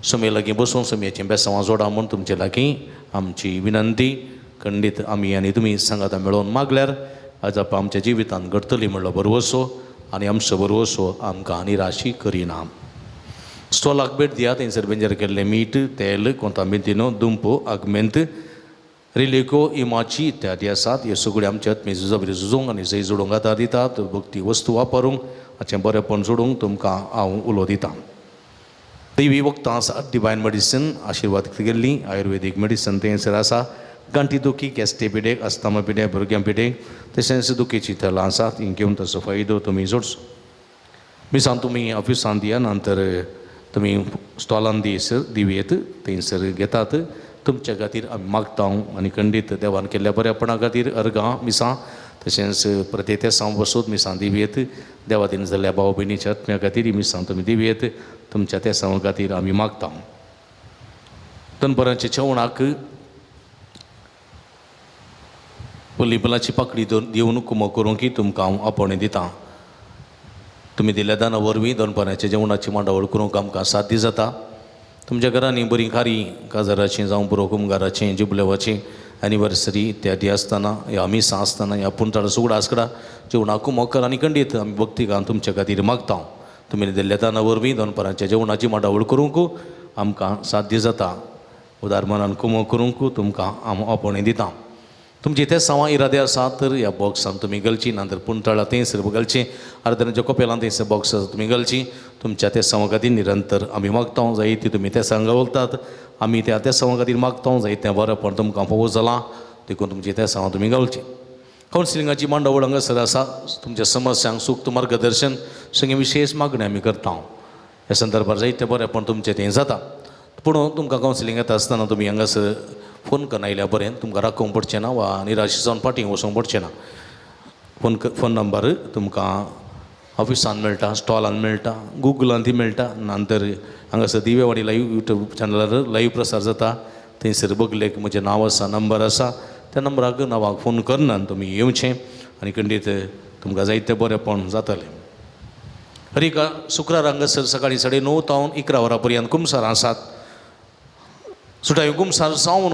समे लागीं बसून समयाचीं बेसांवां जोडा म्हूण तुमचे लागीं आमची विनंती. खंडीत आमी आनी तुमी सांगाता मेळोवन मागल्यार आज आप आमच्या जिवितांत घडतली म्हणलो बरवसो आनी आमचो बरवसो आमकां निराशी करिना. स्टॉलाक भेट दियात. थंयसर बेंजार केल्लें मीठ तेल कोंतामितीनो दुंपो आगमेंत रिलेको इमाची इत्यादी आसात. हे सगळे आमचे आत्मे झुजाबरी झुजोवंक आनी जय जोडूंक आदार दितात. भक्ती वस्तू वापरूंक हाचें बरेंपण जोडूंक तुमकां हांव उलो दितां. दैवी वखदां आसात. डिवायन मेडिसीन आशिर्वाद केल्ली आयुर्वेदीक मेडिसीन थंयसर आसा. गांठी दुखी गॅस्ट्रे पिडेक अस्थमा पिडेक भुरग्यां पिडेक तशेंच दुखीची तेलां आसात. ही घेवन ताचो फायदो तुमी जोडचो. मिसान तुमी ऑफिसान दिया नंतर तुमी स्टॉलान दिवेत थंयसर घेतात. तुमच्या खातीर आमी मागता आनी खंडीत देवान केल्ल्या बऱ्यापणा खातीर अर्गां मिसां तशेंच प्रत्येक तेसां बसोत मिसां दिवयेत. देवादीन जाल्ल्या भाव भयणीच्या आत्म्या खातीर ही मिसां तुमी दिवयेत. तुमच्या तेसां खातीर आमी मागता. दनपरांच्या जेवणाक लिबलाची पाकळी दिवन कुमो करूंक तुमकां हांव आपोवणें दितां. तुमी दिल्ल्या दाना वरवीं दनपरांच्या जेवणाची मांडावळ करूंक आमकां साध्य जाता. तुमच्या घरांनी बरी खारी काजाराचीं जावं पुरो कुमगाराचें जुबलेवाचें एनिवर्सरी इत्यादी आसतना ह्या मिसां आसतना ह्या पुंतळ सुगडा आसकडा जेवणाक कुमो कर आनी खंडीत आमी भक्तिकान तुमच्या खातीर मागता. तुमी दिल्ल्या दाना वरवीं दनपरांच्या जेवणाची मांडावळ करूंक आमकां साध्य जाता. उदार मनान कुमो करूंक तुमकां हांव आपोवणें दितां. तुमचे ते सवा इरादे आसात तर ह्या बॉक्सान तुमी घालची नंतर पुंतळा थंयसर घालचें. आर्दनाच्या कोपेलां थंयसर बॉक्स तुमी घालची. तुमच्या त्या सवा खातीर निरंतर आमी मागता. जायती तुमी त्या सांगा बोलतात आमी त्या सवा खातीर मागता. जायतें बरेंपण तुमकां फावो जालां देखून तुमची त्या सवा तुमी घालची. कावन्सिलिंगाची मांडावळ हांगासर आसा. तुमच्या समस्यांक सूक्त मार्गदर्शन सगळें विशेश मागणी आमी करता. ह्या संदर्भात जायतें बरेंपण तुमचें थंय जाता. पूण तुमकां कावन्सिलींग येता आसतना तुमी हांगासर फोन करून आयल्या बरें, तुमकां राखोवंक पडचें ना वा निराश जावन फाटीं वचोंक पडचें ना. फोन नंबर तुमकां ऑफिसान मेळटा, स्टॉलान मेळटा, गुगलांतय मेळटा, नंतर हांगासर दिवेवाणी लाईव्ह यूट्यूब चॅनलार लाईव्ह प्रसार जाता. थंयसर बगले की म्हजें नांव आसा, नंबर आसा, त्या नंबराक नांवाक फोन करनान तुमी येवचें आनी खंडीत तुमकां जायतें बरेंपण जातलें. हर एका शुक्रार हांगासर सकाळीं 9:30 तावन 11 वरां पर्यंत कुमसार आसात. सुटाय कुमसार सावन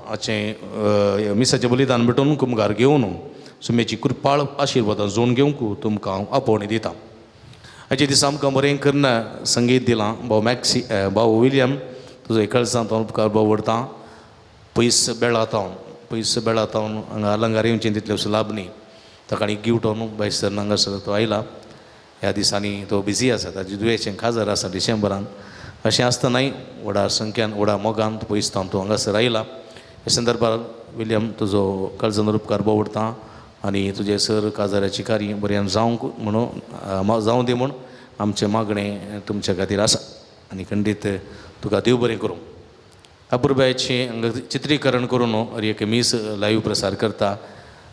हाचें मिसाचें बलिदान भेटोवन कुमगार घेवन सुमेची कृपाळ आशिर्वादां जोड घेवंक तुमकां हांव आपोवणी दितां. हाचे दिसा आमकां बरें करना संगीत दिलां भाऊ विलियम, तुजो एकळसांत हांव उपकार बावडटां. पयस बेळातावन हांगा अलंगार येवचें तितलें असो लाभ न्ही. ताका आनी गिफ्ट न्हू बायसर हांगासर तो आयला. ह्या दिसांनी तो बिजी आसा, ताजें दुयेंचें खाजर आसा डिसेंबरान. अशें आसतनाय व्हडा संख्यान व्हडा मोगान पयसतावन तूं हांगासर आयला. हे संदर्भार विलियम तुजो काळजांत उपकार बावडटां आनी तुजे सर काजाराची कार्य बरें जावं दी म्हूण आमचें मागणें तुमचे खातीर आसा. आनी खंडीत तुका देव बरें करूं. अपुर्बायेचें हांगा चित्रीकरण करून एक मीस लाईव्ह प्रसार करता.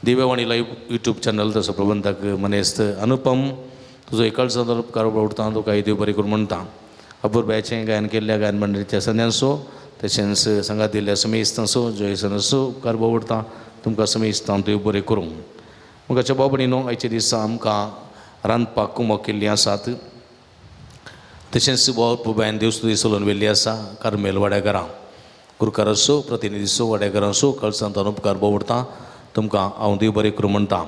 दिवेवाणी लाईव्ह यूट्यूब चॅनल तसो प्रबंधक मनेस्त अनुपम, तुजो एकळसांत उपकार बावडटां, तुका देव बरें करूं म्हणटा. अपुर्बायेचें गायन केल्ल्या गायन मंडळीच्या सन्यांसो, तशेंच संगात दिल्ल्या समेस्तांचो, जयसनाचो उपकार बावडटां. तुमकां समेस्तां देव बरें करूं. मुखाच्या बाबडीनो आयचे दिसा आमकां रांदपाक कुमक केल्लीं आसात. तशेंच पुबायन देवस्तुती चलोवन व्हेल्ली आसा कार्मेल वाड्याघरां. गुरकार असो, प्रतिनिधी असो, वाड्याघरां असो, कळसांत उपकार बावडटां. तुमकां हांव देव बरें करूं म्हणटा.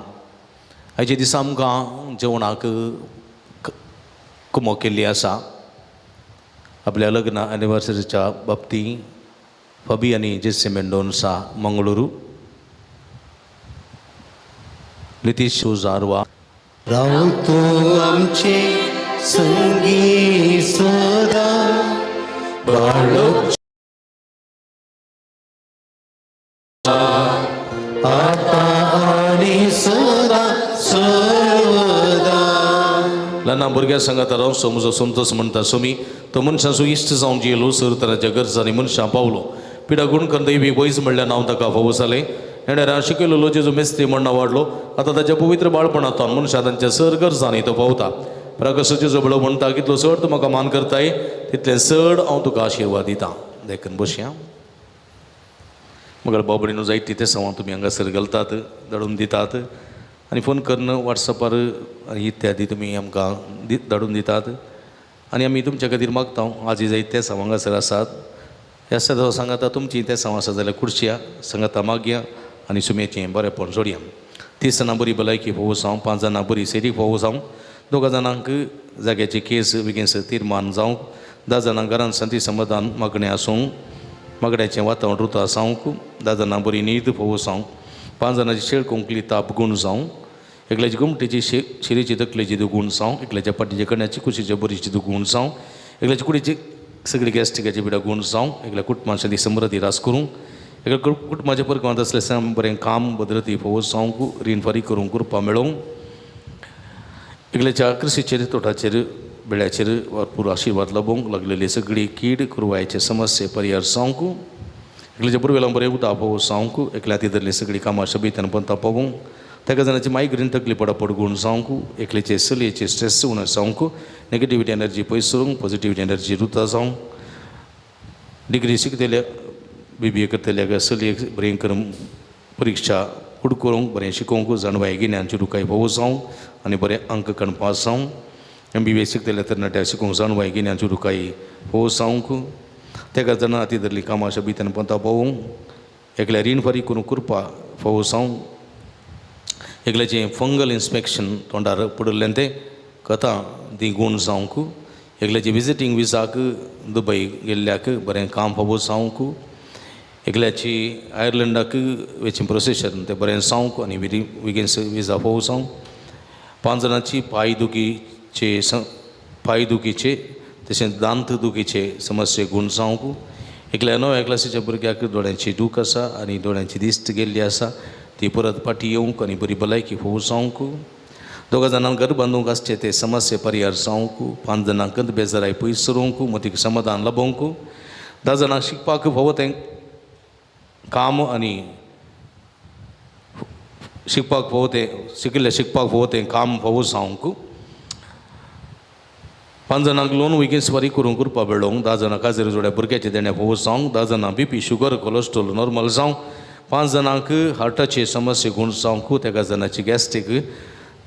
आयचे दिसा आमकां जेवणाक कुमक केल्ली आसा. आपल्या लग्न एनिवर्सरीच्या बाबतींत फबी आनी जेसी मेंडोन्सा मंगळुरू, नितीश शोजारवा, राव तूं आमचे संगी सदा, बाळक आता आणि सदा सर्वदा. ल्हान भुरग्या सांगात राव सो म्हजो संतोष म्हणटा सोमी तो मनशाचो इश्ट जावन जियेलो, सर तराच्या गरजांनी मनशां पावलो. पिडा गुण कर दैवी वयस म्हणल्यार नांव ताका फावो जालें. हेणें शिकयलो जेजू मेस्ती म्हणणा वाडलो. आतां ताच्या पवित्र बाळपणांतल्यान मनशां तांच्या सर गरजांनी तो पावता. प्रकाश जेजू बळो म्हणटा, कितलो चड तूं म्हाका मान करताय तितलें चड हांव तुका आशिर्वाद दितां. देखून बसया. मगर बाबडीनो जायती ते सवां तुमी हांगासर घालतात, धाडून दितात आनी फोन करून वॉट्सॅपार इत्यादी तुमी आमकां धाडून दितात आनी आमी तुमच्या खातीर मागता. आजी जायते सवां हांगासर आसात. ह्या सदां सांगाता तुमची ते सवां आसा जाल्यार खुर्च्या सांगाता मागया आनी सुमेचें बरेंपण जोडया. 30 जाणां बरी भलायकी फोव जावं, 5 जाणां बरी सेरी फोव जावं, 2 जाणांक जाग्याची केस बेगीनसर तीर्मान जावंक, 10 जाणांक घरांत शांती समाधान मागणें आसूंक, मागण्याचें वातावरण रुतां आसावंक, 10 जाणां बरी न्हीद फोव जावंक, 5 जाणांची शेळ कोंकली ताप गूण जावं, एकल्याची गुमटेची शिरेची तकलेची दुगूण जावं, एकल्याच्या पाटीच्या कण्याची कुशीच्या बरीची दुगूण जावं, एकल्याची कुडीची सगळी गॅस्ट्रिकाची पिडा गूण जावं, एकल्या कुटुंबांची समृद्धी रास करूंक, एकल्या कुटुंबाच्या परकांत असलें बरें काम भद्रती फोव जावंक, रीण फारीक करूंक कृपा मेळोवंक, एकल्याच्या कृशीचेर तोटाचेर बेळ्याचेर भरपूर आशिर्वाद लाभोवंक, लागलेली सगळी कीड कुरवायचे समस्ये परिहार जावंक, एकल्याच्या पुर्वेला बरें उदक फोव जावंक, एकल्या ती धरली सगळी कामां शबीतान पंता पावूंक, तेका जाणांची मायग्रेन तकली पडापड गूण जावंक, एकल्याचे चलयेचे स्ट्रेस उणें जावंक, नेगेटिव्हिटी एनर्जी पयस करूंक, पॉझिटिव्हिटी एनर्जी रुतां जावंक, डिग्री शिकतल्या BBA करतल्या चलयेक बरें करून परिक्षा फुड करूंक, बरें शिकोवंक, जाणवाय गिन्यानची रुकाय फोव जावंक आनी बरें अंक कण पास जावंक, MBBS शिकतल्या तरणाट्या शिकोवंक जाणवाय गिन्यानची रुकाय फोव जावंक, तेका जाणां हाती धरली कामां शबीतान पंता पावूंक, एकल्या रीण फारीक करूंक कृपा फोव जावंक, एकल्याचें फंगल इन्स्पेक्शन तोंडार पडलें तें कथा ती गूण जावंक, एकल्याची विजिटींग विजाक दुबय गेल्ल्याक बरें काम फावो जावंक, एकल्याची आयर्लंडाक वेचीं प्रोसेशन तें बरें जावंक आनी बेगीन विजा फावो जावंक, 5 जाणांची पांय दुखीचे तशेंच दांत दुखीचे समस्ये गूण जावंक, एकल्या 9व्या क्लासीच्या भुरग्याक दोळ्यांची दूख आसा आनी दोळ्यांची दिश्ट गेल्ली आसा ती परत फाटीं येवंक आनी बरी भलायकी फोव जावंक, 2 जाणांक घर बांदूंक आसचे ते समस्ये परिहार जावंक, 5 जाणांक बेजाराय पयस सरूंक, मतीक समाधान लाभोवंक, 10 जाणांक शिकपाक फावो तें काम आनी शिकपाक फावो तें शिकपाक फावो तें काम फावो जावंक 5 जाणांक लोन विकेस फारीक करूंक करपा मेळोंक 10 जाणांक हाजीर जोड्या भुरग्याचे देण्या फावो जावंक 10 जाणांक BP शुगर कोलेस्ट्रॉल नॉर्मल जावंक 5 जाणांक हार्टाचे समस्या गूण जावंक तेका जाणांची गॅस्ट्रीक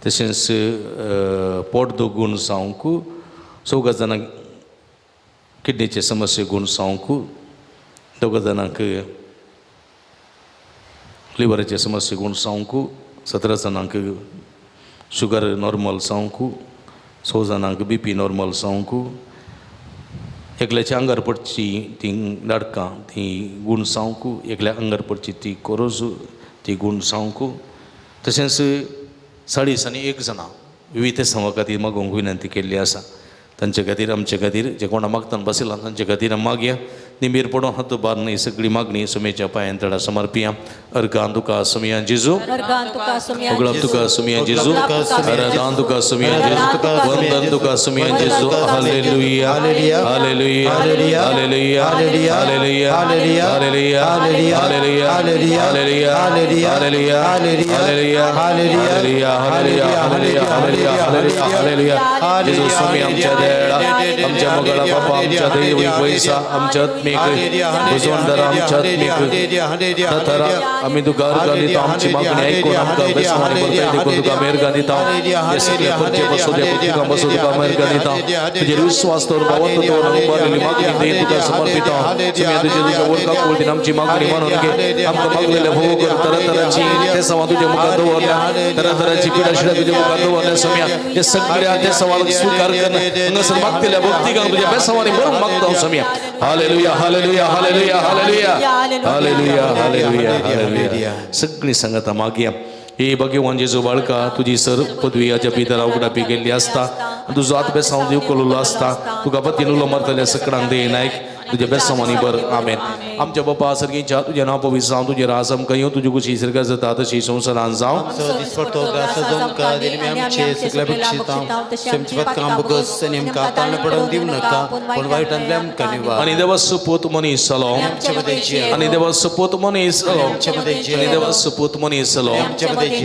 तशेंच पोट दुखून जावंक 14 जाणांक किडनीचे समस्या गूण जावंक 2 जाणांक लिव्हराचे समस्या गूण जावंक 17 जाणांक शुगर नॉर्मल जावंक 6 जाणांक BP नॉर्मल जावंक एकल्याच्या आंगार पडची ती नाडकां ती गूण जावंक एकल्या आंगार पडची ती कोरोज ती गूण जावंक तशेंच 40 1 जाणां विविध समा खातीर मागोवंक विनंती केल्ली आसा तांचे खातीर आमचे खातीर जे कोणा मागतान बसयला तांचे खातीर मागया निमीर पडोवन हात बार न्ही सगळी मागणी सुमेच्या पांयां तळा समर्पिया अर्गां तुका सुमिया जेजू उगळप तुका सुमिया जेजू आराधना तुका सुमिया जेजू वंदन तुका सुमिया जेजू हालेलुया हालेलुया हालेलुया हालेलुया हालेलुया हालेलुया हालेलुया हालेलुया हालेलुया हालेलुया हालेलुया हालेलुया हालेलुया जेजू सुमिया आमच्या देळा आमच्या मगळा बाबा आमच्या दैवी पैसा आमच्या बुजवणदार आमच्या तथारा आम्ही तुका अर्गां दिता आमची मागणी आयकून आमकां बेसवानी बरकाय देखून तुका मेहरगां दिता हे सगळे पंचे बसो दे पुतिका बसो तुका मेहरगां दिता तुजेर विश्वास दवर भावात दवर उबारलेली मागणी दे तुका समर्पिता सुमिया तुजे तुका वळखाक पळतीन आमची मागणी मानून घे आमकां मागलेले भोव कर तरातराची ते सवाल तुजे मुखार दवरल्या तरातराची पिडा शिडा तुजे मुखार दवरल्या सुमिया हे सगळे ते सवाल स्वीकार कर हांगासर मागतेल्या भक्तिकांक तुज्या बेसवानी बरोवन मागता सुमिया हालेलुया हालेलुया हालेलुया हालेलुया हालेलुया हालेलुया हालेलुया सगळी संगता मागया हे भगवान जेजू बाळका तुजी सर पदवी हाच्या भितर अवघडापी गेल्ली आसता तुजो हात बेसांव दिव केल्लो आसता तुका पतीन उलो मारतल्या सगळ्यांक दे नायक तुज्या बेसवानी बर आमेन आमच्या बापा सर्गीच्या तुजें नांव पवित्र जावं तुजें राज आमकां येवं तुजी कुशी सर्गा जाता तशी संवसारांत जावं दिसपडतो ग्रास जोमका दिली आमचे सगळे बक्षितां समचवत काम बगस नेमका ताण पडून दिव नका पण वाईटांतले आमकां निवार आनी देवा सपूत मनीस जालो आनी देवा सपूत मनीस जालो आनी देवा सपूत मनीस जालो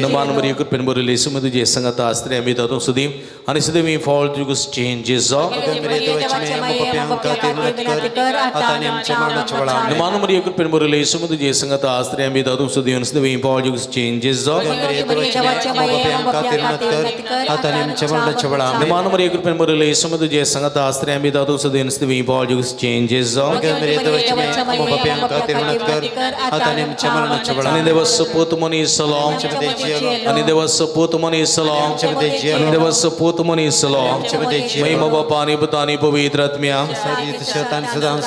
नमान मरी कृपेन बरयली सुमी तुजे संगता आस्त्रे आमी तातूं सुदी आनी सुदी मी फॉल तुगस चेंजेस नमान मरी कृपेन बरयली सुमी तुजे संगता आस्त्रे आमी तातूं सुदी आनी सुदी मी फॉल तुगस चेंजेस नमान मरी कृपेन बरयली सुमी तुजे संगता आस्त्रे आमी तातूं सुदी आनी सुदी मी फॉल तुगस चेंजेस आनी देवा सपूत मनीस जालो आनी देवा सपूत मनीस जालो आनी देवा सपूत मनीस जालो महिमा बापा आनी पुता आनी पवित्र आत्म्या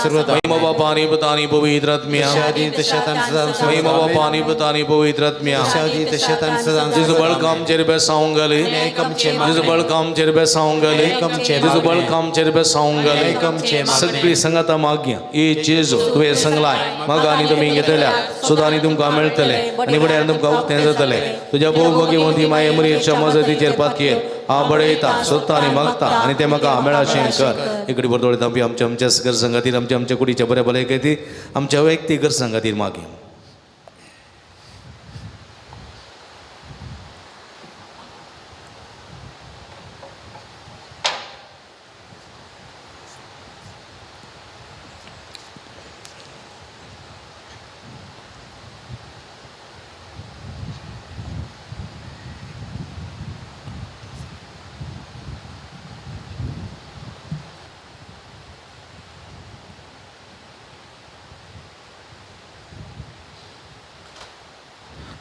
महिमा बापा आनी पुता आनी पवित्र आत्म्या महिमा बापा आनी पुता आनी पवित्र आत्म्या जेजू बळकाम चेर बेसावंक घाली जेजू बळकाम चेर बेसावंक घाली जेजू बळकाम चेर बेसावंक घाली सगळी संगता मागया ए जेजू तुवें सांगलाय मागा आनी तुमी घेतल्या सुद्दां आनी तुमकां मेळटले आनी बड्यान तुमकां उक्तें जातलें तुज्या भोवभोगी माये मरीच्या मजतीचेर पातयेर हांव बडयता सोदता आनी मागता आनी तें म्हाका मेळाशें कर इकडे बरदोळेता आमी आमच्या घर संगातीर आमच्या कुडीच्या बऱ्या भलायकेची आमच्या वैयक्तीक घर संगातीर मागया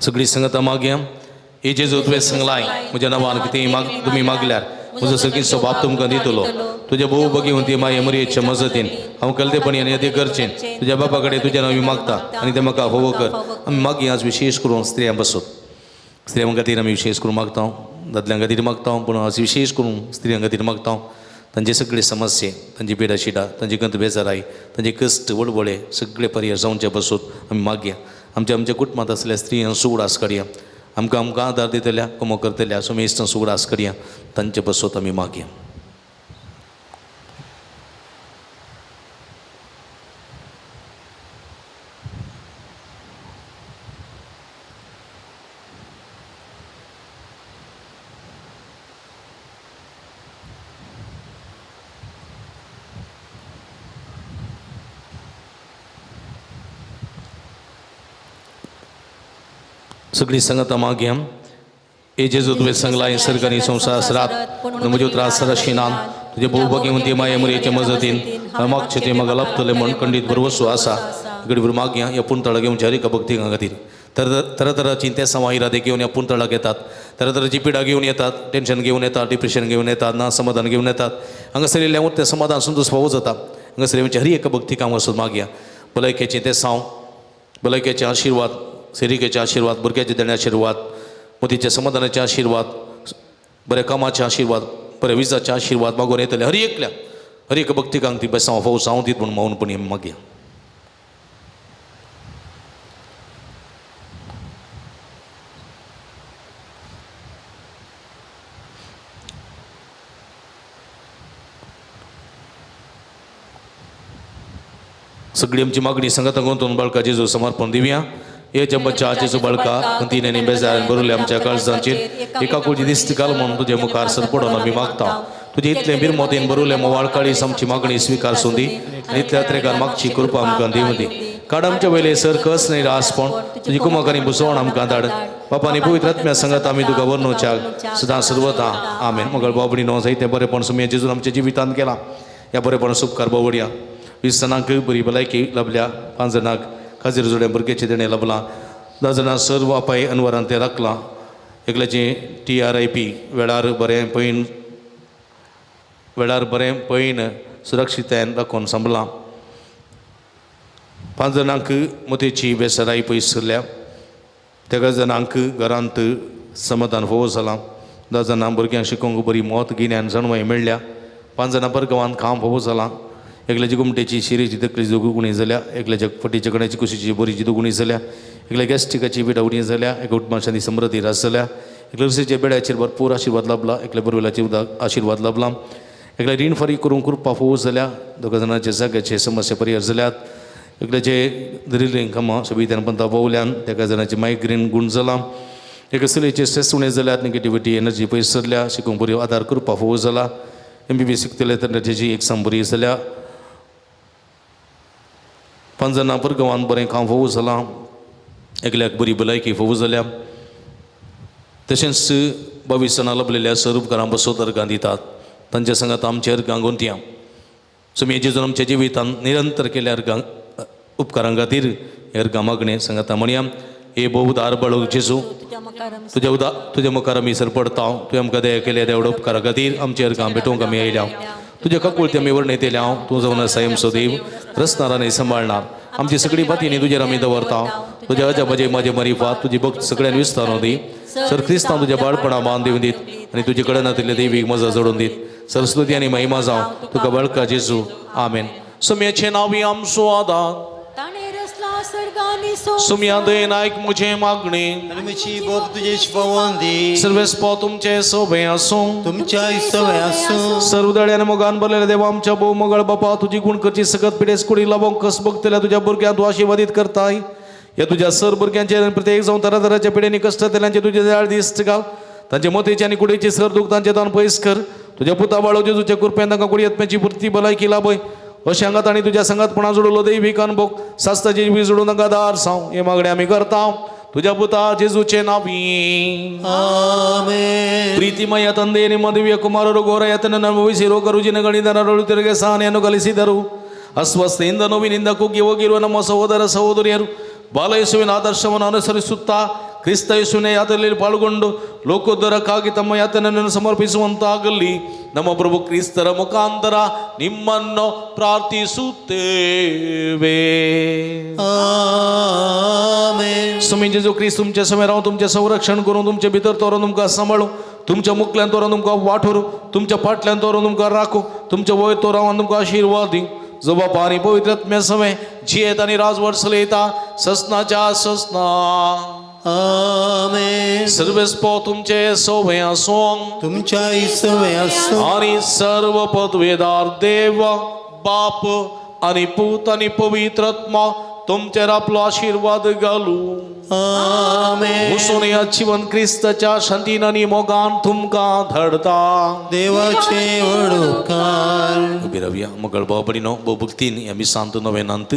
सगळी संगता मागया हे जेजू तुवें सांगलाय म्हज्या नांवान कितेंय तुमी मागल्यार म्हजो सगळीचो बाप तुमकां दितलो तुज्या भोव भगिवंती माये मरयेच्या मजतीन हांव कलतेपणी आनी अती करचें तुज्या बापा कडेन तुजें नांव मागता आनी तें म्हाका फोव कर आमी मागया आज विशेश करून स्त्रियां बसत स्त्रियां खातीर आमी विशेश करून मागता दादल्यां खातीर मागता पूण आज विशेष करून स्त्रियां खातीर मागता तांचे सगळे समस्ये तांची पिडा शिडा तांची गंत बेजाराय तांचे कश्ट वळवळे सगळे पर्याय जावचे बसत आमी मागया आमच्या कुटुंबात असलेल्या स्त्रियांक सुगडास काडया आमकां आदार दितल्या कमो करतल्या सुमेस्तां सुगडास काडया तांचे बसत आमी मागया सगळी संगता माग्या ए जेजू तुवे संगला सरकारी संसारात म्हज्यो त्रास रशिनान तुजे भोवभगिवंती माये मरेचे मजतीन मागचे ते म्हाका लाभतले म्हण खंडीत भरवसो आसा इकडे भर माग्या ह्या पुंतळा घेवन चारिका भक्ती खातीर तरातराची ते समाहिरादे घेवन ह्या पुंतळाक येतात तरातराची पिडा घेवन येतात टेन्शन घेवन येतात डिप्रेशन घेवन येतात ना समाधान घेवन येतात हांगासर येयल्यावर ते समाधान संतोष फावो जाता हांगासर येवचे हर एका भक्ती काम वचून मागया भलायकेचे ते साव भलायकेचे आशिर्वाद सेरिकेचे आशिर्वाद भुरग्याचे देणे आशिर्वाद मोतीच्या समाधानाचे आशिर्वाद बऱ्या कामाचे आशिर्वाद बऱ्या विजाचे आशिर्वाद मागून येतले हर एक भक्तिकांक ती बेसांव फावो साव दीत म्हणून मौनपणी मागया सगळी आमची मागणी संगत गुंतून बाळका जेजू समर्पण दिव्या हे बच्चा जेजू बाळका कंतीने बेजार बरुले आमच्या काळजांचेर एका कुळची दिसती काल म्हणून तुझे मुखार सरपडून आम्ही मागता तुझे इतले बिरमोतीन बरुले मोवाळकाळी आमची मागणी स्वीकार सुंदी आणि इतल्या त्रेकार मागची कृपा आमकां दिवं दी काड आमच्या वेले सर कस नाही रासपण तुझी कुमाकांनी बुसवण आमकां धाड बापानी पवित्र आत्म्या संगत आमी तुका वर्णोवच्याक सदां सर्वता आमेन मगळ बाबडी नो जायते बरेपण सुमी जेजून आमच्या जिवितांत केला या बरेपण उपकार बावडया 20 जाणांक बरी भलायकी लाभल्या 5 जाणांक खाजीर जोड्या भुरग्याचे देणे लाभला 10 जाणां सर्व अपाय अनवरान ते राखला एकल्याचे TRIP वेळार बरें पैन सुरक्षितायेन राखून सांभळ्ळां 5 जाणांक मोतेची बेसराई पयस सरल्या 13 जाणांक घरांत समाधान फोव जालां 10 जाणां भुरग्यांक शिकोवंक बरी मोत गिन्यान जाणवाय मेळ्ळ्या 5 जाणां परगांवांत काम फोव जालां एकल्याची गुमटेची शिरेची तकलीची दोगुणी जाल्या एकल्याच्या फटीच्या कण्याची कुशीची बोरीची दोगुणी जाल्या एकल्या गॅस्ट्रिकाची विडावणी जाल्या एका उटमाशांनी समृद्धी रास जाल्या एकल्या रसेच्या बेड्याचेर भरपूर आशिर्वाद लाभला एकल्या बरवेलाचे उदक आशिर्वाद लाभला एकल्या रीण फारीक करून कृपा फोव जाल्या 2 जाणांचे जाग्याचे समस्या परिहार जाल्यात एकल्याचे ड्रिलिंग कामां सोबित्यान पंता पावल्यान 1 जाणांचे मायग्रेन गुण जाला एका चलयेचे स्ट्रेस उणें जाल्यात नेगेटिविटी एनर्जी पयस सरल्या शिकूंक बऱ्यो आदार करपा फोव जाला MBBS शिकतले तर तेजी एक्साम बरी जाल्या 5 जाणां परगांवांत बरें काम फोव जालां एकल्याक बरी भलायकी फोव जाल्या तशेंच 22 जाणां लाभलेल्या सर उपकारां बसोदरकां दितात तांच्या संगात आमचेर गांगोंतया सुमी जेजून आमच्या जिवितांत निरंतर केल्या उपकारां खातीर हेर मागणें सांगाता म्हणया हे बहुदार बळो जेजू तुज्या मुखार आमी सरपडता तुवें आमकां दया केल्या देवडा उपकारा खातीर आमचेर काम भेटोवंक आमी आयल्या तुज्या काकुळती आमी वर्णीत येयल्या तूं जावन सयम सदैव रचणारांनी सांबाळणार आमची सगळी बातींनी तुजेर आमी दवरता तुज्या अजाबाजे म्हाजे मरिफात तुजी भक्त सगळ्यांनी विस्तारून दी सर क्रिस्तांव तुज्या बाळपणा मान दिवन दीत आनी तुजे कडेन आतिल्ले दैवीक मजा जोडून दीत सरस्वती आनी महिमा जावं तुका बाळका जेजू आमेन सुम्याचे नावी आमचो आदार सुम्या दयेन आयक म्हजे मागणी म्हजी बोब तुजे शिपावोन दी सर्वेस्पो तुमचे सोबे आसूं तुमच्या सवय आसूं सर्वदळ्यान मोगान भरलेल्या देवा आमच्या भोव मंगळ बापा तुझी गुण करची सगत पिडेस कुडी लाभोंक कस भक्तल्या तुझ्या भुरग्यांक तूं आशिर्वादीत करताय या तुझ्या सर भुरग्यांचे प्रत्येक जावन तरातराच्या पिडेनी कश्ट तेल्यांचे तुझे देळ दिश्ट घाल तांचे मोतेची आनी कुडीची सर दुख तांचे दान पयस कर तुझ्या पुता बाळो जेजूच्या कृपेन तांकां कुडी आत्म्याची पुर्ती भलायकी लाभय अशें हांगात आनी तुज्या संगातपणा जोडलो दैवीक अनुभव सास्ताची वी जोडून तांकां दार साव हे मागणे आमी करता तुझ्या पुता जेजूचे नावी आमेन ಪ್ರೀತಿಮಯ ತಂದೆ ನಿಮ್ಮ ದಿವ್ಯ ಕುಮಾರರು ಘೋರಯತನನ್ನು ಅನುಭವಿಸಿ ರೋಗ ರುಜಿನ ಗಣಿತನರಳು ತಿರುಗಿ ಸಹನೆಯನ್ನು ಕಲಿಸಿದರು ಅಸ್ವಸ್ಥೆಯಿಂದ ನೋವಿನಿಂದ ಕುಗ್ಗಿ ಹೋಗಿರುವ ನಮ್ಮ ಸಹೋದರ ಸಹೋದರಿಯರು ಬಾಲಯೇಸುವಿನ ಆದರ್ಶವನ್ನು ಅನುಸರಿಸುತ್ತಾ ಕ್ರಿಸ್ತ ಯೇಸುವಿನ ಯಾತ್ರೆಯಲ್ಲಿ ಪಾಲ್ಗೊಂಡು ಲೋಕೋದ್ಧಾರಕ್ಕಾಗಿ ತಮ್ಮ ಯಾತನೆಯನ್ನು ಸಮರ್ಪಿಸುವಂತಾಗಲಿ ನಮ್ಮ ಪ್ರಭು ಕ್ರಿಸ್ತರ ಮುಖಾಂತರ ನಿಮ್ಮನ್ನು ಪ್ರಾರ್ಥಿಸುತ್ತೇವೆ आमेन सुमी जेजू ख्रिस्त तुमच्या समोर राहून तुमचे संरक्षण करून तुमच्या भितर तोरून तुमकां सांबाळू तुमच्या मुखल्यान तोरून तुमकां वाठोरू तुमच्या फाटल्यान तोरून तुमकां राखू तुमच्या वयर तो रावन तुमकां आशिर्वाद दिवं जो बापा आनी पवित्र आत्म्या समेत जियेत आनी राजवट चलयता ससनाच्या ससना आमेन सर्वेस्पो तुमचे सोबे आसूं तुमच्या सवय आसूं आणि सर्व पदवेदार देव बाप आणि पूत आणि पवित्र आत्मा तुमचेर आपलो आशीर्वाद घालू आमेन. वचून या जीवन क्रिस्ताच्या शांतीन आनी मोगान तुमकां धाडता. देवाचे वडुकार उबी रावया. मंगळ भावबडिनो भक्तीन आमी सांत नवेनांत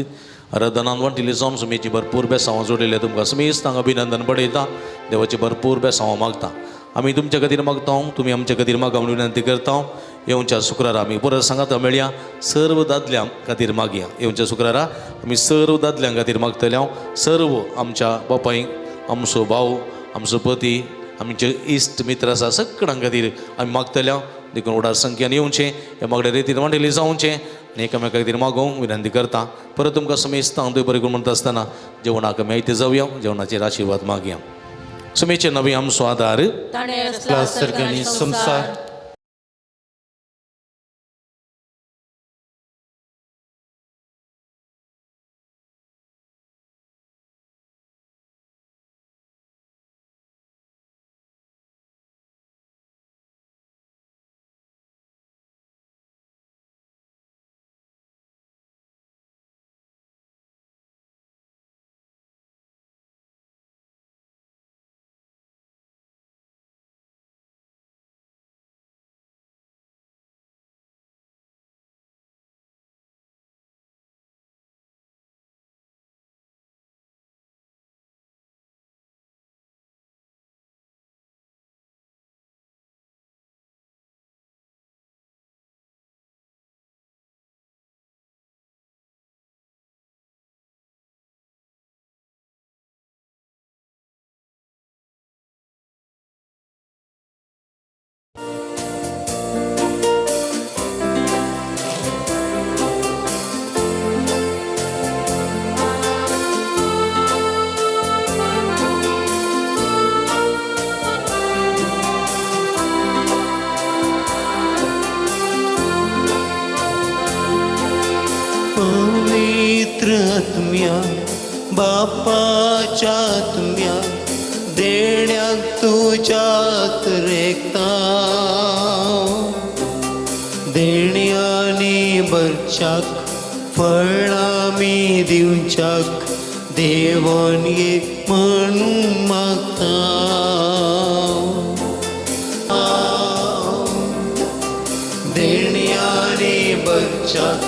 आराधनान वाटिल्ले जावन सुमेची भरपूर बेसांवां जोडिल्ले तुमकां समेस्तांक अभिनंदन बडयता. देवाची भरपूर बेसांवां मागता. आमी तुमच्या खातीर मागता, तुमी आमच्या खातीर मागा म्हणून विनंती करता. येवच्या शुक्रारा आमी परत सांगात मेळया सर्व दादल्यांक खातीर मागया. येवच्या शुक्रारा आमी सर्व दादल्यांक खातीर मागतले. सर्व आमच्या बापायक, आमचो भाव, आमचो पती, आमचे इश्ट मित्र आसा सगळ्यां खातीर आमी मागतले. देखून उडार संख्यान येवचें, हे मागले रितीन वांटेली जावचें आनी एकामेका खातीर मागोवंक विनंती करता. परत तुमकां समेस्तांक थंय बरें करून म्हणटा आसतना जेवणाक आमी आयते जावया, जेवणाचेर आशिर्वाद मागया. समेचे नवी आमचो आदार ताणे रचला सर्ग आनी संसार. पवित्र आत्म्या, बापाच्या आत्म्या, देण्याक तुझ्यात रेखता. देण्यानी बरच्याक फळां दिवच्याक देवान एक म्हणून मागता. देण्यानी बरच्याक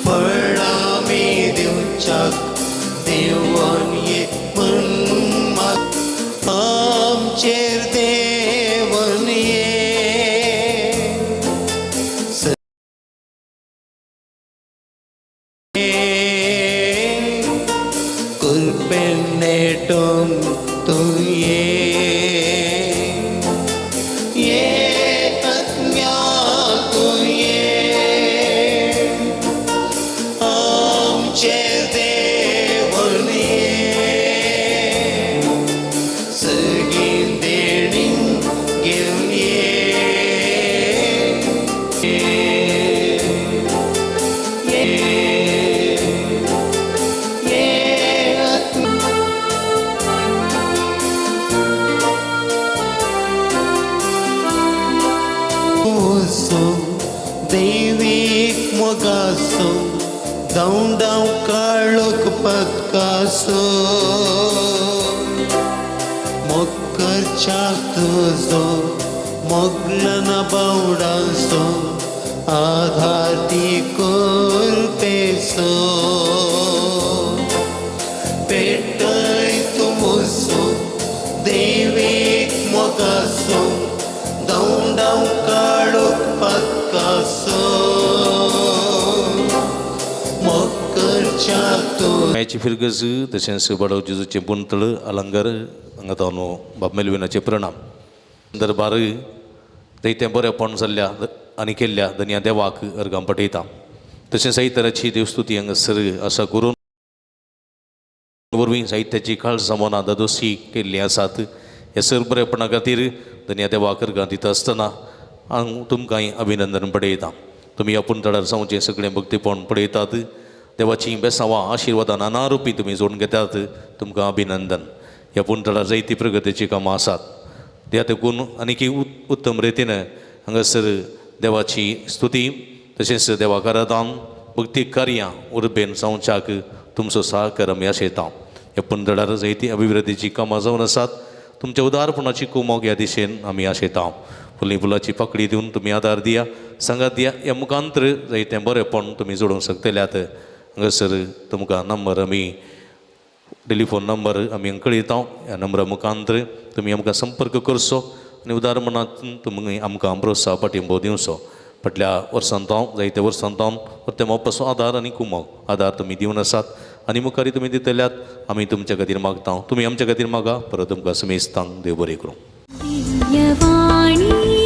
फळां दिवच्याक देवान एक म्हणून मागता. आमचेर देवन ये कुर्बेन नेटोम तू ये आत्म्या तू ये. आमचे देवन ये सगळी देणी घेवन दैवीक मोगासो दौंडाव काळोख पत्कासो मोक्करच्या तुजो मोगलन बावडासो आधार ती कोरपेसो पेटय तुमसो दैवीक मोगासो दौंडाव काळोख पत्कासो मोक्करच्या मायची फिरगज तशेंच बडव जेजूचे बुंतळ अलंकार हांगा तावनो बाब मेलविनाचे प्रणाम. दरबार दैत्या बरेपण जाल्ल्या आनी केल्ल्या धन्या देवाक अर्गां पठयता. तशेंच साहित्याची देवस्तुती हांगासर आसा करून वरवीं साहित्याची खाळ जमोना दादोशी केल्ली आसात. ह्या सर बरेपणा खातीर धन्या देवाक अर्गां दिता आसतना हांव तुमकांय अभिनंदन पळयता. तुमी ह्या पुंतळार जावचें सगळें भक्तीपण पळयतात. देवाची बेसांवां आशिर्वादां नाना रुपी तुमी जोडून घेतात. तुमकां अभिनंदन. ह्या पुंतळार जायती प्रगतीची कामां आसात. त्या देखून आनीकय उत्तम रितीन हांगासर देवाची स्तुती तशेंच देवाक आराधन भक्ती कार्यां उर्बेन जावच्याक तुमचो सहकार आमी आशेता. ह्या पंदडार जायती अभिवृद्धीची कामां जावन आसात. तुमच्या उदारपणाची कुमोग ह्या दिशेन आमी आशेता. फुली फुलाची पकडी दिवन तुमी आदार दिया, सांगात दिया. ह्या मुखांतर जायतें बरेंपण तुमी जोडूंक शकतल्यात. हांगासर तुमकां नंबर आमी टेलिफोन नंबर आमी हांगा कळयता. ह्या नंबरा मुखांतर तुमी आमकां संपर्क करचो आनी उदारपणांतून तुमी आमकां प्रोत्साह पाठिंबो दिवचो. फाटल्या वर्सांतां जायत्या वर्सांतां परते मोपाचो आदार आनी कुमोग आदार तुमी दिवन आसात आनी मुखारी तुमी दितल्यात. आमी तुमच्या खातीर मागता. तुमी आमच्या खातीर मागा. परत तुमकां समेस्तांक देव बरें करूं. दिव्यवाणी